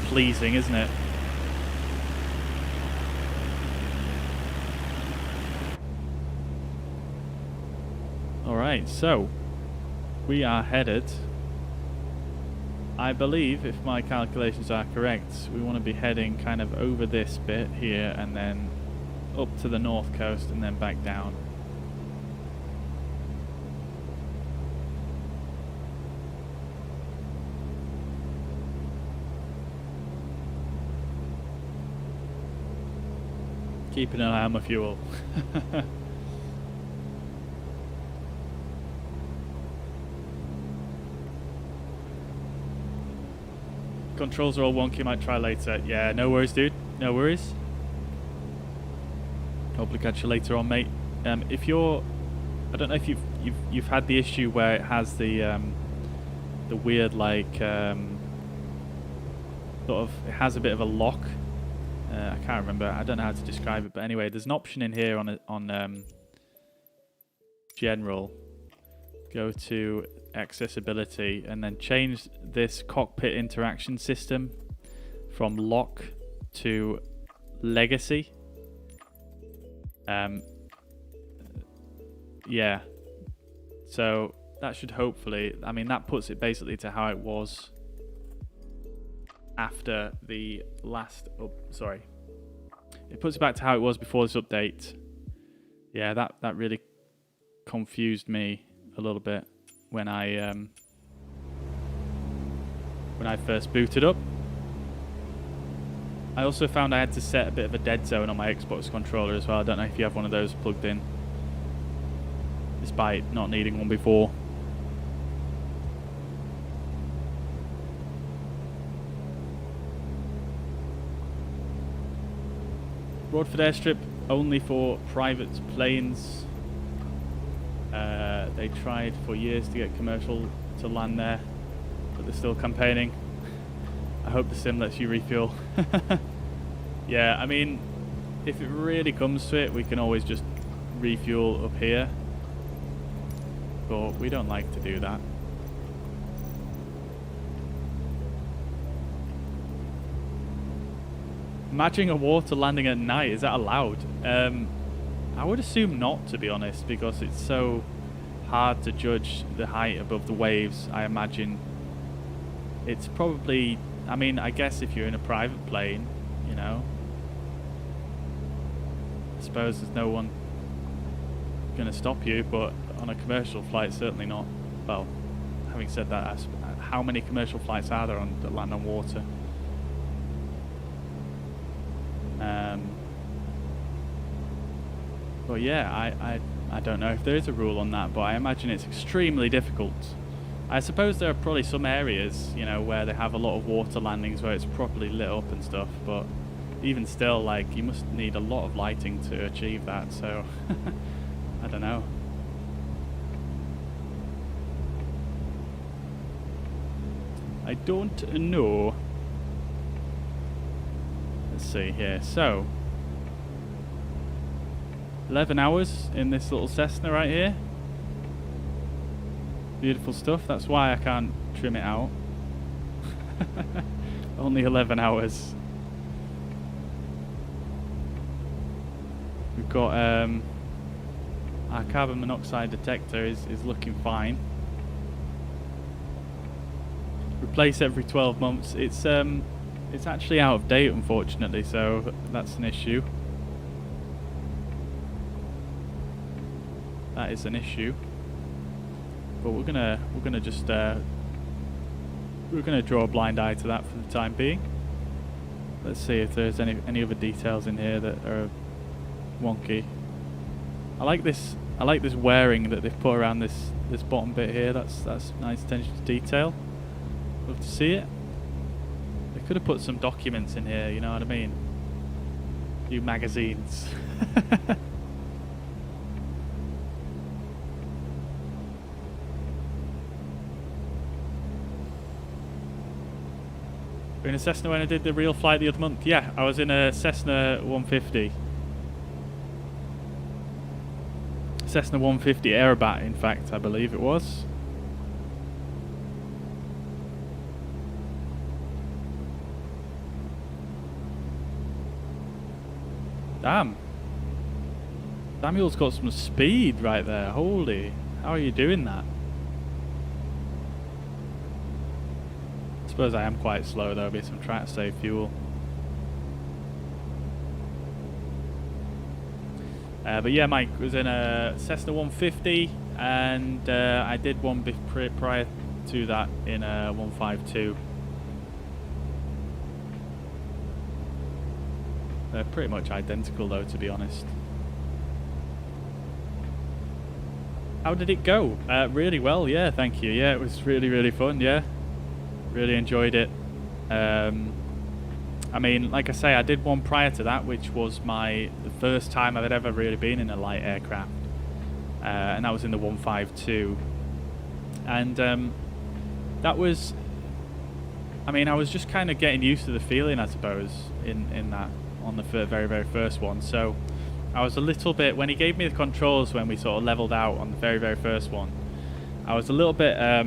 pleasing, isn't it? Alright, so we are headed, I believe, if my calculations are correct, we want to be heading kind of over this bit here and then up to the north coast and then back down. Keeping an eye on my fuel. Controls are all wonky, might try later. Yeah, no worries, dude. No worries. Hopefully catch you later on, mate. If you're, I don't know if you've had the issue where it has the weird like sort of, it has a bit of a lock. I can't remember. I don't know how to describe it, but anyway, there's an option in here on general. Go to accessibility and then change this cockpit interaction system from lock to legacy. Yeah, so that should hopefully, I mean, that puts it basically to how it was after the last it puts it back to how it was before this update. Yeah, that really confused me a little bit when I first booted up. I also found I had to set a bit of a dead zone on my Xbox controller as well. I don't know if you have one of those plugged in, despite not needing one before. Broadford Airstrip only for private planes. They tried for years to get commercial to land there, but they're still campaigning. I hope the sim lets you refuel. Yeah, I mean, if it really comes to it, we can always just refuel up here, but we don't like to do that. Imagine a water landing at night, is that allowed? I would assume not, to be honest, because it's so hard to judge the height above the waves. I imagine it's probably, I mean, I guess if you're in a private plane, you know, I suppose there's no one going to stop you, but on a commercial flight, certainly not. Well, having said that, how many commercial flights are there that land on water? But yeah, I don't know if there is a rule on that, but I imagine it's extremely difficult. I suppose there are probably some areas, you know, where they have a lot of water landings where it's properly lit up and stuff, but even still, like, you must need a lot of lighting to achieve that, so I don't know. I don't know. Let's see here. So 11 hours in this little Cessna right here. Beautiful stuff. That's why I can't trim it out. Only 11 hours. We've got our carbon monoxide detector is looking fine. Replace every 12 months. It's actually out of date, unfortunately, so that's an issue. That is an issue. But we're gonna just we're gonna draw a blind eye to that for the time being. Let's see if there's any other details in here that are wonky. I like this wearing that they've put around this bottom bit here. That's nice attention to detail. Love to see it. They could have put some documents in here, you know what I mean? A few magazines. Were you in a Cessna when I did the real flight the other month? Yeah, I was in a Cessna 150. Cessna 150 Aerobat, in fact, I believe it was. Damn. Samuel's got some speed right there. Holy. How are you doing that? I suppose I am quite slow though, because I'm trying to save fuel. But yeah, Mike was in a Cessna 150, and I did one prior to that in a 152. They're pretty much identical though, to be honest. How did it go? Really well, yeah, thank you. Yeah, it was really, really fun, yeah. Really enjoyed it. I mean, like I say, I did one prior to that, which was the first time I've ever really been in a light aircraft, and that was in the 152, and that was, I mean, I was just kind of getting used to the feeling, I suppose, in that, on the very, very first one. So I was a little bit, when he gave me the controls when we sort of leveled out on the very, very first one, I was a little bit, I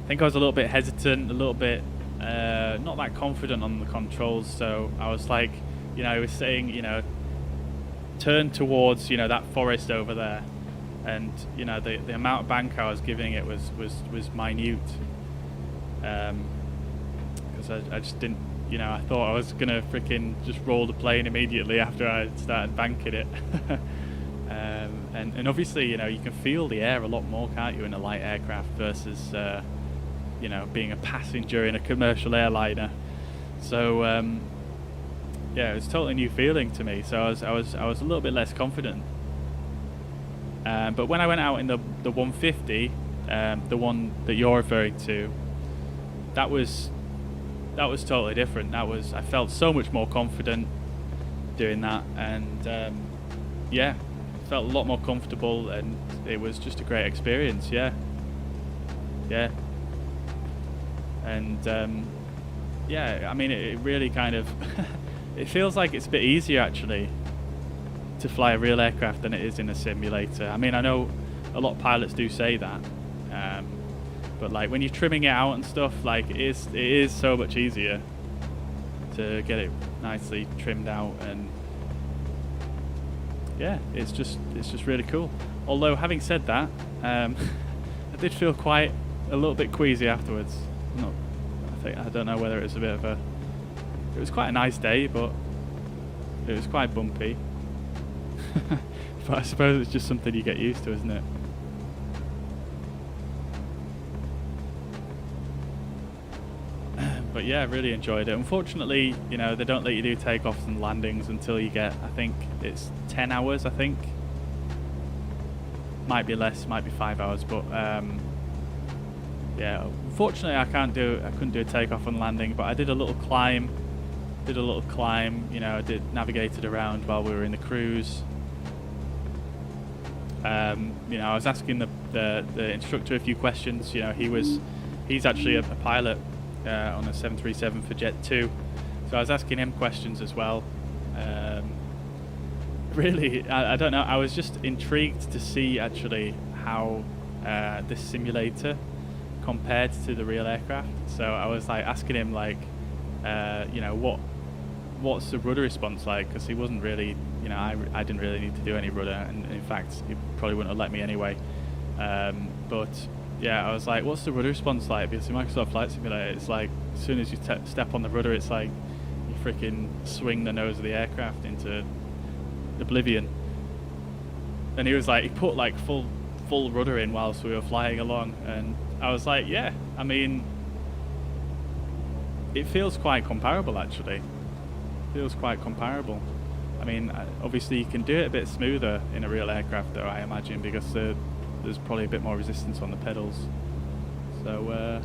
think I was a little bit hesitant, a little bit not that confident on the controls. So I was like, you know, he was saying, you know, turn towards, you know, that forest over there, and you know, the amount of bank I was giving it was minute, because I just didn't, you know, I thought I was gonna freaking just roll the plane immediately after I started banking it. And obviously, you know, you can feel the air a lot more, can't you, in a light aircraft versus you know, being a passenger in a commercial airliner. So yeah, it was a totally new feeling to me. So I was a little bit less confident. But when I went out in the 150, the one that you're referring to, that was totally different. I felt so much more confident doing that, and yeah, felt a lot more comfortable, and it was just a great experience. Yeah. And yeah, I mean, it really kind of it feels like it's a bit easier actually to fly a real aircraft than it is in a simulator. I mean, I know a lot of pilots do say that, but like when you're trimming it out and stuff, like it is so much easier to get it nicely trimmed out, and yeah, it's just really cool. Although having said that, I did feel quite a little bit queasy afterwards. I don't know whether it was a bit of it was quite a nice day, but it was quite bumpy. But I suppose it's just something you get used to, isn't it? But yeah, I really enjoyed it. Unfortunately, you know, they don't let you do takeoffs and landings until you get, I think it's 10 hours, I think. Might be less, might be 5 hours, but yeah, unfortunately I couldn't do a takeoff and landing, but I did a little climb, you know, I navigated around while we were in the cruise. You know, I was asking the instructor a few questions. You know, he's actually a pilot on a 737 for Jet 2, so I was asking him questions as well. Really, I don't know, I was just intrigued to see actually how this simulator compared to the real aircraft. So I was like asking him, like, you know, what's the rudder response like, because he wasn't really, you know, I didn't really need to do any rudder, and in fact he probably wouldn't have let me anyway. But yeah, I was like, what's the rudder response like, because in Microsoft Flight Simulator it's like as soon as you step on the rudder, it's like you freaking swing the nose of the aircraft into oblivion. And he was like, he put like full rudder in whilst we were flying along, and I was like, yeah, I mean, it feels quite comparable actually. Feels quite comparable. I mean, obviously you can do it a bit smoother in a real aircraft though, I imagine, because there's probably a bit more resistance on the pedals. So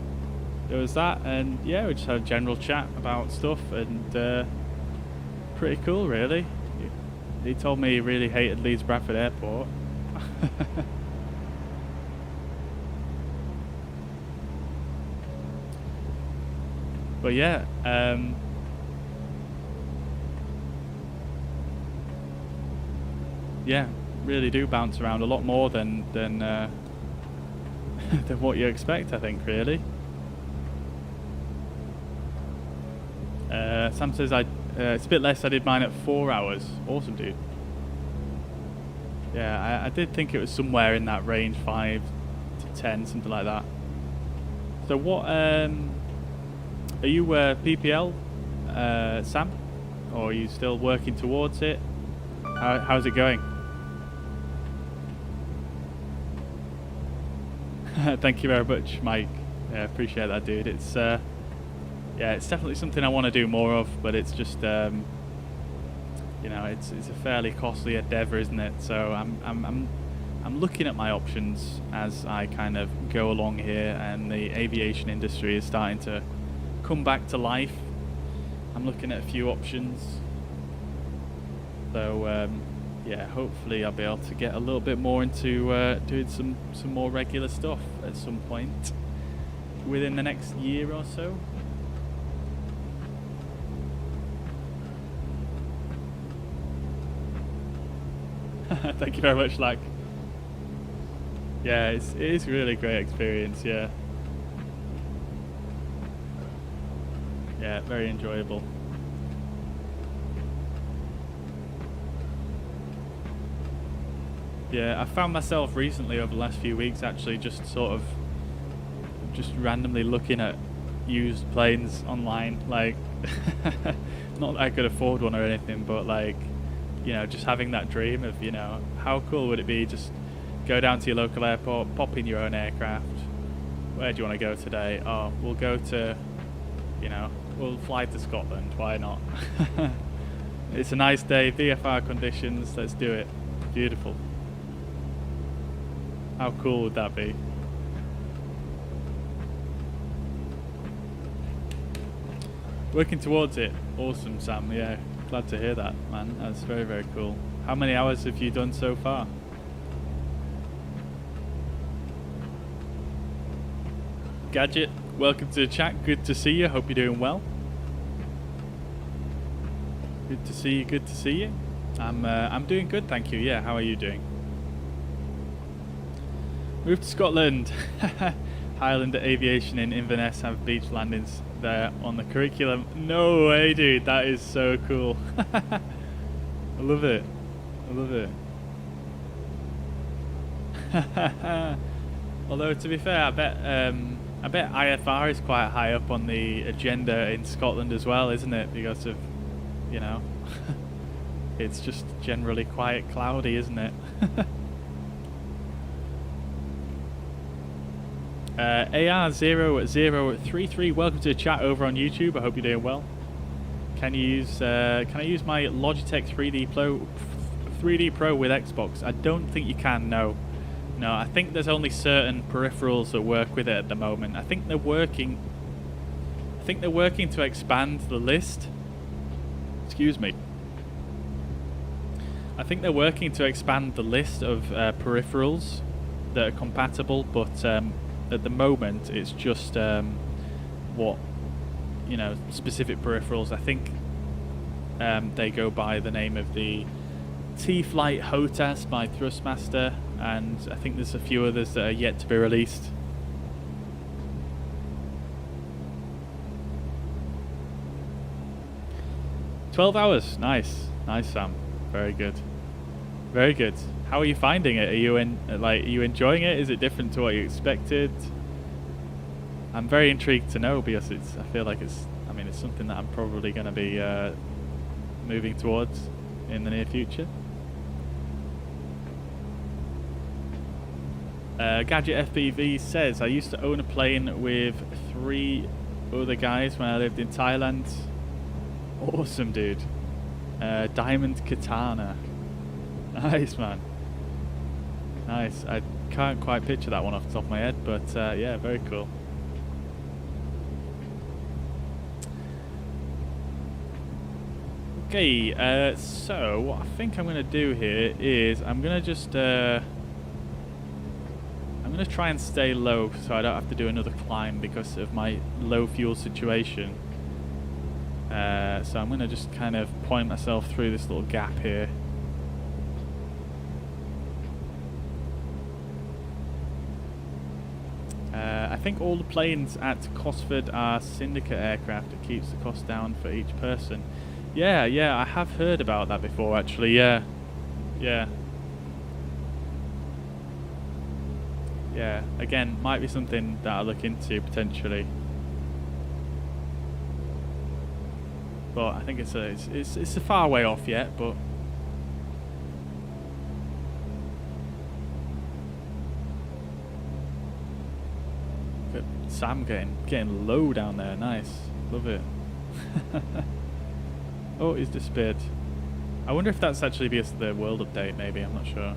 there was that, and yeah, we just had a general chat about stuff, and pretty cool really. He told me he really hated Leeds Bradford Airport. But yeah, yeah, really do bounce around a lot more than than what you expect, I think, really. Sam says it's a bit less. I did mine at 4 hours. Awesome, dude. Yeah, I did think it was somewhere in that range, 5 to 10, something like that. So what, are you PPL, Sam? Or are you still working towards it? How's it going? Thank you very much, Mike. Yeah, appreciate that, dude. It's yeah, it's definitely something I want to do more of, but it's just you know, it's a fairly costly endeavor, isn't it? So I'm looking at my options as I kind of go along here, and the aviation industry is starting to come back to life. I'm looking at a few options. So yeah, hopefully I'll be able to get a little bit more into doing some more regular stuff at some point within the next year or so. Thank you very much, Lack. Yeah, it is really a great experience, yeah. Yeah, very enjoyable. Yeah, I found myself recently over the last few weeks actually just randomly looking at used planes online, like not that I could afford one or anything, but like, you know, just having that dream of, you know, how cool would it be just go down to your local airport, pop in your own aircraft. Where do you want to go today? Oh, we'll go to, you know, we'll fly to Scotland, why not? It's a nice day, VFR conditions, let's do it. Beautiful. How cool would that be? Working towards it. Awesome, Sam. Yeah, glad to hear that, man. That's very, very cool. How many hours have you done so far? Gadget, welcome to the chat. Good to see you. Hope you're doing well. Good to see you. Good to see you. I'm doing good, thank you. Yeah, how are you doing? Move to Scotland. Highlander Aviation in Inverness have beach landings there on the curriculum. No way, dude. That is so cool. I love it. I love it. Although, to be fair, I bet IFR is quite high up on the agenda in Scotland as well, isn't it? Because of, you know, it's just generally quite cloudy, isn't it? AR00033, welcome to the chat over on YouTube. I hope you're doing well. Can I use my Logitech 3D Pro with Xbox? I don't think you can. No, I think there's only certain peripherals that work with it at the moment. I think they're working to expand the list. Excuse me. I think they're working to expand the list of peripherals that are compatible, but at the moment it's just what, you know, specific peripherals. I think they go by the name of the T-Flight HOTAS by Thrustmaster, and I think there's a few others that are yet to be released. "12 hours, nice, Sam. Very good, very good. How are you finding it? Are you enjoying it? Is it different to what you expected? I'm very intrigued to know, because I feel like it's something that I'm probably going to be moving towards in the near future. Gadget FPV says, I used to own a plane with 3 other guys when I lived in Thailand. Awesome, dude. Diamond Katana. Nice, man. Nice. I can't quite picture that one off the top of my head, but yeah, very cool. Okay, so what I think I'm going to do here is I'm going to just I'm going to try and stay low so I don't have to do another climb because of my low fuel situation. So I'm going to just kind of point myself through this little gap here. I think all the planes at Cosford are Syndicate aircraft. It keeps the cost down for each person. Yeah, I have heard about that before, actually. Yeah. Again, might be something that I'll look into potentially. But I think it's a far way off yet, but. Sam getting low down there. Nice, love it. Oh, he's disappeared. I wonder if that's actually because of the world update. Maybe, I'm not sure.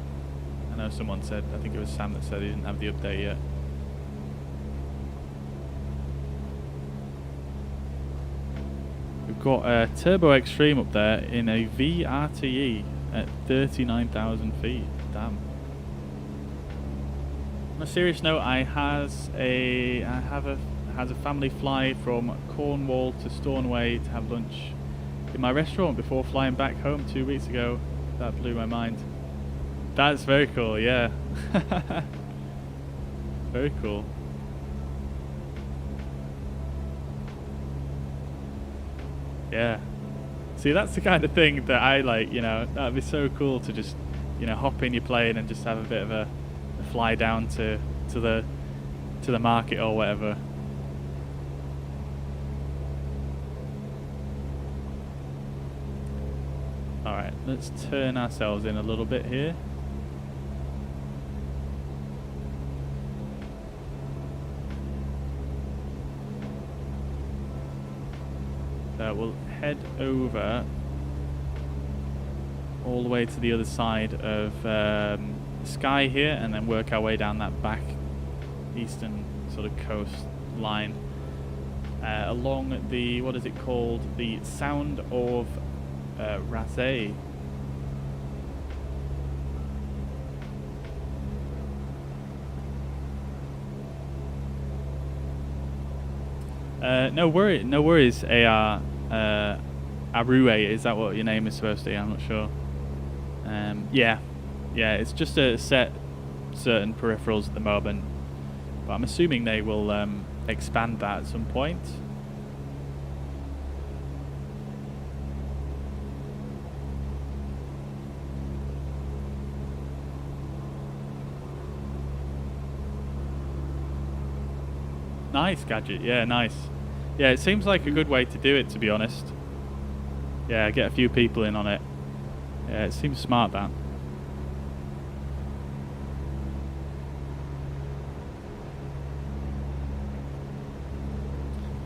I know someone said. I think it was Sam that said he didn't have the update yet. we've got a Turbo Extreme up there in a VRTE at 39,000 feet. Damn. On a serious note, I have a family fly from Cornwall to Stornoway to have lunch in my restaurant before flying back home 2 weeks ago. That blew my mind. That's very cool, yeah. Very cool. Yeah. See, that's the kind of thing that I like, you know. That'd be so cool to just, you know, hop in your plane and just have a bit of a fly down to the market or whatever. Alright, let's turn ourselves in a little bit here. So we'll head over all the way to the other side of Sky here, and then work our way down that back eastern sort of coastline along the, what is it called, the Sound of Rattay. No worries, AR Arue, is that what your name is supposed to be? I'm not sure. Yeah, it's just a certain peripherals at the moment, but I'm assuming they will expand that at some point. Nice gadget, yeah, nice. Yeah, it seems like a good way to do it, to be honest. Yeah, get a few people in on it. Yeah, it seems smart, that.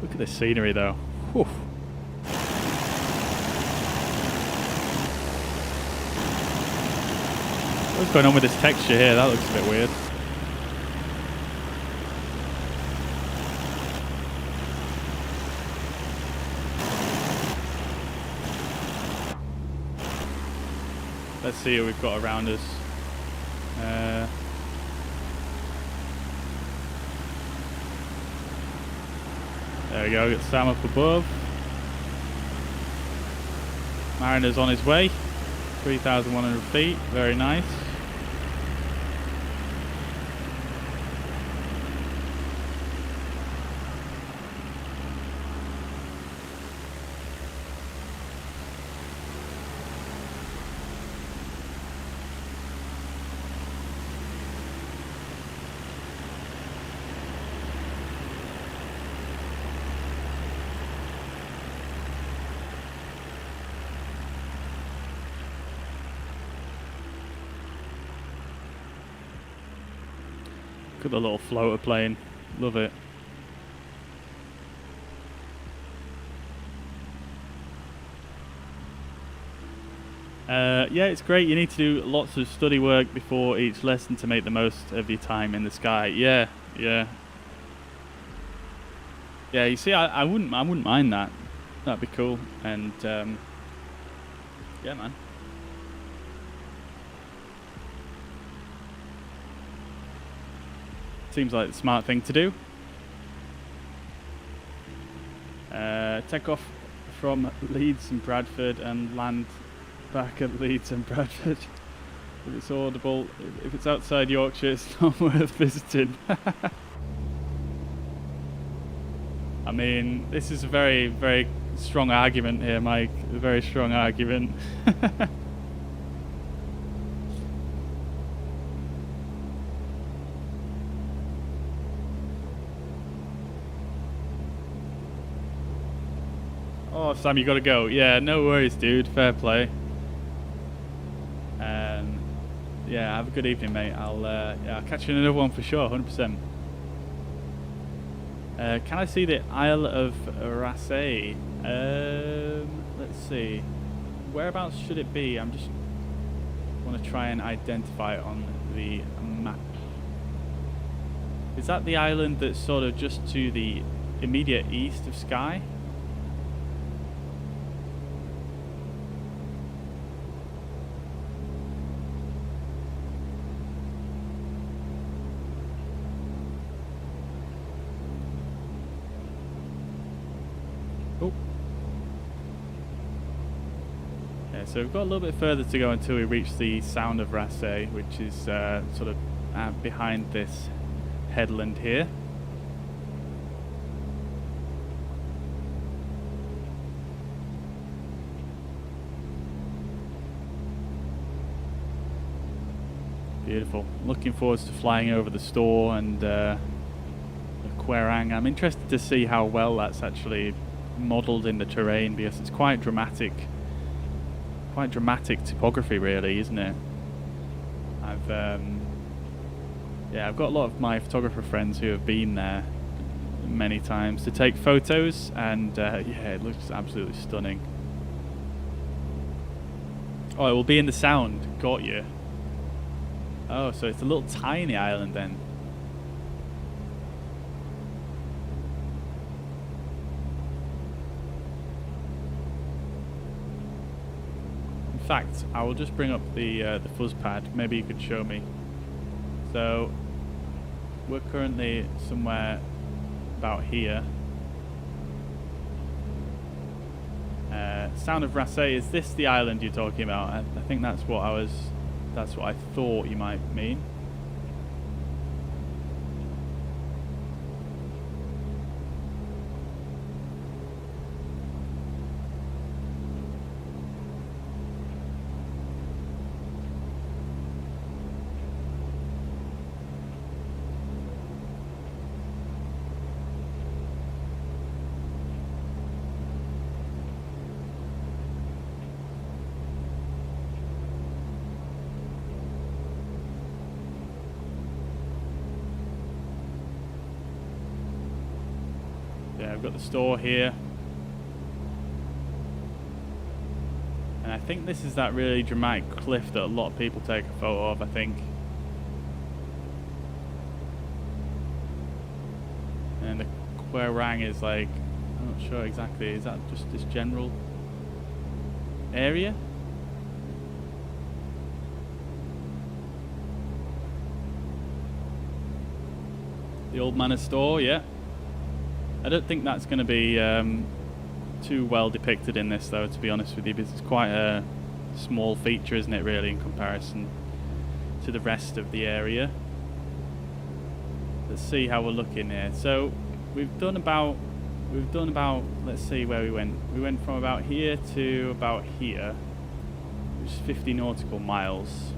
Look at this scenery, though. Whew. What's going on with this texture here? That looks a bit weird. Let's see what we've got around us. There we go, got Sam up above. Mariner's on his way. 3,100 feet, very nice. Look at the little floater plane. Love it. Yeah, it's great. You need to do lots of study work before each lesson to make the most of your time in the sky. Yeah. Yeah, you see, I wouldn't mind that. That'd be cool. And yeah, man. Seems like the smart thing to do. Take off from Leeds and Bradford and land back at Leeds and Bradford. If it's audible, if it's outside Yorkshire, it's not worth visiting. I mean, this is a very, very strong argument here, Mike. A very strong argument. Oh, Sam, you gotta go. Yeah, no worries, dude. Fair play. Yeah, have a good evening, mate. I'll catch you in another one for sure, 100%. Can I see the Isle of Rattay? Let's see. Whereabouts should it be? I'm just want to try and identify it on the map. Is that the island that's sort of just to the immediate east of Skye? so we've got a little bit further to go until we reach the Sound of Raasay, which is sort of behind this headland here. Beautiful. Looking forward to flying over the store and the Querang. I'm interested to see how well that's actually modelled in the terrain, because it's quite dramatic topography, really, isn't it? I've got a lot of my photographer friends who have been there many times to take photos, and yeah, it looks absolutely stunning. Oh, it will be in the Sound. Got you. Oh, so it's a little tiny island then. In fact, I will just bring up the fuzz pad. Maybe you could show me. So we're currently somewhere about here. Sound of Raasay, is this the island you're talking about? I think that's what I thought you might mean. Yeah, I've got the store here. And I think this is that really dramatic cliff that a lot of people take a photo of, I think. And the Querang is like, I'm not sure exactly, is that just this general area? The Old Manor store, yeah. I don't think that's going to be too well depicted in this, though, to be honest with you, because it's quite a small feature, isn't it, really, in comparison to the rest of the area. Let's see how we're looking here. So we've done about, let's see where we went. We went from about here to about here, which is 50 nautical miles.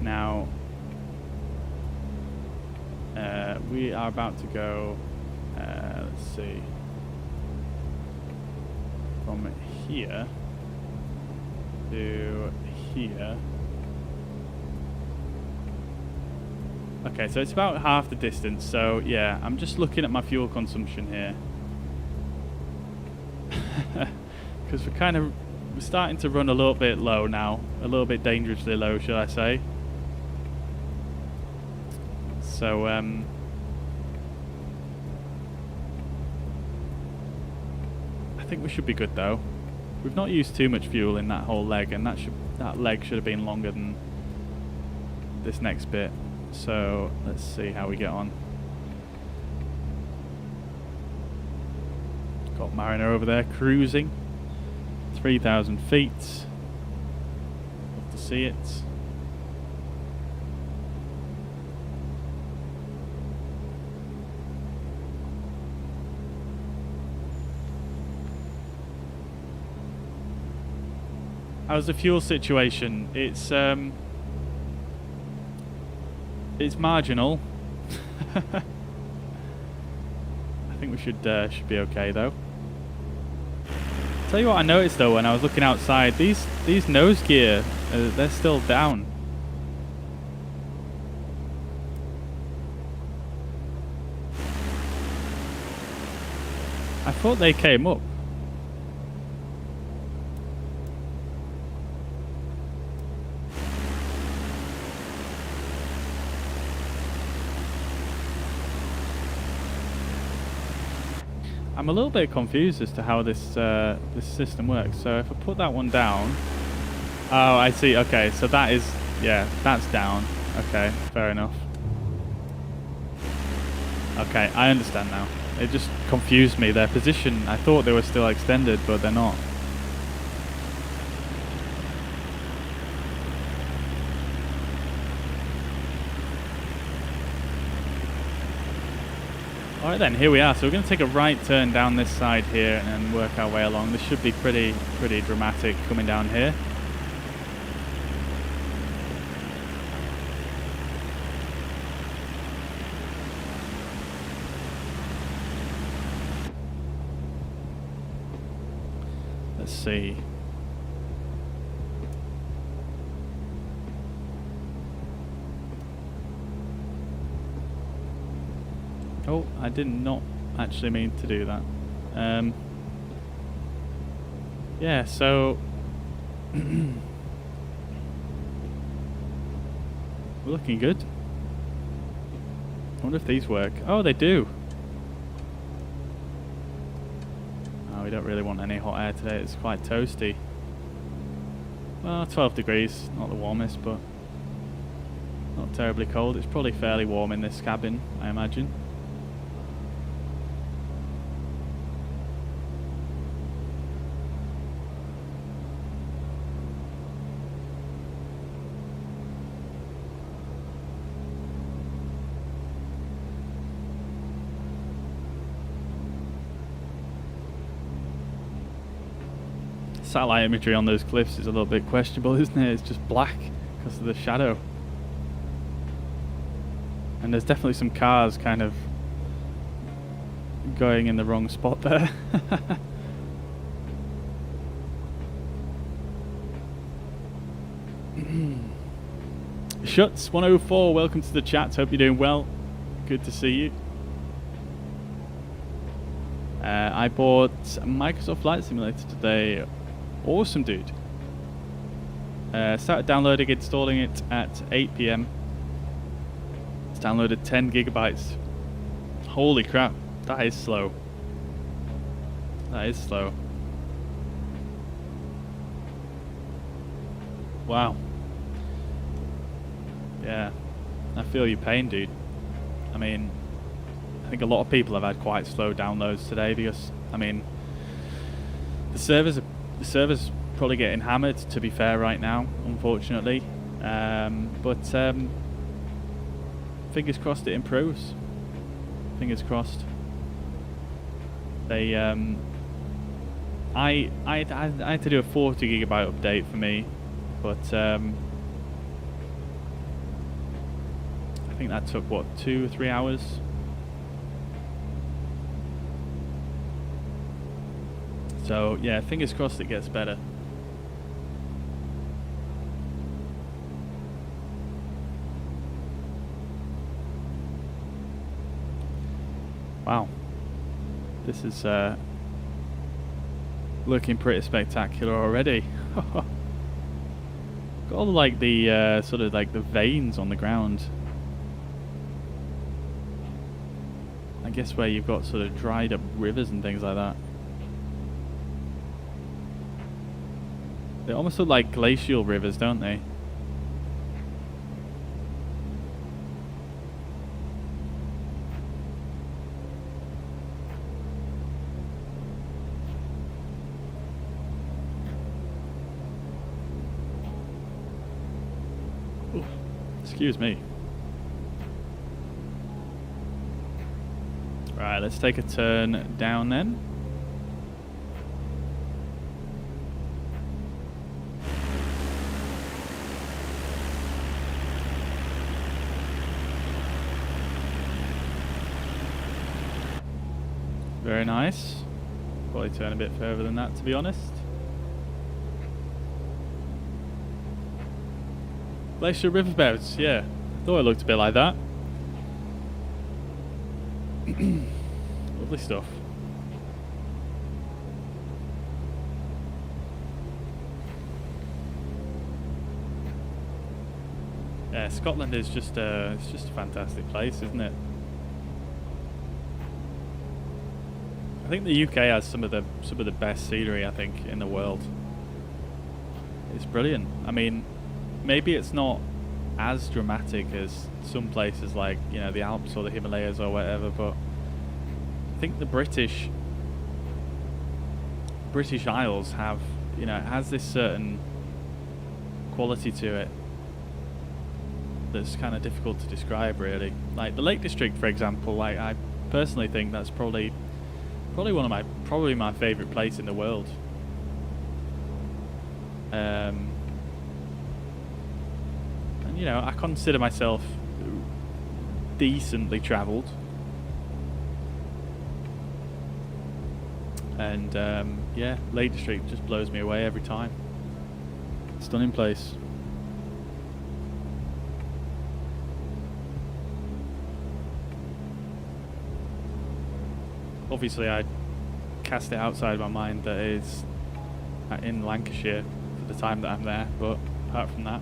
Now, we are about to go, let's see, from here to here. Okay, so it's about half the distance. So yeah, I'm just looking at my fuel consumption here, because we're starting to run a little bit low now, a little bit dangerously low, should I say. So I think we should be good, though. We've not used too much fuel in that whole leg, and that leg should have been longer than this next bit. So let's see how we get on. Got Mariner over there cruising 3,000 feet. Love to see it. How's the fuel situation? It's marginal. I think we should be okay, though. Tell you what I noticed, though, when I was looking outside, these nose gear, they're still down. I thought they came up. I'm a little bit confused as to how this system works. So if I put that one down, oh, I see. Okay, so that is, yeah, that's down. Okay, fair enough. Okay, I understand now. It just confused me. Their position, I thought they were still extended, but they're not. Alright then, here we are. So we're going to take a right turn down this side here and then work our way along. This should be pretty dramatic coming down here. Let's see. Oh, I did not actually mean to do that. Yeah, so we're looking good. I wonder if these work. Oh, they do. Oh, we don't really want any hot air today. It's quite toasty. Well, 12 degrees, not the warmest, but not terribly cold. It's probably fairly warm in this cabin, I imagine. Satellite imagery on those cliffs is a little bit questionable, isn't it? It's just black because of the shadow. And there's definitely some cars kind of going in the wrong spot there. Shuts 104, welcome to the chat. Hope you're doing well. Good to see you. I bought Microsoft Flight Simulator today. Awesome, dude. Started downloading, installing it at 8 PM. It's downloaded 10 gigabytes. Holy crap, that is slow. That is slow. Wow. Yeah, I feel your pain, dude. I mean, I think a lot of people have had quite slow downloads today because, I mean, the servers probably getting hammered, to be fair, right now, unfortunately. But fingers crossed it improves. Fingers crossed. They I had to do a 40 gigabyte update for me, but I think that took what, 2 or 3 hours. So yeah, fingers crossed it gets better. Wow, this is looking pretty spectacular already. Got all like the sort of like the veins on the ground. I guess where you've got sort of dried up rivers and things like that. They almost look like glacial rivers, don't they? Ooh, excuse me. Right, let's take a turn down then. Very nice. Probably turn a bit further than that, to be honest. Glacier riverbeds, yeah. Thought it looked a bit like that. Lovely stuff. Yeah, Scotland is just it's just a fantastic place, isn't it? I think the UK has some of the best scenery, I think, in the world. It's brilliant. I mean, maybe it's not as dramatic as some places like, you know, the Alps or the Himalayas or whatever, but I think the British Isles have, you know, it has this certain quality to it that's kind of difficult to describe, really. Like the Lake District, for example, like I personally think that's probably my favorite place in the world. And you know, I consider myself decently travelled, and yeah, Lake District just blows me away every time. Stunning place. Obviously, I cast it outside my mind that it's in Lancashire for the time that I'm there, but apart from that.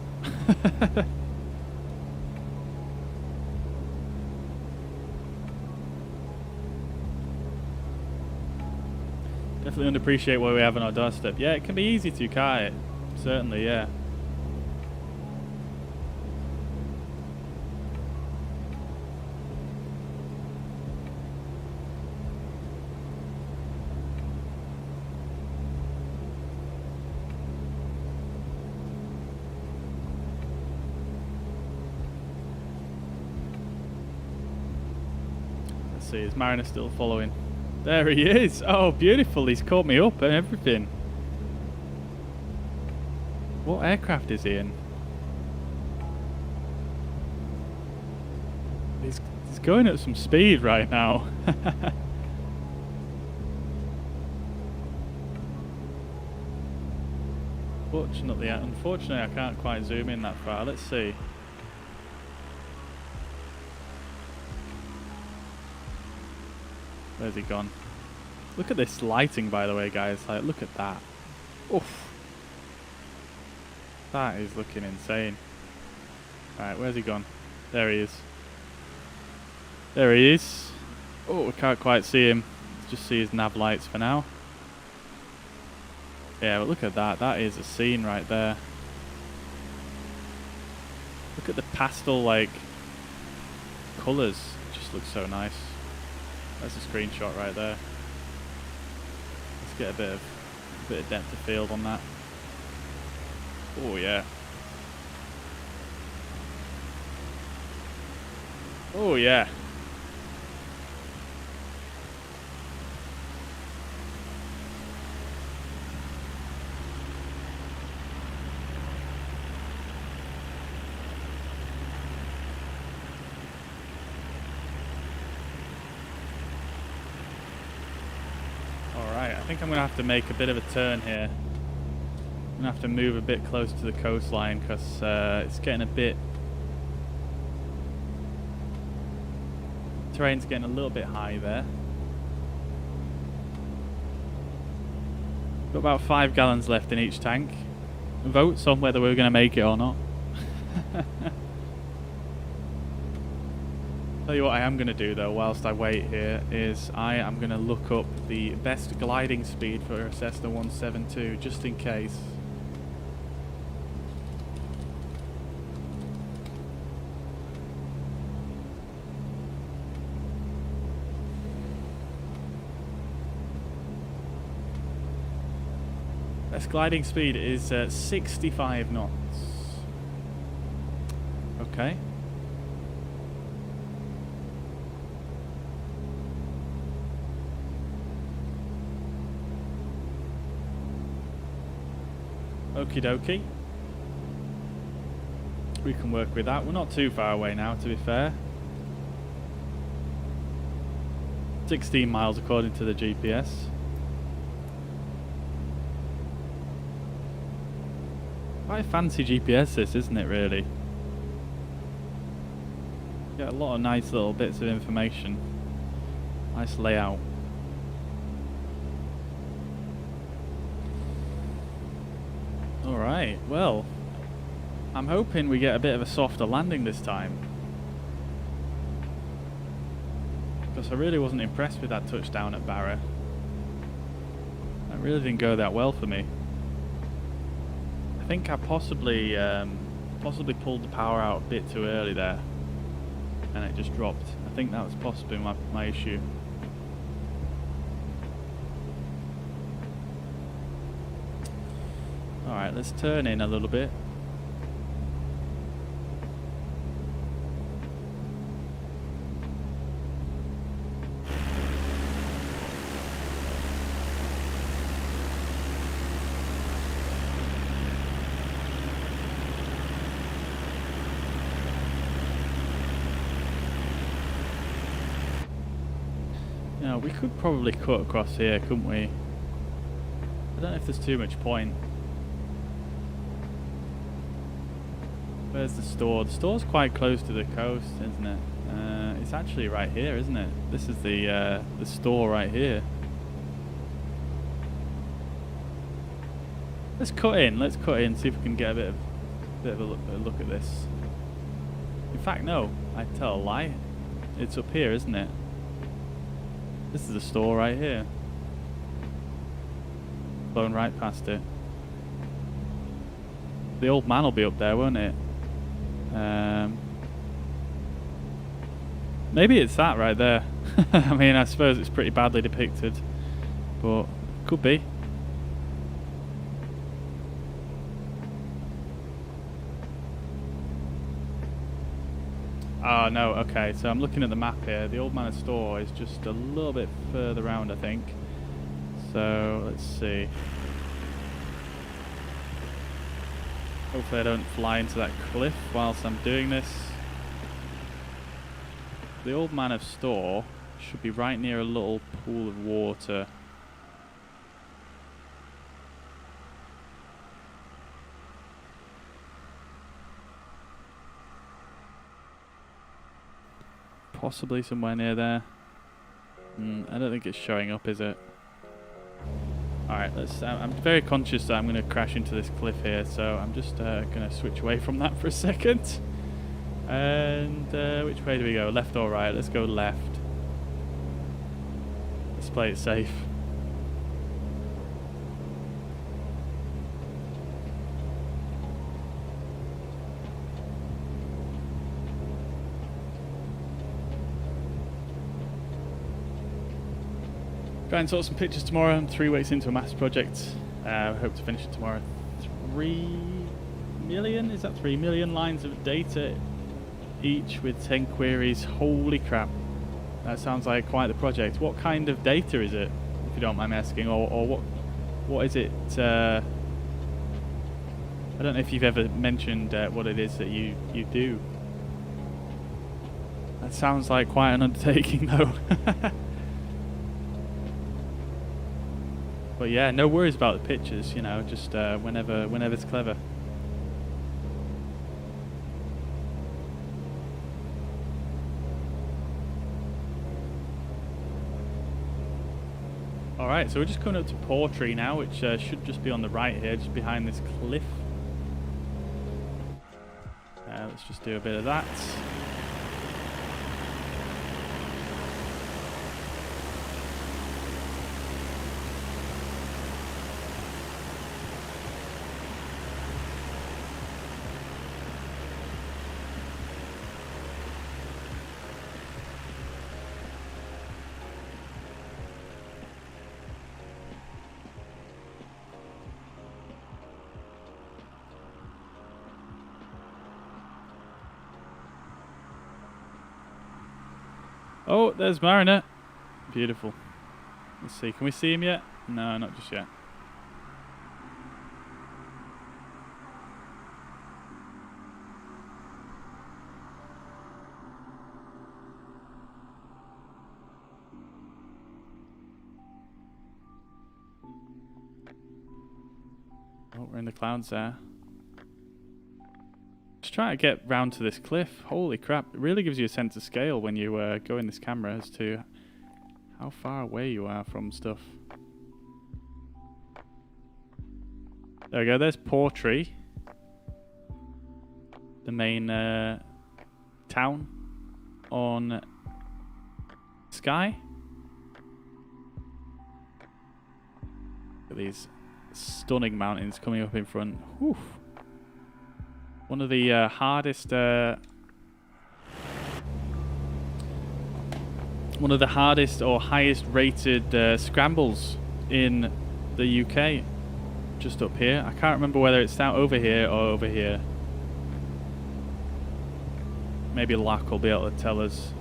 Definitely underappreciate what we have on our doorstep. Yeah, it can be easy to, can't it? Certainly, yeah. Let's see, is Mariner still following? There he is. Oh, beautiful. He's caught me up and everything. What aircraft is he in? He's going at some speed right now. Unfortunately, I can't quite zoom in that far. Let's see. Where's he gone? Look at this lighting, by the way, guys. Like, look at that. Oof. That is looking insane. Alright, where's he gone? There he is. There he is. Oh, we can't quite see him. Let's just see his nav lights for now. Yeah, but look at that. That is a scene right there. Look at the pastel, like, colours. It just looks so nice. That's a screenshot right there. Let's get a bit of depth of field on that. Oh yeah. Oh yeah. I think I'm going to have to make a bit of a turn here. I'm going to have to move a bit closer to the coastline because it's getting a bit... Terrain's getting a little bit high there. Got about 5 gallons left in each tank. Votes on whether we're going to make it or not. Tell you what I am going to do though whilst I wait here is I am going to look up the best gliding speed for a Cessna 172 just in case. Best gliding speed is 65 knots. Okay. Okie dokie. We can work with that. We're not too far away now, to be fair. 16 miles according to the GPS. Quite a fancy GPS this, isn't it, really? Get a lot of nice little bits of information. Nice layout. Alright, well, I'm hoping we get a bit of a softer landing this time. Because I really wasn't impressed with that touchdown at Barra. That really didn't go that well for me. I think I possibly pulled the power out a bit too early there. And it just dropped. I think that was possibly my issue. Alright, let's turn in a little bit. No, we could probably cut across here, couldn't we? I don't know if there's too much point. Where's the store? The store's quite close to the coast, isn't it? It's actually right here, isn't it? This is the store right here. Let's cut in. Let's cut in. See if we can get a bit of a look at this. In fact, no. I tell a lie. It's up here, isn't it? This is the store right here. Blown right past it. The old man will be up there, won't it? Maybe it's that right there. I mean, I suppose it's pretty badly depicted, but could be. Oh no, okay, so I'm looking at the map here. The Old Manor store is just a little bit further around, I think. So, let's see. Hopefully I don't fly into that cliff whilst I'm doing this. The Old Manor store should be right near a little pool of water. Possibly somewhere near there. I don't think it's showing up, is it? Alright, let's. I'm very conscious that I'm going to crash into this cliff here, so I'm just going to switch away from that for a second. And which way do we go? Left or right? Let's go left. Let's play it safe. Try and sort some pictures tomorrow. I'm 3 weeks into a maths project. Hope to finish it tomorrow. 3 million? Is that 3 million lines of data each with 10 queries? Holy crap. That sounds like quite the project. What kind of data is it, if you don't mind me asking? Or what is it? I don't know if you've ever mentioned what it is that you do. That sounds like quite an undertaking though. But yeah, no worries about the pictures, you know, just whenever it's clever. Alright, so we're just coming up to Portree now, which should just be on the right here, just behind this cliff. Let's just do a bit of that. Oh, there's Mariner. Beautiful. Let's see, can we see him yet? No, not just yet. Oh, we're in the clouds there. Just trying to get round to this cliff. Holy crap, it really gives you a sense of scale when you go in this camera as to how far away you are from stuff. There we go, there's Portree, the main town on Skye. Look at these stunning mountains coming up in front. Whew. One of the hardest or highest rated scrambles in the UK. Just up here. I can't remember whether it's down over here or over here. Maybe Lack will be able to tell us.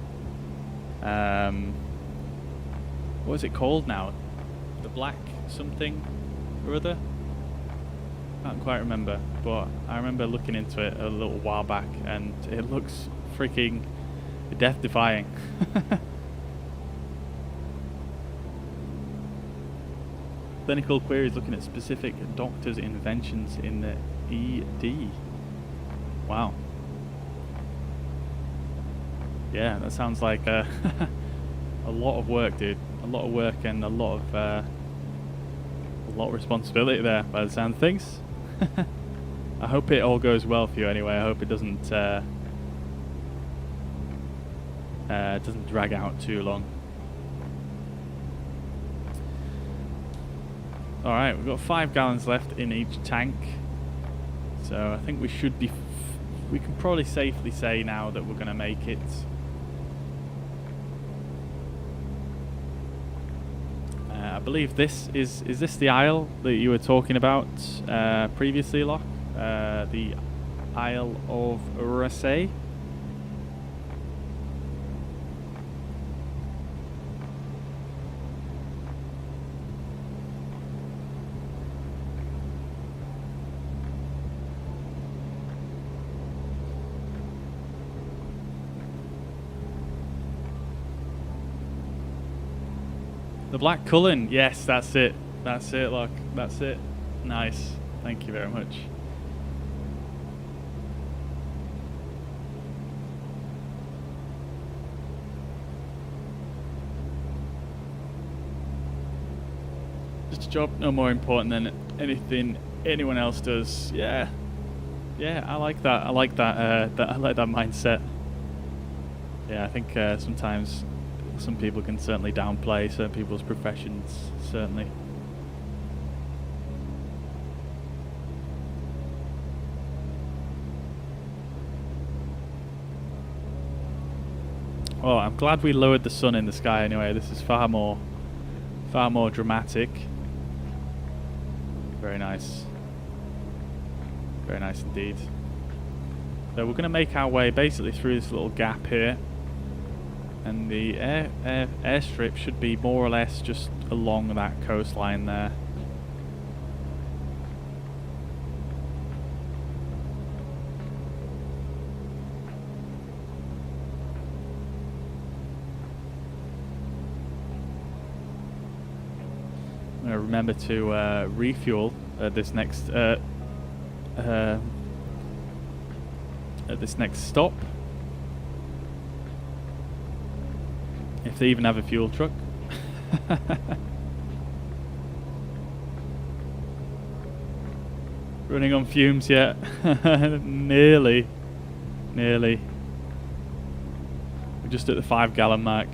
What is it called now? The Black something or other? Can't quite remember, but I remember looking into it a little while back and it looks freaking death-defying. Clinical queries looking at specific doctors' inventions in the ED. Wow. Yeah, that sounds like a lot of work, dude. A lot of work and a lot of responsibility there, by the sound of things. I hope it all goes well for you anyway. I hope it doesn't drag out too long. Alright, we've got 5 gallons left in each tank. So I think we should be... we can probably safely say now that we're going to make it. I believe this is this the Isle that you were talking about previously, Locke? The Isle of Rasay? The Black Cullen, yes, that's it. That's it, look. That's it. Nice. Thank you very much. Just a job no more important than anything anyone else does. Yeah. Yeah, I like that. I like that I like that mindset. Yeah, I think sometimes some people can certainly downplay certain people's professions, certainly. Well, I'm glad we lowered the sun in the sky anyway. This is far more dramatic. Very nice. Very nice indeed. So we're going to make our way basically through this little gap here. And the airstrip should be more or less just along that coastline there. I'm going to remember to refuel at this next stop. If they even have a fuel truck. Running on fumes yet? Nearly. We're just at the 5 gallon mark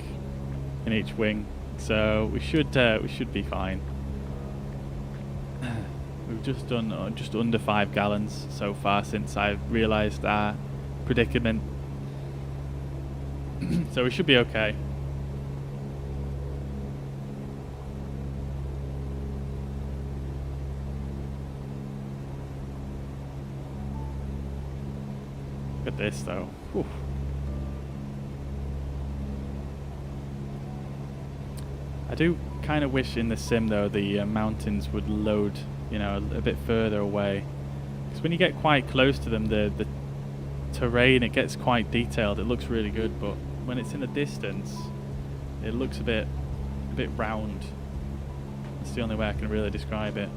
in each wing, so we should be fine. We've just done just under 5 gallons so far since I realised our predicament, so we should be okay. Look at this though. Whew. I do kind of wish in the sim though the mountains would load, you know, a bit further away, because when you get quite close to them, the terrain, it gets quite detailed. It looks really good, but when it's in the distance, it looks a bit round. That's the only way I can really describe it.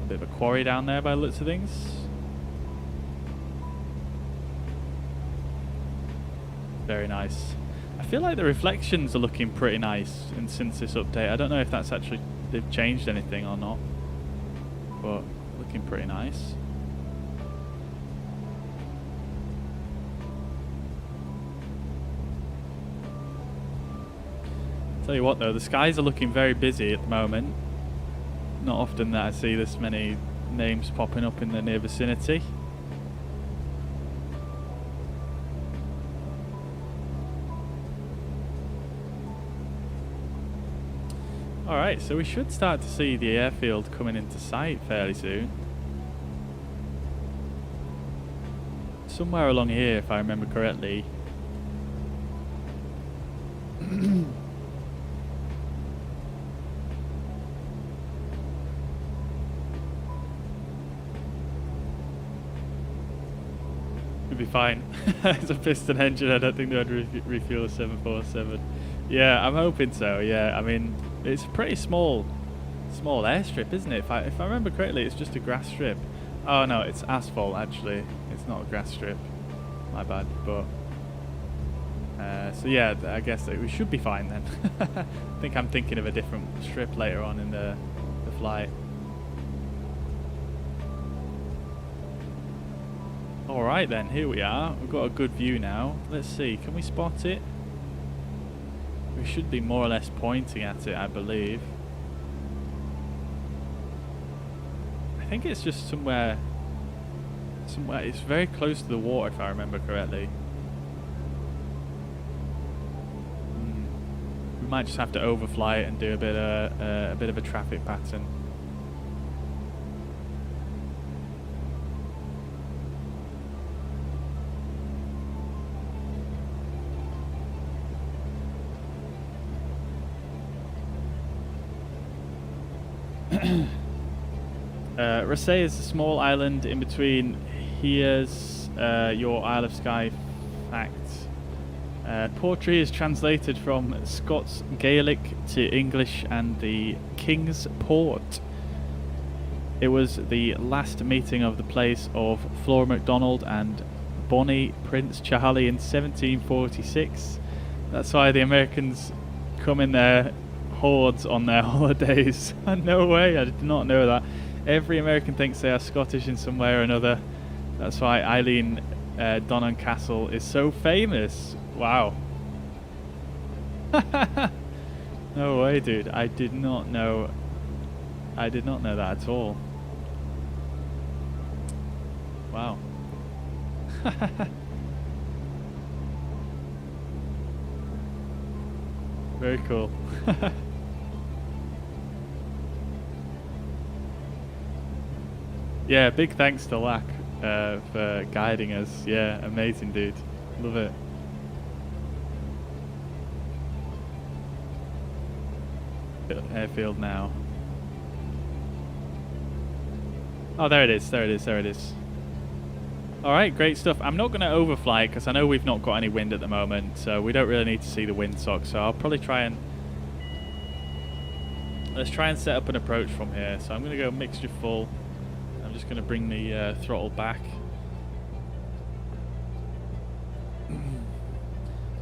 A bit of a quarry down there by the looks of things. Very nice. I feel like the reflections are looking pretty nice since this update. I don't know if that's actually they've changed anything or not, but looking pretty nice. Tell you what though, the skies are looking very busy at the moment. Not often that I see this many names popping up in the near vicinity. Alright, so we should start to see the airfield coming into sight fairly soon. Somewhere along here, if I remember correctly. It'll be fine. It's a piston engine, I don't think they would refuel a 747. Yeah, I'm hoping so, yeah. I mean, It's a pretty small airstrip, isn't it? If I remember correctly, it's just a grass strip. Oh no, it's asphalt actually. It's not a grass strip. My bad. But so yeah, I guess we should be fine then. I think I'm thinking of a different strip later on in the flight. Alright then, here we are. We've got a good view now. Let's see, can we spot it? We should be more or less pointing at it, I believe. I think it's just somewhere, it's very close to the water if I remember correctly. We might just have to overfly it and do a bit of a traffic pattern. Rasay is a small island in between. Here's your Isle of Skye fact. Portree is translated from Scots Gaelic to English and the King's Port. It was the last meeting of the place of Flora MacDonald and Bonnie Prince Charlie in 1746. That's why the Americans come in their hordes on their holidays. No way, I did not know that. Every American thinks they are Scottish in some way or another. That's why Eileen Donnan Castle is so famous. Wow. No way, dude. I did not know that at all. Wow. Very cool. Yeah, big thanks to Lack for guiding us. Yeah, amazing, dude. Love it. Airfield now. Oh, there it is. There it is. There it is. All right, great stuff. I'm not going to overfly it because I know we've not got any wind at the moment, so we don't really need to see the windsock. So I'll probably try and let's try and set up an approach from here. So I'm going to go mixture full. I'm just going to bring the throttle back.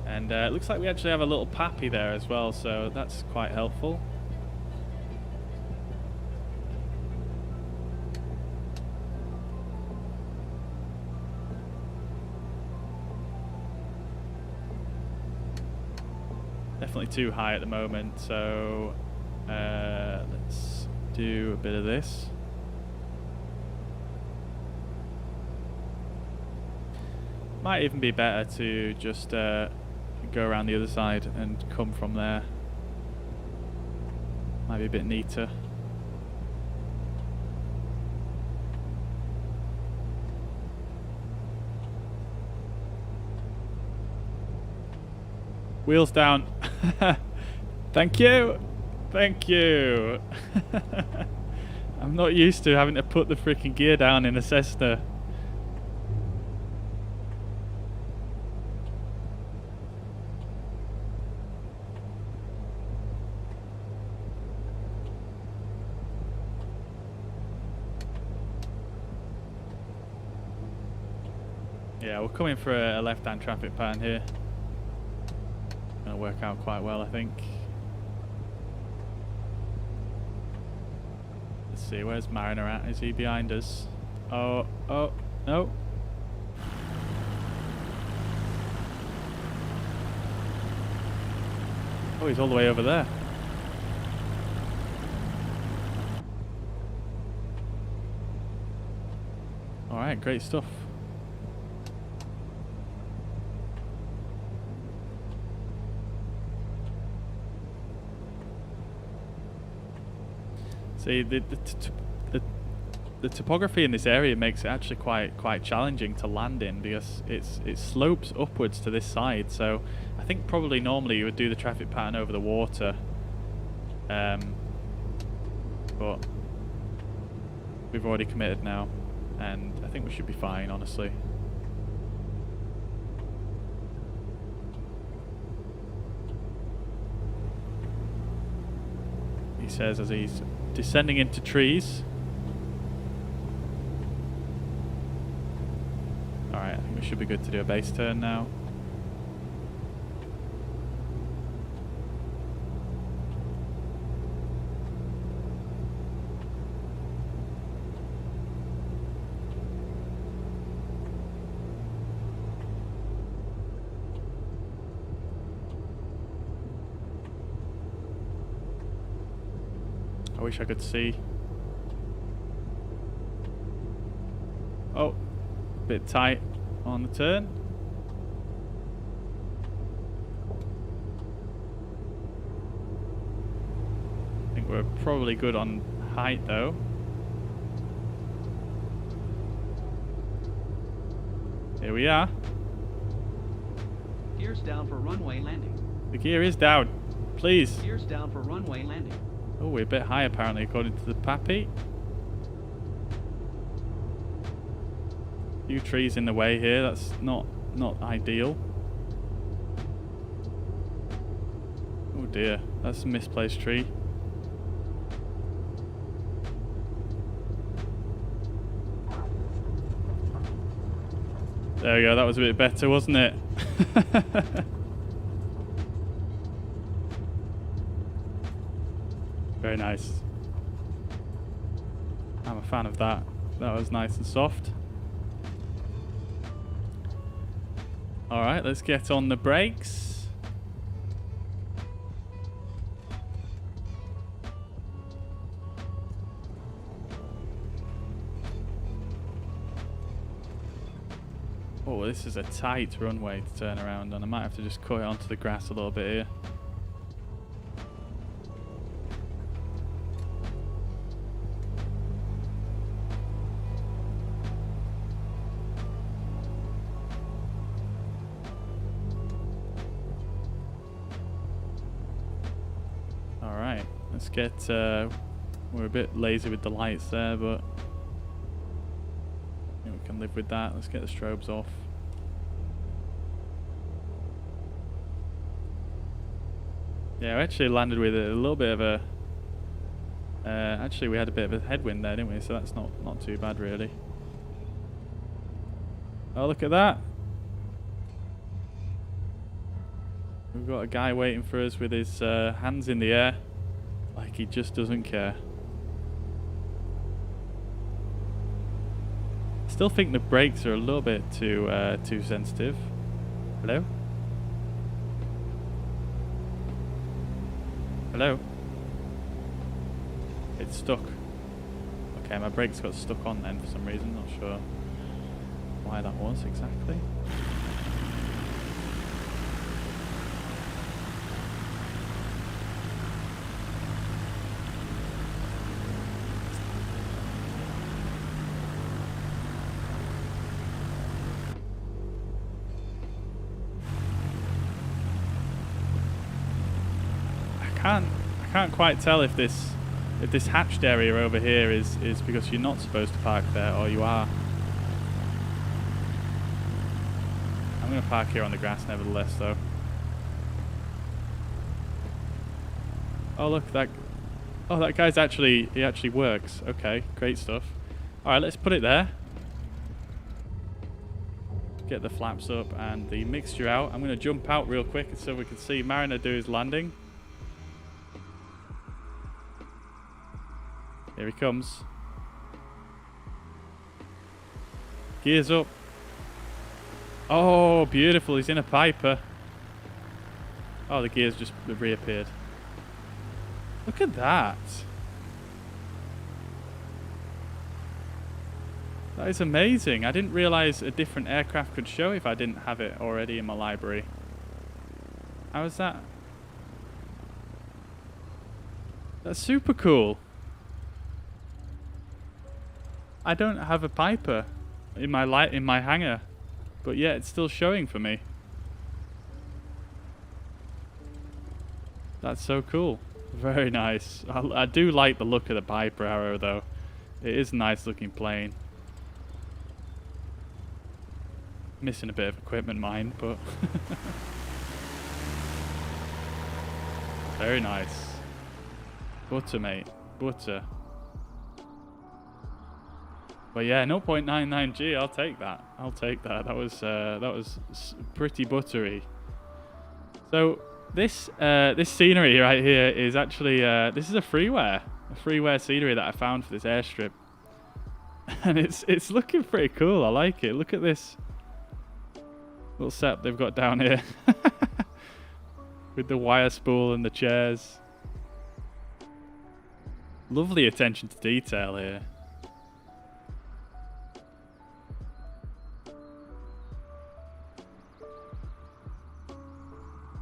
And it looks like we actually have a little pappy there as well, so that's quite helpful. Definitely too high at the moment, so let's do a bit of this. Might even be better to just go around the other side and come from there. Might be a bit neater. Wheels down. Thank you. Thank you. I'm not used to having to put the freaking gear down in a Cessna. Yeah, we're coming for a left-hand traffic pattern here. Gonna work out quite well, I think. Let's see, where's Mariner at? Is he behind us? Oh, no. Oh, he's all the way over there. Alright, great stuff. See, the topography in this area makes it actually quite challenging to land in because it slopes upwards to this side. So I think probably normally you would do the traffic pattern over the water, but we've already committed now, and I think we should be fine, honestly. he says as he's descending into trees. Alright, I think we should be good to do a base turn now. I wish I could see. Oh, bit tight on the turn. I think we're probably good on height though. Here we are. Gears down for runway landing. The gear is down. Please. Gears down for runway landing. Oh, we're a bit high apparently according to the Pappy. Few trees in the way here, that's not ideal. Oh dear, that's a misplaced tree. There we go, that was a bit better, wasn't it? Very nice. I'm a fan of that. That was nice and soft. Alright, let's get on the brakes. Oh, this is a tight runway to turn around, and I might have to just cut it onto the grass a little bit here. Let's get, we're a bit lazy with the lights there, but I think we can live with that. Let's get the strobes off. Yeah, we actually landed with a little bit of a, actually we had a bit of a headwind there, didn't we? So that's not too bad really. Oh, look at that. We've got a guy waiting for us with his hands in the air. Like he just doesn't care. Still think the brakes are a little bit too sensitive. Hello? Hello? It's stuck. Okay, my brakes got stuck on then for some reason. Not sure why that was exactly. I can't quite tell if this hatched area over here is because you're not supposed to park there or you are. I'm going to park here on the grass nevertheless though. Oh look, that guy's he actually works. Okay, great stuff. Alright, let's put it there. Get the flaps up and the mixture out. I'm going to jump out real quick so we can see Mariner do his landing. Here he comes. Gears up. Oh, beautiful. He's in a Piper. Oh, the gears just reappeared. Look at that. That is amazing. I didn't realize a different aircraft could show if I didn't have it already in my library. How is that? That's super cool. I don't have a Piper in my hangar, but yeah, it's still showing for me. That's so cool. Very nice. I do like the look of the Piper arrow though. It is a nice looking plane. Missing a bit of equipment mine, but very nice. Butter, mate. Butter. But yeah, 0.99G, I'll take that. I'll take that. That was pretty buttery. So this scenery right here is actually this is a freeware scenery that I found for this airstrip, and it's looking pretty cool. I like it. Look at this little setup they've got down here with the wire spool and the chairs. Lovely attention to detail here.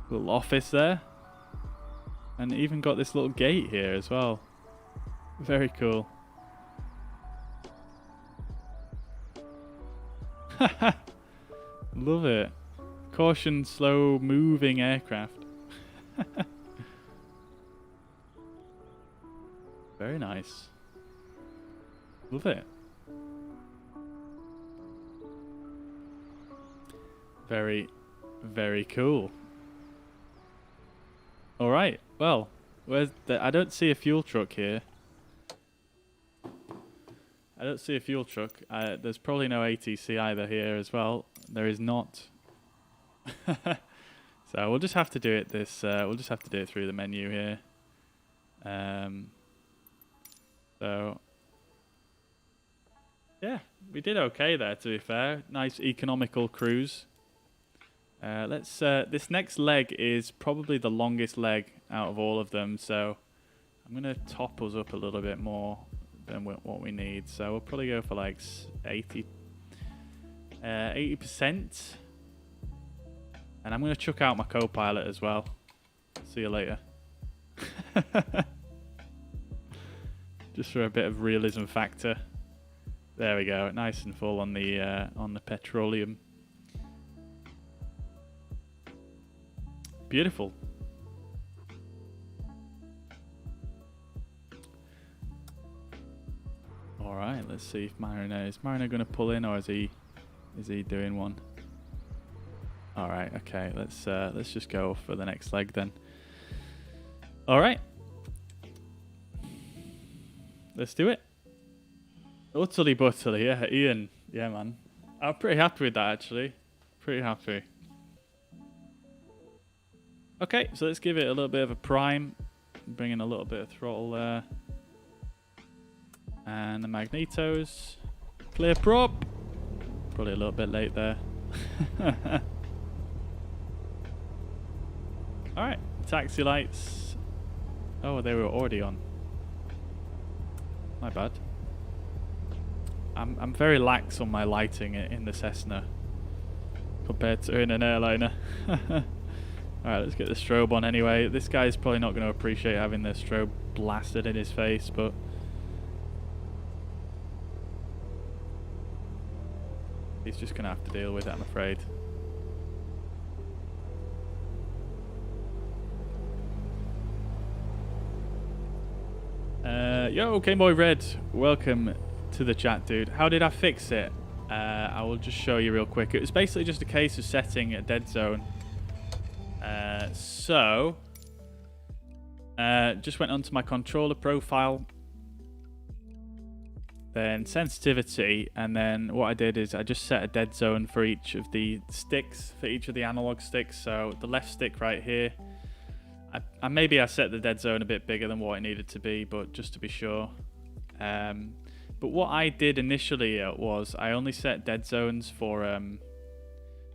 Little office there, and even got this little gate here as well. Very cool. Love it. Caution, slow moving aircraft. Very nice. Love it. Very, very cool. All right. Well, I don't see a fuel truck here. I don't see a fuel truck. There's probably no ATC either here as well. There is not. So we'll just have to do it we'll just have to do it through the menu here. So yeah, we did okay there, to be fair. Nice economical cruise. Let's. This next leg is probably the longest leg out of all of them, so I'm gonna top us up a little bit more than what we need. So we'll probably go for like 80%, and I'm gonna chuck out my co-pilot as well. See you later. Just for a bit of realism factor. There we go, nice and full on the petroleum. Beautiful. All right, let's see if is Mariner going to pull in, or is he doing one? All right, okay. Let's just go for the next leg then. All right, let's do it. Utterly butterly, yeah, Ian. Yeah, man. I'm pretty happy with that actually. Pretty happy. Okay, so let's give it a little bit of a prime. Bring in a little bit of throttle there. And the magnetos. Clear prop. Probably a little bit late there. Alright, taxi lights. Oh, they were already on. My bad. I'm very lax on my lighting in the Cessna compared to in an airliner. Alright, let's get the strobe on anyway. This guy's probably not going to appreciate having the strobe blasted in his face, but he's just going to have to deal with it, I'm afraid. Yo, Game Boy Red, welcome to the chat, dude. How did I fix it? I will just show you real quick. It was basically just a case of setting a dead zone. Just went onto my controller profile, then sensitivity, and then what I did is I just set a dead zone for each of the sticks, for each of the analog sticks. So the left stick right here, maybe I set the dead zone a bit bigger than what it needed to be, but just to be sure. But what I did initially was I only set dead zones for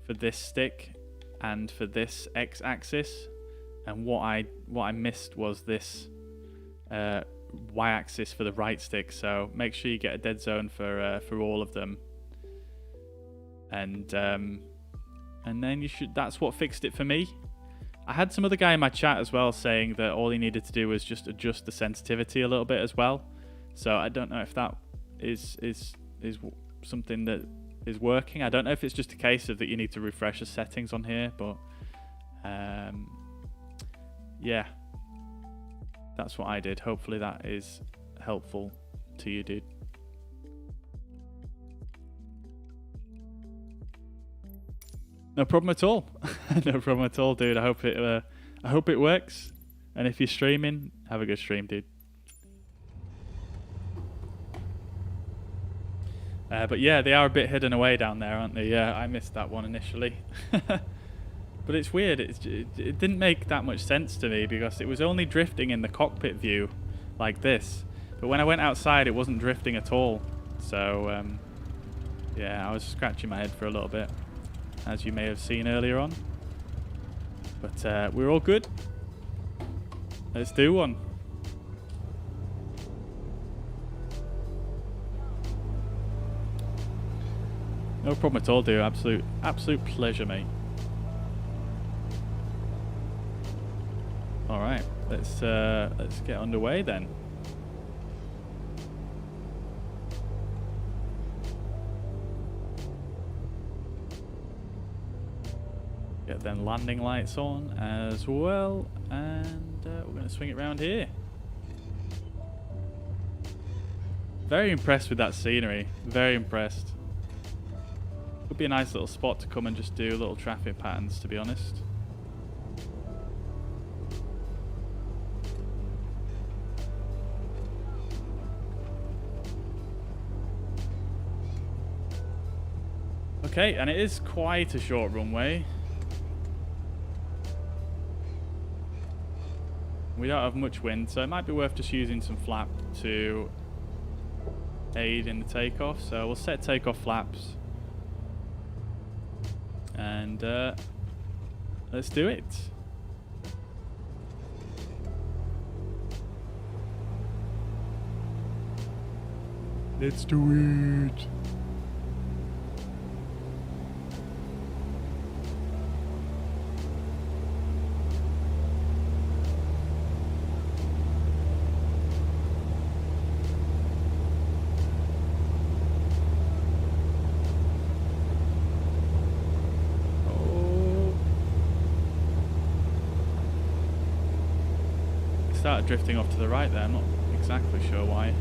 this stick and for this x-axis, and what I missed was this y-axis for the right stick. So make sure you get a dead zone for all of them, and then you should. That's what fixed it for me. I had some other guy in my chat as well saying that all he needed to do was just adjust the sensitivity a little bit as well. So I don't know if that is something that is working. I don't know if it's just a case of that you need to refresh the settings on here, but yeah, that's what I did. Hopefully that is helpful to you, dude. No problem at all. No problem at all, dude. I hope it works. And if you're streaming, have a good stream, dude. But yeah, they are a bit hidden away down there, aren't they? Yeah, I missed that one initially. But it's weird. It didn't make that much sense to me because it was only drifting in the cockpit view like this. But when I went outside, it wasn't drifting at all. So, yeah, I was scratching my head for a little bit, as you may have seen earlier on. But we're all good. Let's do one. No problem at all, dude. Absolute pleasure, mate. All right, let's get underway then. Get them landing lights on as well, and we're going to swing it around here. Very impressed with that scenery. Very impressed. Would be a nice little spot to come and just do little traffic patterns, to be honest. Okay, and it is quite a short runway. We don't have much wind, so it might be worth just using some flap to aid in the takeoff. So we'll set takeoff flaps. And let's do it. Let's do it. Started drifting off to the right there. I'm not exactly sure why.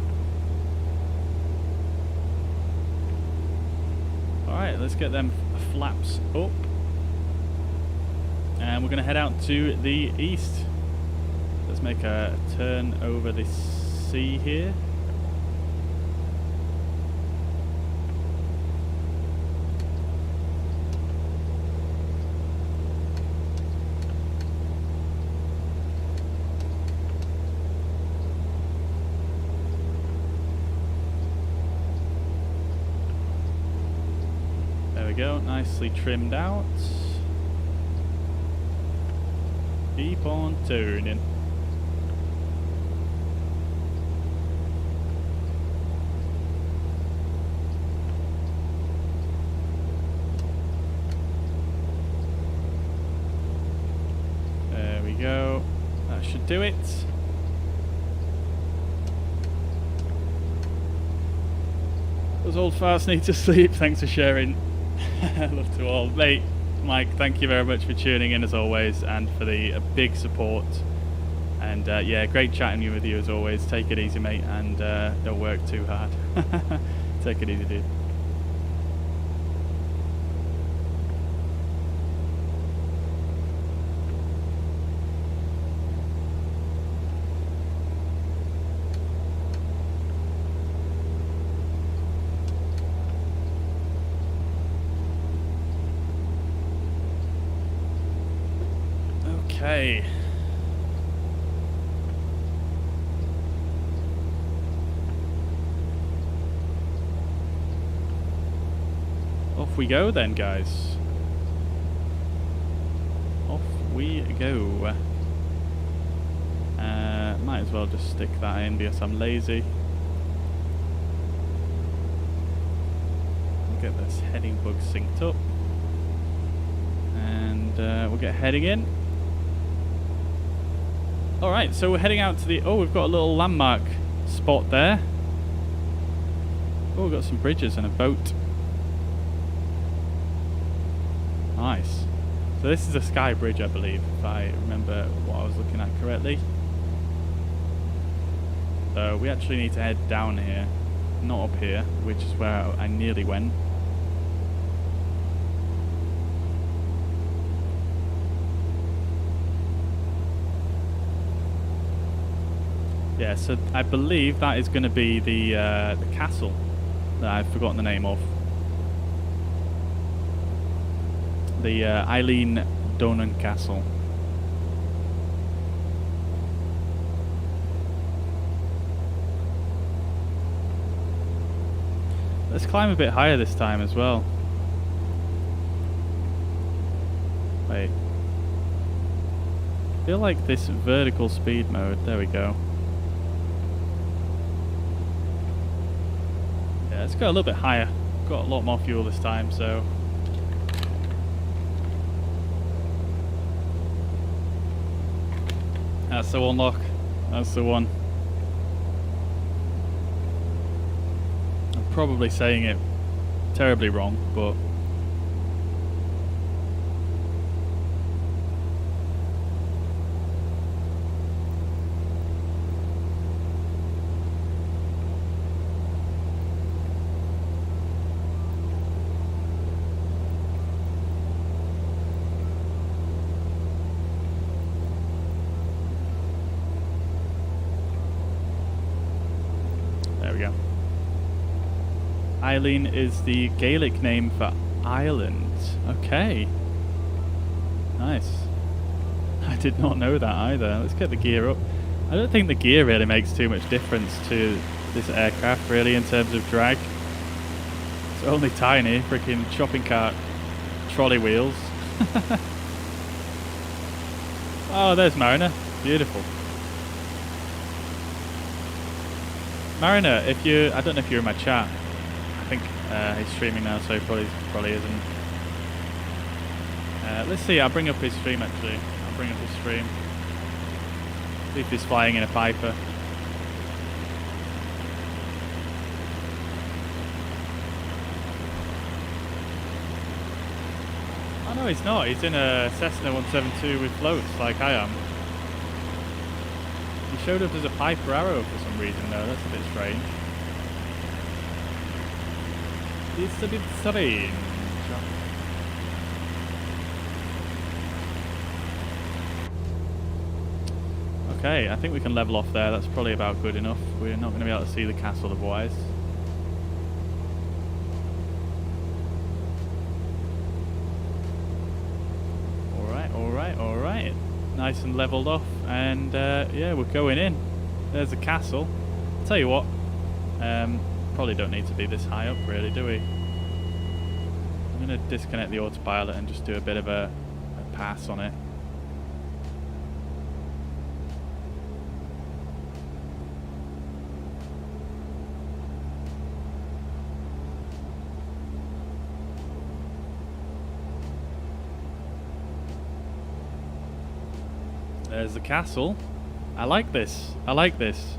Alright, let's get them flaps up. And we're going to head out to the east. Let's make a turn over the sea here. Go, nicely trimmed out. Keep on turning. There we go. That should do it. Those old farts need to sleep. Thanks for sharing. Love to all. Mate, Mike, thank you very much for tuning in as always and for the big support. And yeah, great chatting with you as always. Take it easy, mate, and don't work too hard. Take it easy, dude. Okay. Off we go then, guys. Off we go. Might as well just stick that in because I'm lazy. We'll get this heading bug synced up. And we'll get heading in. Alright, so we're heading out to the... Oh, we've got a little landmark spot there. Oh, we've got some bridges and a boat. Nice. So this is a sky bridge, I believe, if I remember what I was looking at correctly. So we actually need to head down here, not up here, which is where I nearly went. Yeah, so I believe that is going to be the castle that I've forgotten the name of. The Eileen Donan Castle. Let's climb a bit higher this time as well. Wait. I feel like this vertical speed mode, there we go. Yeah, let's go a little bit higher. Got a lot more fuel this time, so... That's the one, lock. That's the one. I'm probably saying it terribly wrong, but... There we go. Eileen is the Gaelic name for island. Okay. Nice. I did not know that either. Let's get the gear up. I don't think the gear really makes too much difference to this aircraft really in terms of drag. It's only tiny, freaking shopping cart trolley wheels. Oh, there's Mariner. Beautiful. Mariner, if you, I don't know if you're in my chat. I think he's streaming now, so he probably isn't. Let's see, I'll bring up his stream actually. I'll bring up his stream. See if he's flying in a Piper. Oh no, he's not. He's in a Cessna 172 with floats like I am. He showed up as a Piper Arrow for some reason though, that's a bit strange. It's a bit strange. Okay, I think we can level off there, that's probably about good enough. We're not going to be able to see the castle otherwise. Alright. Nice and leveled off, and yeah, we're going in. There's the castle. I'll tell you what, probably don't need to be this high up really, do we? I'm going to disconnect the autopilot and just do a bit of a pass on it. There's the castle. I like this. I like this.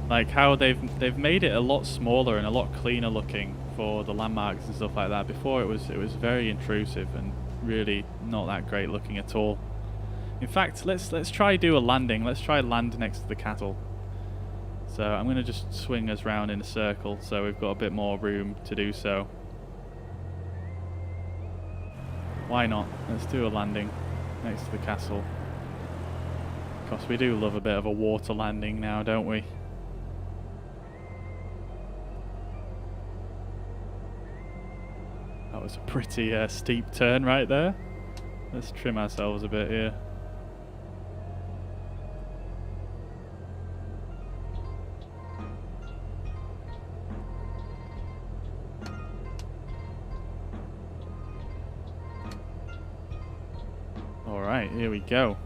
Like how they've made it a lot smaller and a lot cleaner looking for the landmarks and stuff like that. Before it was very intrusive and really not that great looking at all. In fact, let's try do a landing. Let's try land next to the castle. So I'm going to just swing us round in a circle so we've got a bit more room to do so. Why not? Let's do a landing next to the castle. Because we do love a bit of a water landing now, don't we? That was a pretty steep turn right there. Let's trim ourselves a bit here. Alright, here we go.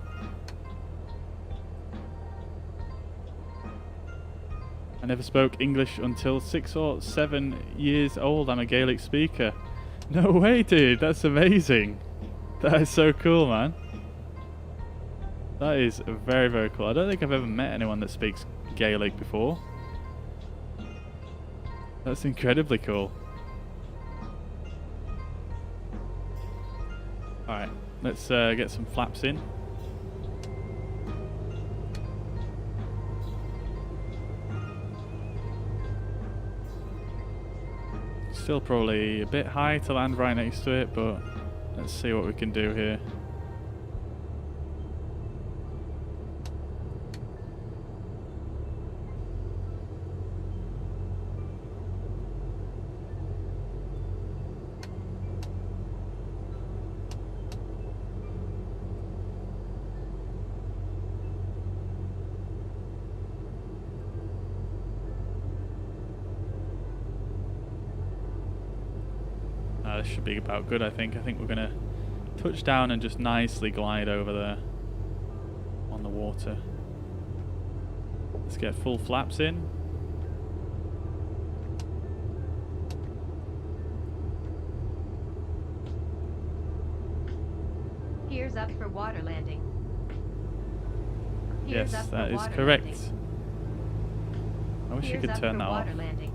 I never spoke English until 6 or 7 years old. I'm a Gaelic speaker. No way, dude. That's amazing. That is so cool, man. That is very, very cool. I don't think I've ever met anyone that speaks Gaelic before. That's incredibly cool. Alright, let's get some flaps in. Still probably a bit high to land right next to it, but let's see what we can do here. this should be about good, I think. I think we're going to touch down and just nicely glide over there on the water. Let's get full flaps in. Gears up for water landing. Gears Yes, up for that is water correct. landing. I wish you Gears could up turn for that off. water landing.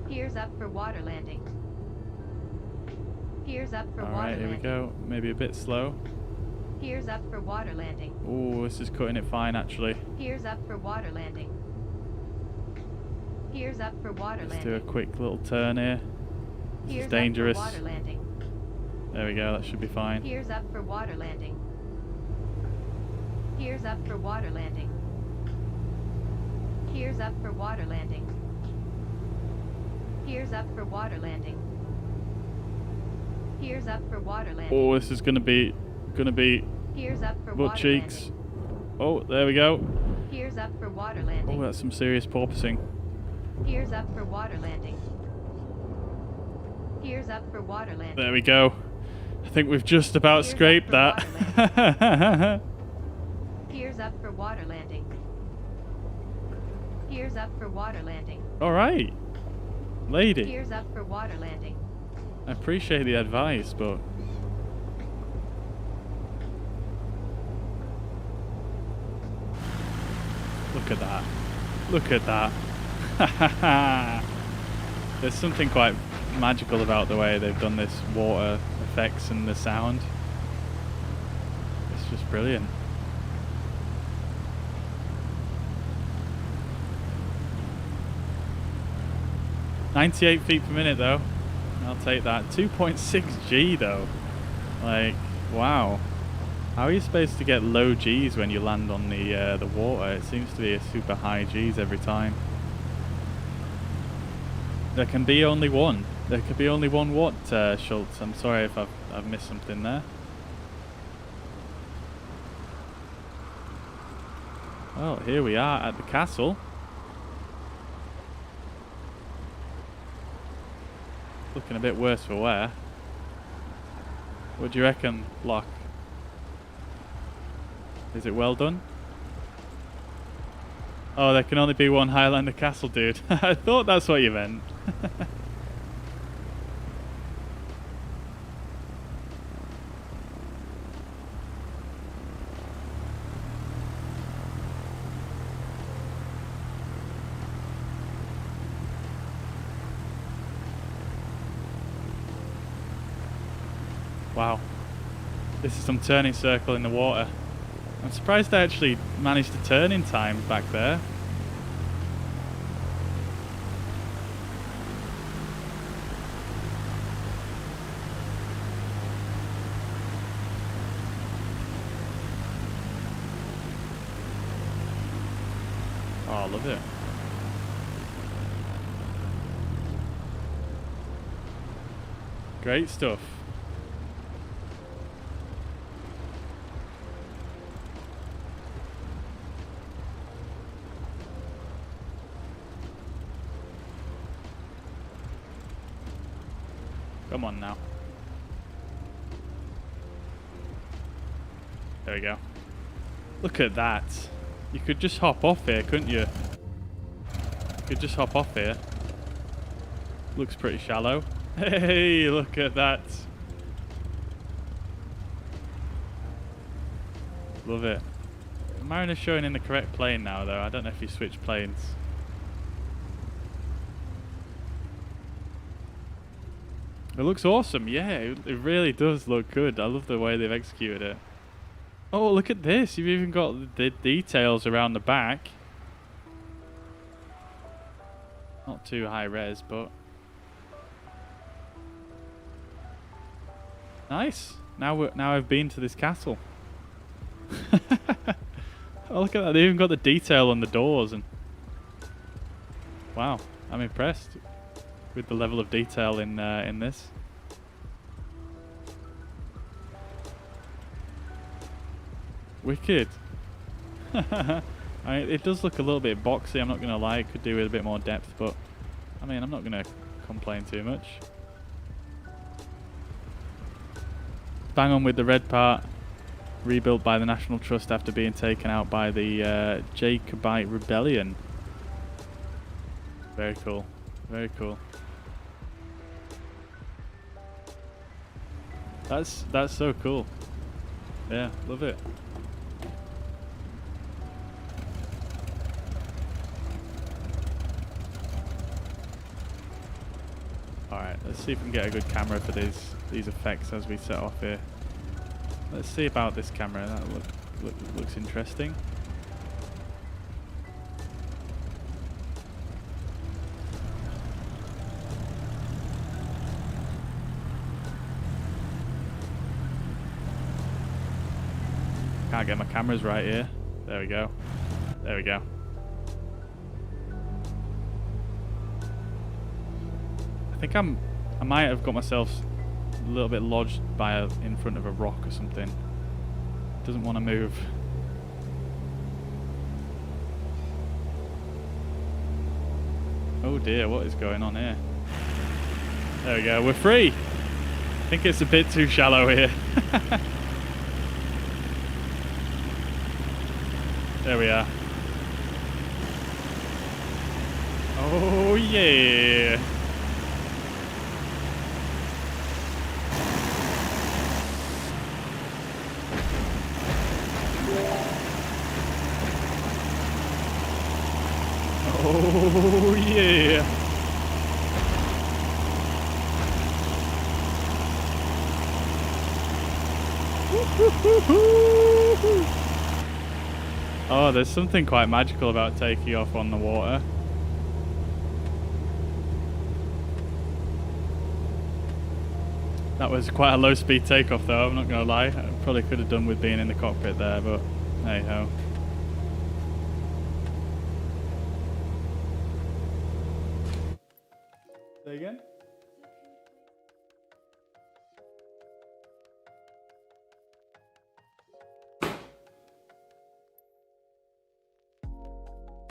Gears up for water landing. Gears up for water Alright, here we landing. go. Maybe a bit slow. Gears up for water landing. Oh, this is cutting it fine, actually. Gears up for water landing. Gears up for water Let's do a landing. quick little turn here. This Gears is dangerous. up for water landing. There we go, that should be fine. Gears up for water landing. Gears up for water landing. Gears up for water landing. Gears up for water landing. Gears up for water landing. Oh, this is gonna be Gears up for butt water cheeks. landing. Oh, there we go. Gears up for water landing. Oh, that's some serious porpoising. Gears up for water landing. Gears up for water landing. There we go. I think we've just about Gears up scraped for that. Gears up for water landing. Gears up for water landing. All right, lady. Gears up for water landing. I appreciate the advice, but look at that. Look at that. There's something quite magical about the way they've done this water effects and the sound. It's just brilliant. "98 feet per minute though. I'll take that. 2.6 G though. Like, wow. How are you supposed to get low Gs when you land on the water? It seems to be a super high Gs every time. There can be only one. There could be only one what, Schultz? I'm sorry if I've missed something there. Oh, here we are at the castle. Looking a bit worse for wear. What do you reckon, Locke? Is it well done? Oh, there can only be one Highlander castle, dude. I thought that's what you meant. Wow. This is some turning circle in the water. I'm surprised I actually managed to turn in time back there. Oh, I love it. Great stuff. Come on now. There we go. Look at that. You could just hop off here, couldn't you? You could just hop off here. Looks pretty shallow. Hey, look at that. Love it. Mariner's showing in the correct plane now, though. I don't know if he switched planes. It looks awesome, yeah, it really does look good. I love the way they've executed it. Oh, look at this. You've even got the details around the back. Not too high res, but nice. Now I've been to this castle. Oh, look at that. They even got the detail on the doors, and wow, I'm impressed with the level of detail in this. Wicked. It does look a little bit boxy, I'm not going to lie. It could do with a bit more depth, but I mean, I'm not going to complain too much. Bang on with the red part. Rebuilt by the National Trust after being taken out by the Jacobite Rebellion. Very cool. Very cool. That's so cool. Yeah, love it. Alright, let's see if we can get a good camera for these effects as we set off here. Let's see about this camera. That looks interesting. Can't get my cameras right here. There we go. There we go. I think I might have got myself a little bit lodged by in front of a rock or something. Doesn't want to move. Oh dear, what is going on here? There we go, we're free! I think it's a bit too shallow here. There we are. Oh yeah! Oh yeah! Oh, there's something quite magical about taking off on the water. That was quite a low speed takeoff though, I'm not gonna lie. I probably could have done with being in the cockpit there, but hey ho. Say again?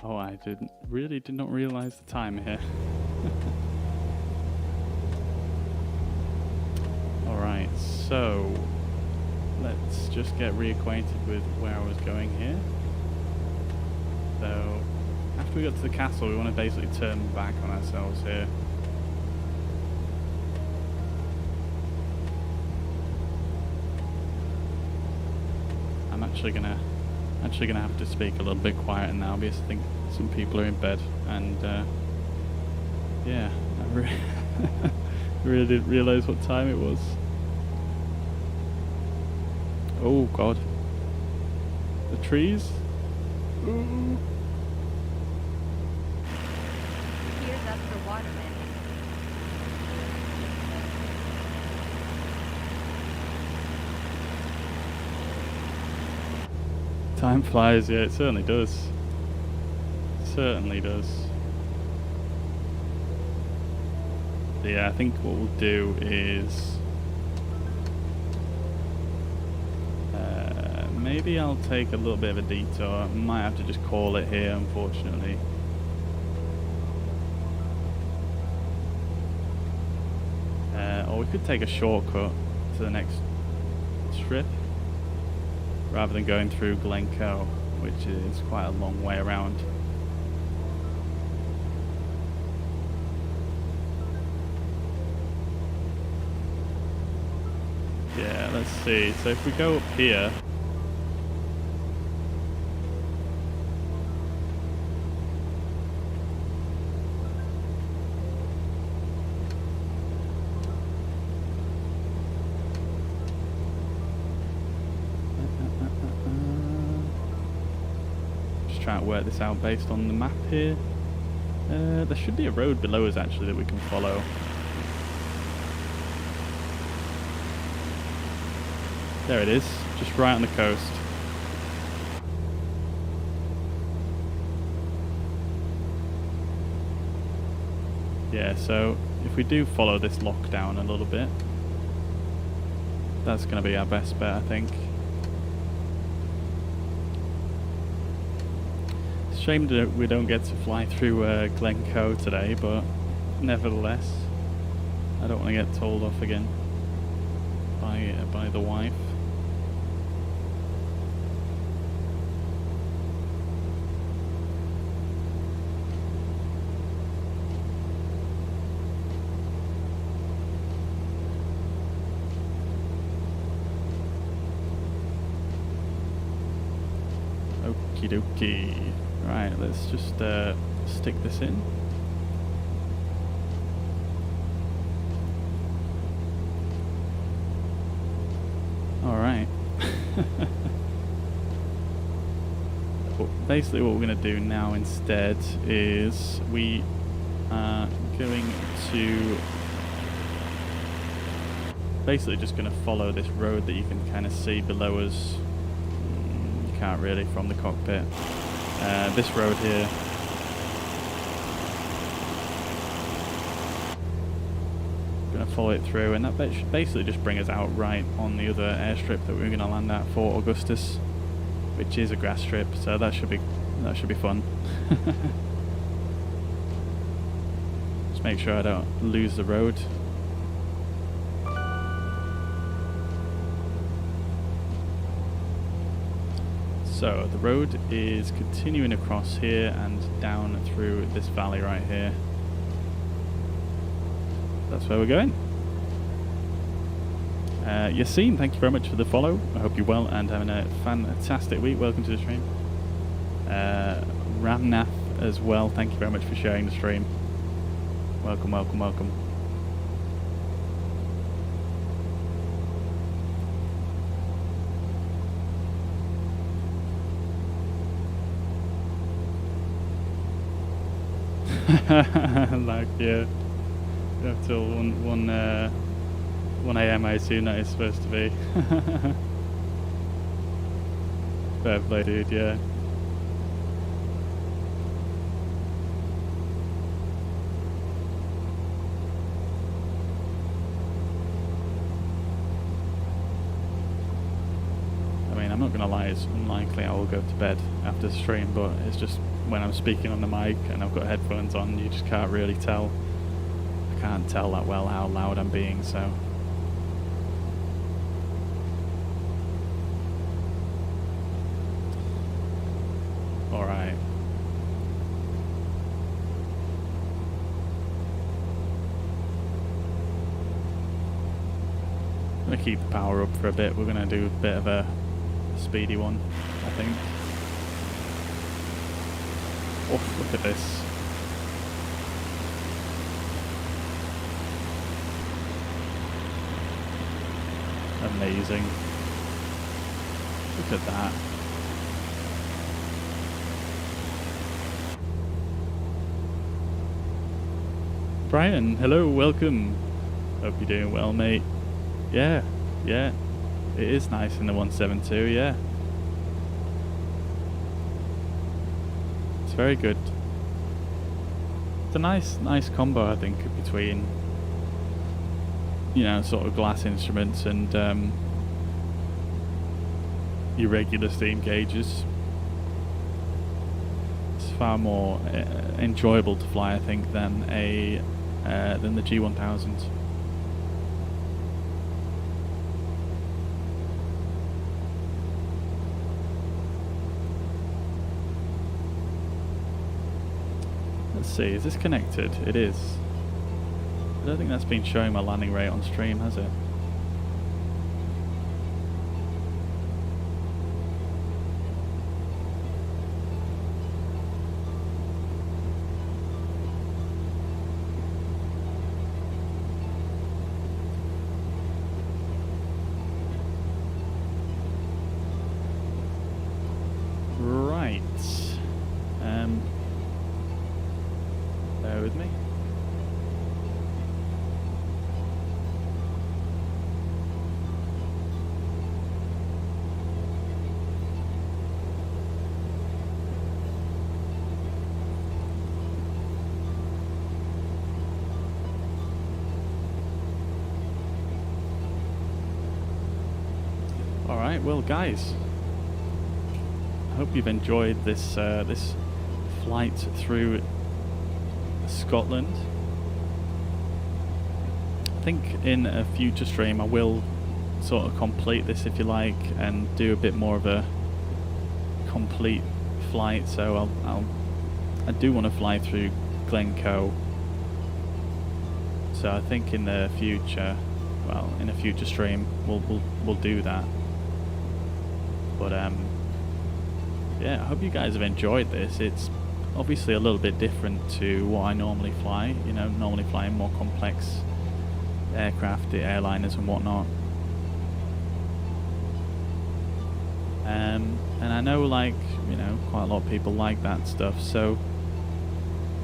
Oh, I did not realize the time here. Alright, so let's just get reacquainted with where I was going here. So after we got to the castle, we want to basically turn back on ourselves here. I'm actually gonna have to speak a little bit quieter now because I think some people are in bed, and yeah, I really didn't realize what time it was. Oh god, the trees. Ooh. Gears up for water landing. Time flies, yeah, it certainly does. Certainly does. So yeah, I think what we'll do is maybe I'll take a little bit of a detour. I might have to just call it here, unfortunately. Or we could take a shortcut to the next strip, rather than going through Glencoe, which is quite a long way around. Yeah, let's see. So if we go up here, trying to work this out based on the map here. There should be a road below us actually that we can follow. There it is, just right on the coast. Yeah, so if we do follow this lockdown a little bit, that's going to be our best bet, I think. shame that we don't get to fly through Glencoe today, but nevertheless, I don't want to get told off again by the wife. Okie dokie. Right, let's just stick this in. Alright. Basically what we're going to do now instead is we are going to basically just going to follow this road that you can kind of see below us. You can't really from the cockpit. This road here. Going to follow it through, and that should basically just bring us out right on the other airstrip that we're going to land at, Fort Augustus, which is a grass strip. So that should be fun. Just make sure I don't lose the road. So the road is continuing across here and down through this valley right here. That's where we're going. Yassine, thank you very much for the follow. I hope you're well and having a fantastic week. Welcome to the stream. Ramnath as well, thank you very much for sharing the stream. Welcome, welcome, welcome. Like, yeah. Up till 1 AM I assume that is supposed to be. Fair play, dude, yeah. I mean, I'm not gonna lie, it's unlikely I will go to bed after the stream, but it's just when I'm speaking on the mic and I've got headphones on, you just can't really tell. Can't tell that well how loud I'm being, so alright. I'm gonna keep the power up for a bit. We're gonna do a bit of a speedy one, I think. Oh, look at this. Amazing. Look at that. Brian, hello, welcome. Hope you're doing well, mate. Yeah, yeah. It is nice in the 172, yeah. It's very good. It's a nice combo, I think, between, you know, sort of glass instruments and your regular steam gauges. It's far more enjoyable to fly, I think, than the G1000. Let's see, is this connected? It is. I don't think that's been showing my landing rate on stream, has it? Right. Bear with me. Alright, well guys, I hope you've enjoyed this flight through Scotland. I think in a future stream I will sort of complete this, if you like, and do a bit more of a complete flight. So I do want to fly through Glencoe. So I think in the future, well, in a future stream, we'll do that. But yeah, I hope you guys have enjoyed this. It's obviously a little bit different to what I normally fly. You know, normally flying more complex aircraft, the airliners and whatnot. And I know, like, you know, quite a lot of people like that stuff. So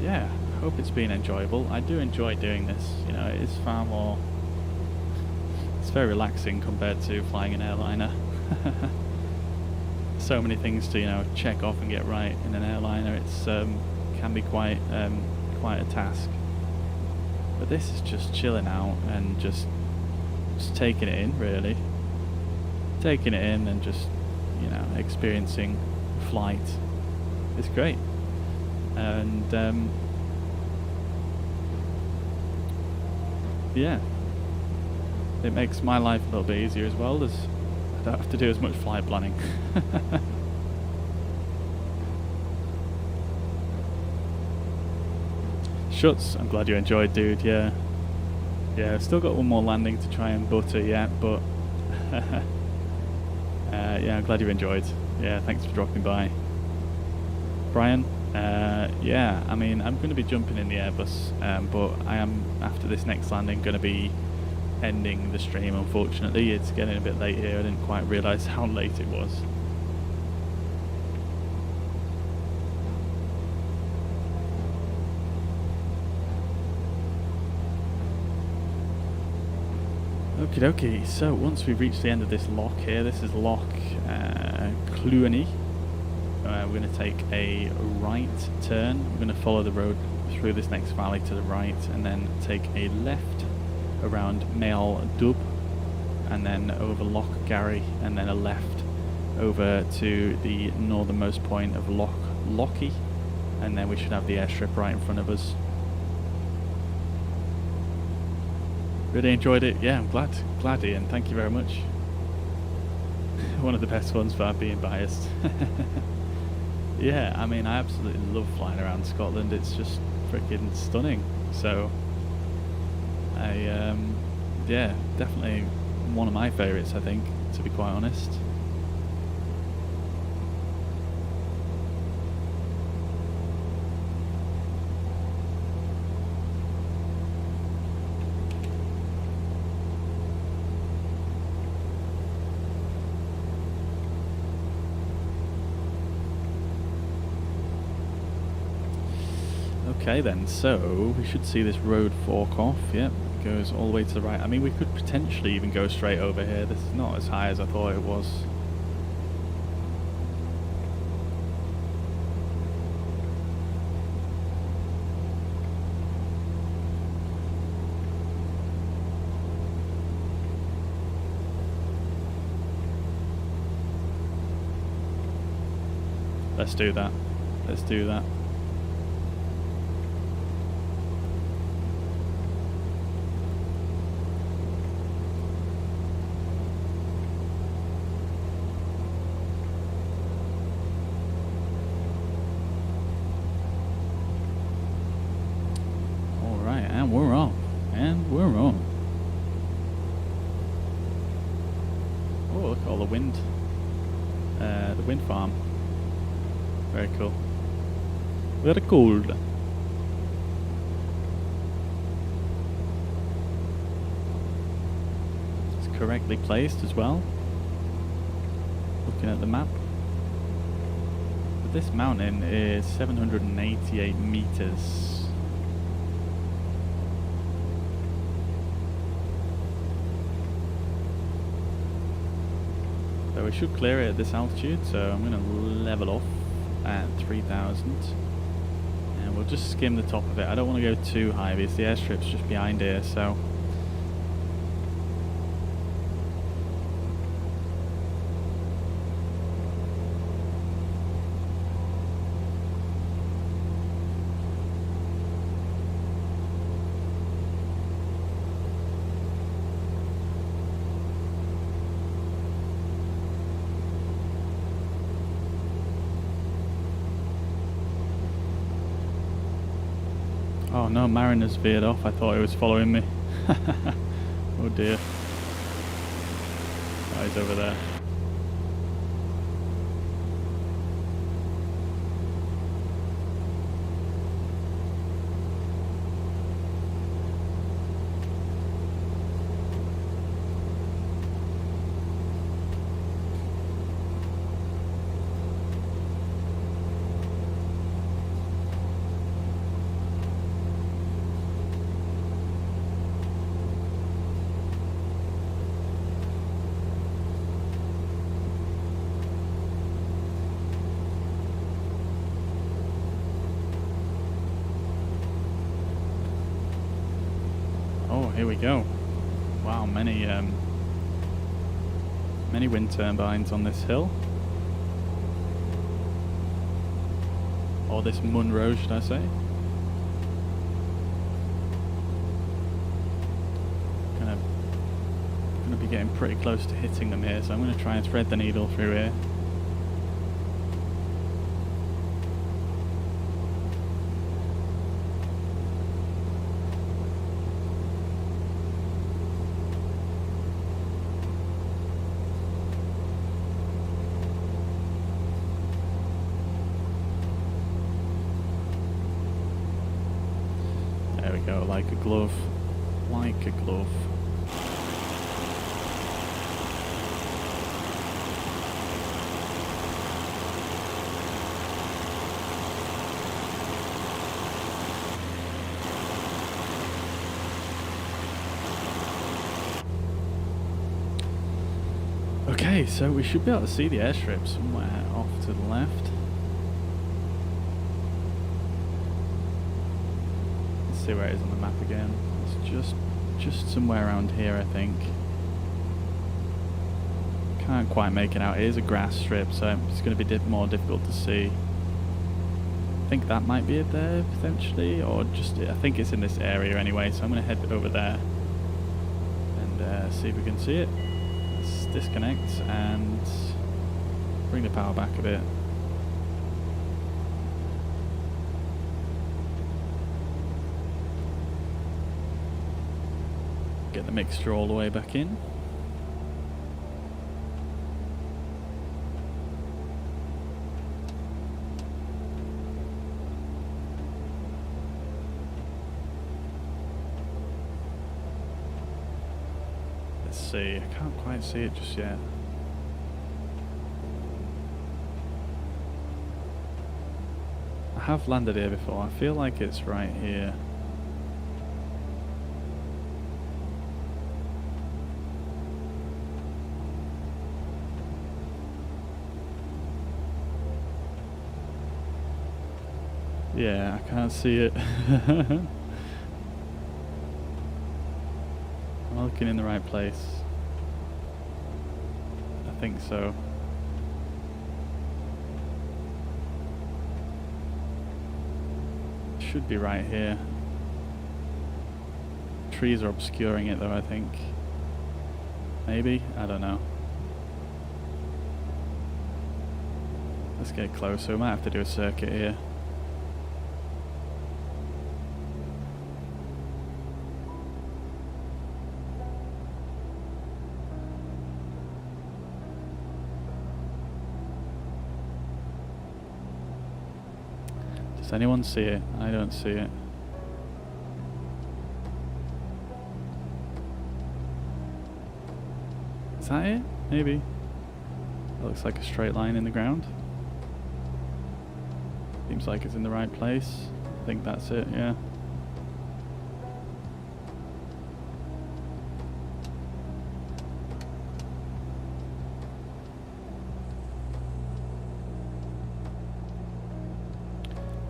yeah, I hope it's been enjoyable. I do enjoy doing this. You know, it is far more. It's very relaxing compared to flying an airliner. So many things to, you know, check off and get right in an airliner. It's can be quite a task. But this is just chilling out and just taking it in, really. Taking it in and just, you know, experiencing flight. It's great. And yeah, it makes my life a little bit easier as well, as I don't have to do as much flight planning. Shuts, I'm glad you enjoyed, dude. Yeah, I've still got one more landing to try and butter yet, but yeah, I'm glad you enjoyed. Yeah, thanks for dropping by, Brian. Yeah, I mean, I'm going to be jumping in the Airbus, but I am, after this next landing, going to be ending the stream. Unfortunately, it's getting a bit late here. I didn't quite realise how late it was. Okie dokie, so once we've reached the end of this lock here, this is Loch Cluny. We're going to take a right turn. We're going to follow the road through this next valley to the right, and then take a left around Mail Dub, and then over Loch Garry, and then a left over to the northernmost point of Loch Lochy, and then we should have the airstrip right in front of us. Really enjoyed it. Yeah, I'm glad, Ian. Thank you very much. One of the best ones for being biased. Yeah, I mean, I absolutely love flying around Scotland. It's just freaking stunning. So, yeah, definitely one of my favourites, I think, to be quite honest. Okay then, so we should see this road fork off. Yep, it goes all the way to the right. I mean, we could potentially even go straight over here. This is not as high as I thought it was. Let's do that. Let's do that. And we're on. And we're on. Oh, look at all the wind farm. Very cool. Very cool. It's correctly placed as well. Looking at the map. But this mountain is 788 meters. So we should clear it at this altitude, so I'm going to level off at 3,000 and we'll just skim the top of it. I don't want to go too high because the airstrip's just behind here, so Oh no, Mariner's veered off. I thought he was following me. Oh dear. Oh, he's over there. Oh, here we go. Wow, many wind turbines on this hill. Or this Munro, should I say. Gonna be getting pretty close to hitting them here, so I'm gonna try and thread the needle through here. There we go, like a glove. Like a glove. Okay, so we should be able to see the airstrip somewhere off to the left. See where it is on the map again. It's just somewhere around here, I think. Can't quite make it out. It is a grass strip, so it's going to be more difficult to see. I think that might be it there potentially, or just I think it's in this area anyway. So I'm going to head over there and see if we can see it. Let's disconnect and bring the power back a bit. Get the mixture all the way back in. Let's see, I can't quite see it just yet. I have landed here before, I feel like it's right here. Yeah, I can't see it. I'm looking in the right place. I think so. Should be right here. Trees are obscuring it though, I think. Maybe? I don't know. Let's get closer. We might have to do a circuit here. Does anyone see it? I don't see it. Is that it? Maybe. It looks like a straight line in the ground. Seems like it's in the right place. I think that's it, yeah.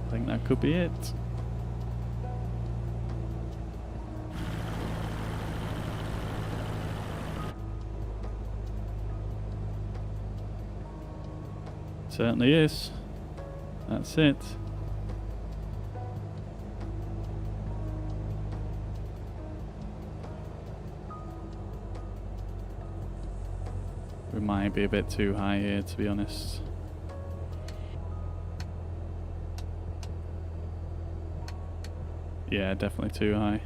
I think that could be it. Certainly is. That's it. We might be a bit too high here, to be honest. Yeah, definitely too high.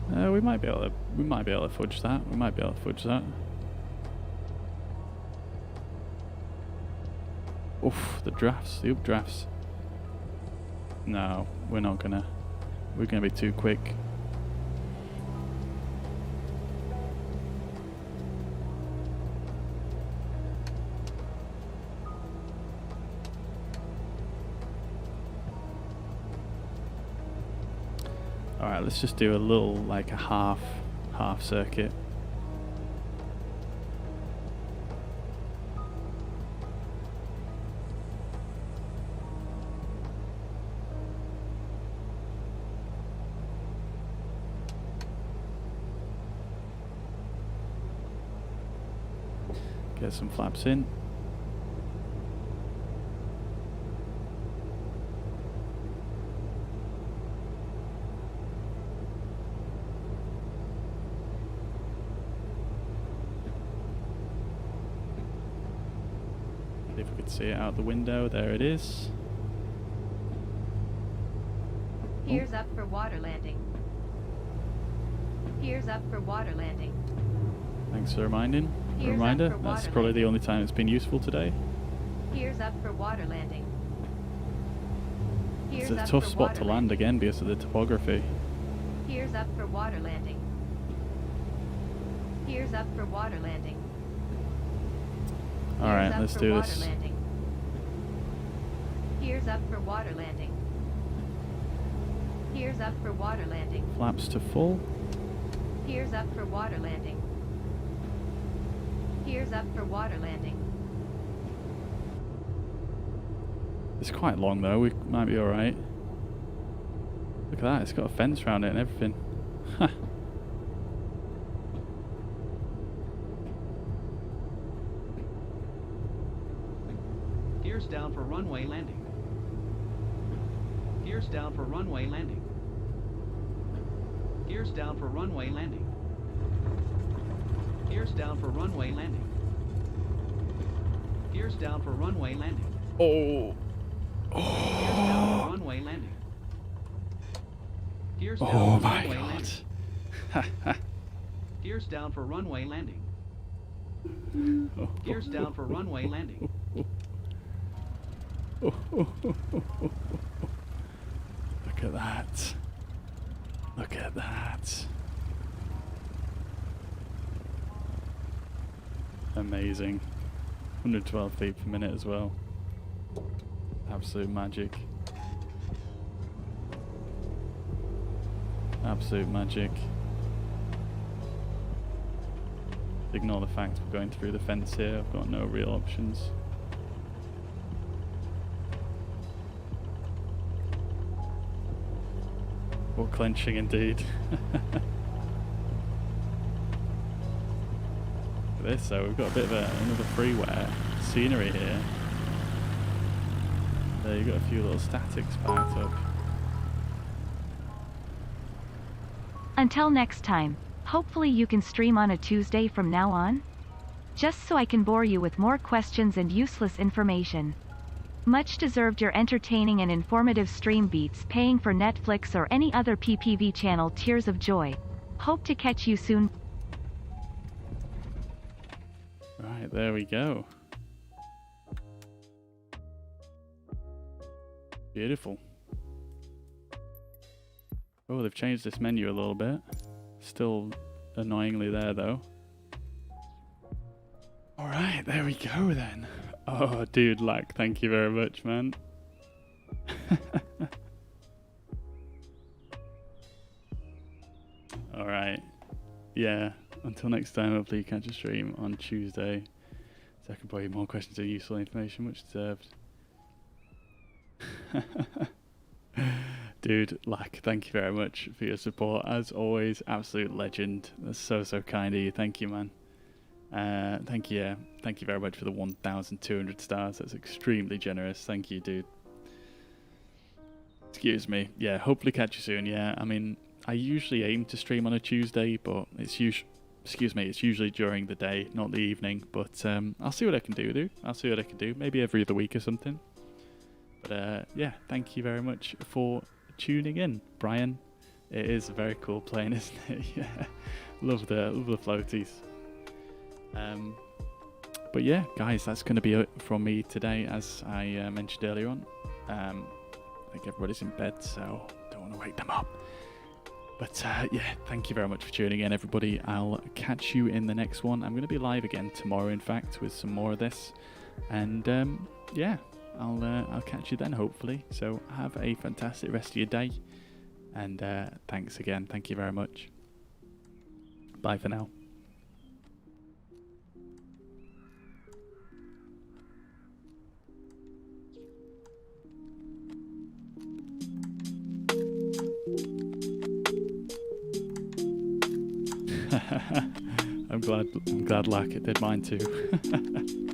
We might be able to fudge that. We might be able to fudge that. Oof, the drafts, the updrafts. No, we're not gonna. We're gonna be too quick. Alright, let's just do a little, like a half circuit. Get some flaps in. See if we could see it out the window. There it is. Piers up for water landing. Piers up for water landing. Thanks for reminding. Piers up Reminder. for That's water probably the landing. only time it's been useful today. Piers up for water landing. It's Piers a up tough for spot water to land landing. again because of the topography. Piers up for water landing. Piers up for water landing. All right, Piers up let's for do water this. landing. Piers up for water landing. Piers up for water landing. Flaps to full. Piers up for water landing. Piers up for water landing. It's quite long though. We might be all right. Look at that. It's got a fence around it and everything. Ha. Gears down for runway landing. Gears down for runway landing. Gears down for runway landing. Gears down for runway landing. Gears down for runway landing. Oh. Gears down for runway landing. Gears down Oh for my runway god. landing. Gears down for runway landing. Gears down for runway landing. Look at that. Look at that. Amazing. 112 feet per minute as well. Absolute magic. Absolute magic. Ignore the fact we're going through the fence here. I've got no real options. Or clenching indeed. This though, we've got a bit of another freeware scenery here. There, you've got a few little statics parked up. Until next time, hopefully you can stream on a Tuesday from now on? Just so I can bore you with more questions and useless information. Much deserved. Your entertaining and informative stream beats paying for Netflix or any other PPV channel. Tears of joy. Hope to catch you soon. Right, there we go. Beautiful. Oh, they've changed this menu a little bit. Still annoyingly there though. Alright, there we go then. Oh, dude, like, thank you very much, man. Alright. Yeah, until next time, hopefully you catch a stream on Tuesday. So I can provide you more questions and useful information, much deserved. Dude, like, thank you very much for your support. As always, absolute legend. That's so kind of you. Thank you, man. Thank you very much for the 1,200 stars. That's extremely generous. Thank you, dude. Excuse me. Yeah, hopefully catch you soon. Yeah, I mean, I usually aim to stream on a Tuesday, but it's excuse me, it's usually during the day, not the evening. But I'll see what I can do. I'll see what I can do. Maybe every other week or something. But yeah, thank you very much for tuning in, Brian. It is a very cool plane, isn't it? Yeah, love the floaties. But yeah, guys, that's going to be it from me today. As I mentioned earlier on, I think everybody's in bed, so don't want to wake them up. But yeah, thank you very much for tuning in, everybody. I'll catch you in the next one. I'm going to be live again tomorrow, in fact, with some more of this. And yeah, I'll catch you then, hopefully. So have a fantastic rest of your day. And thanks again. Thank you very much. Bye for now. I'm glad Lack did mine too.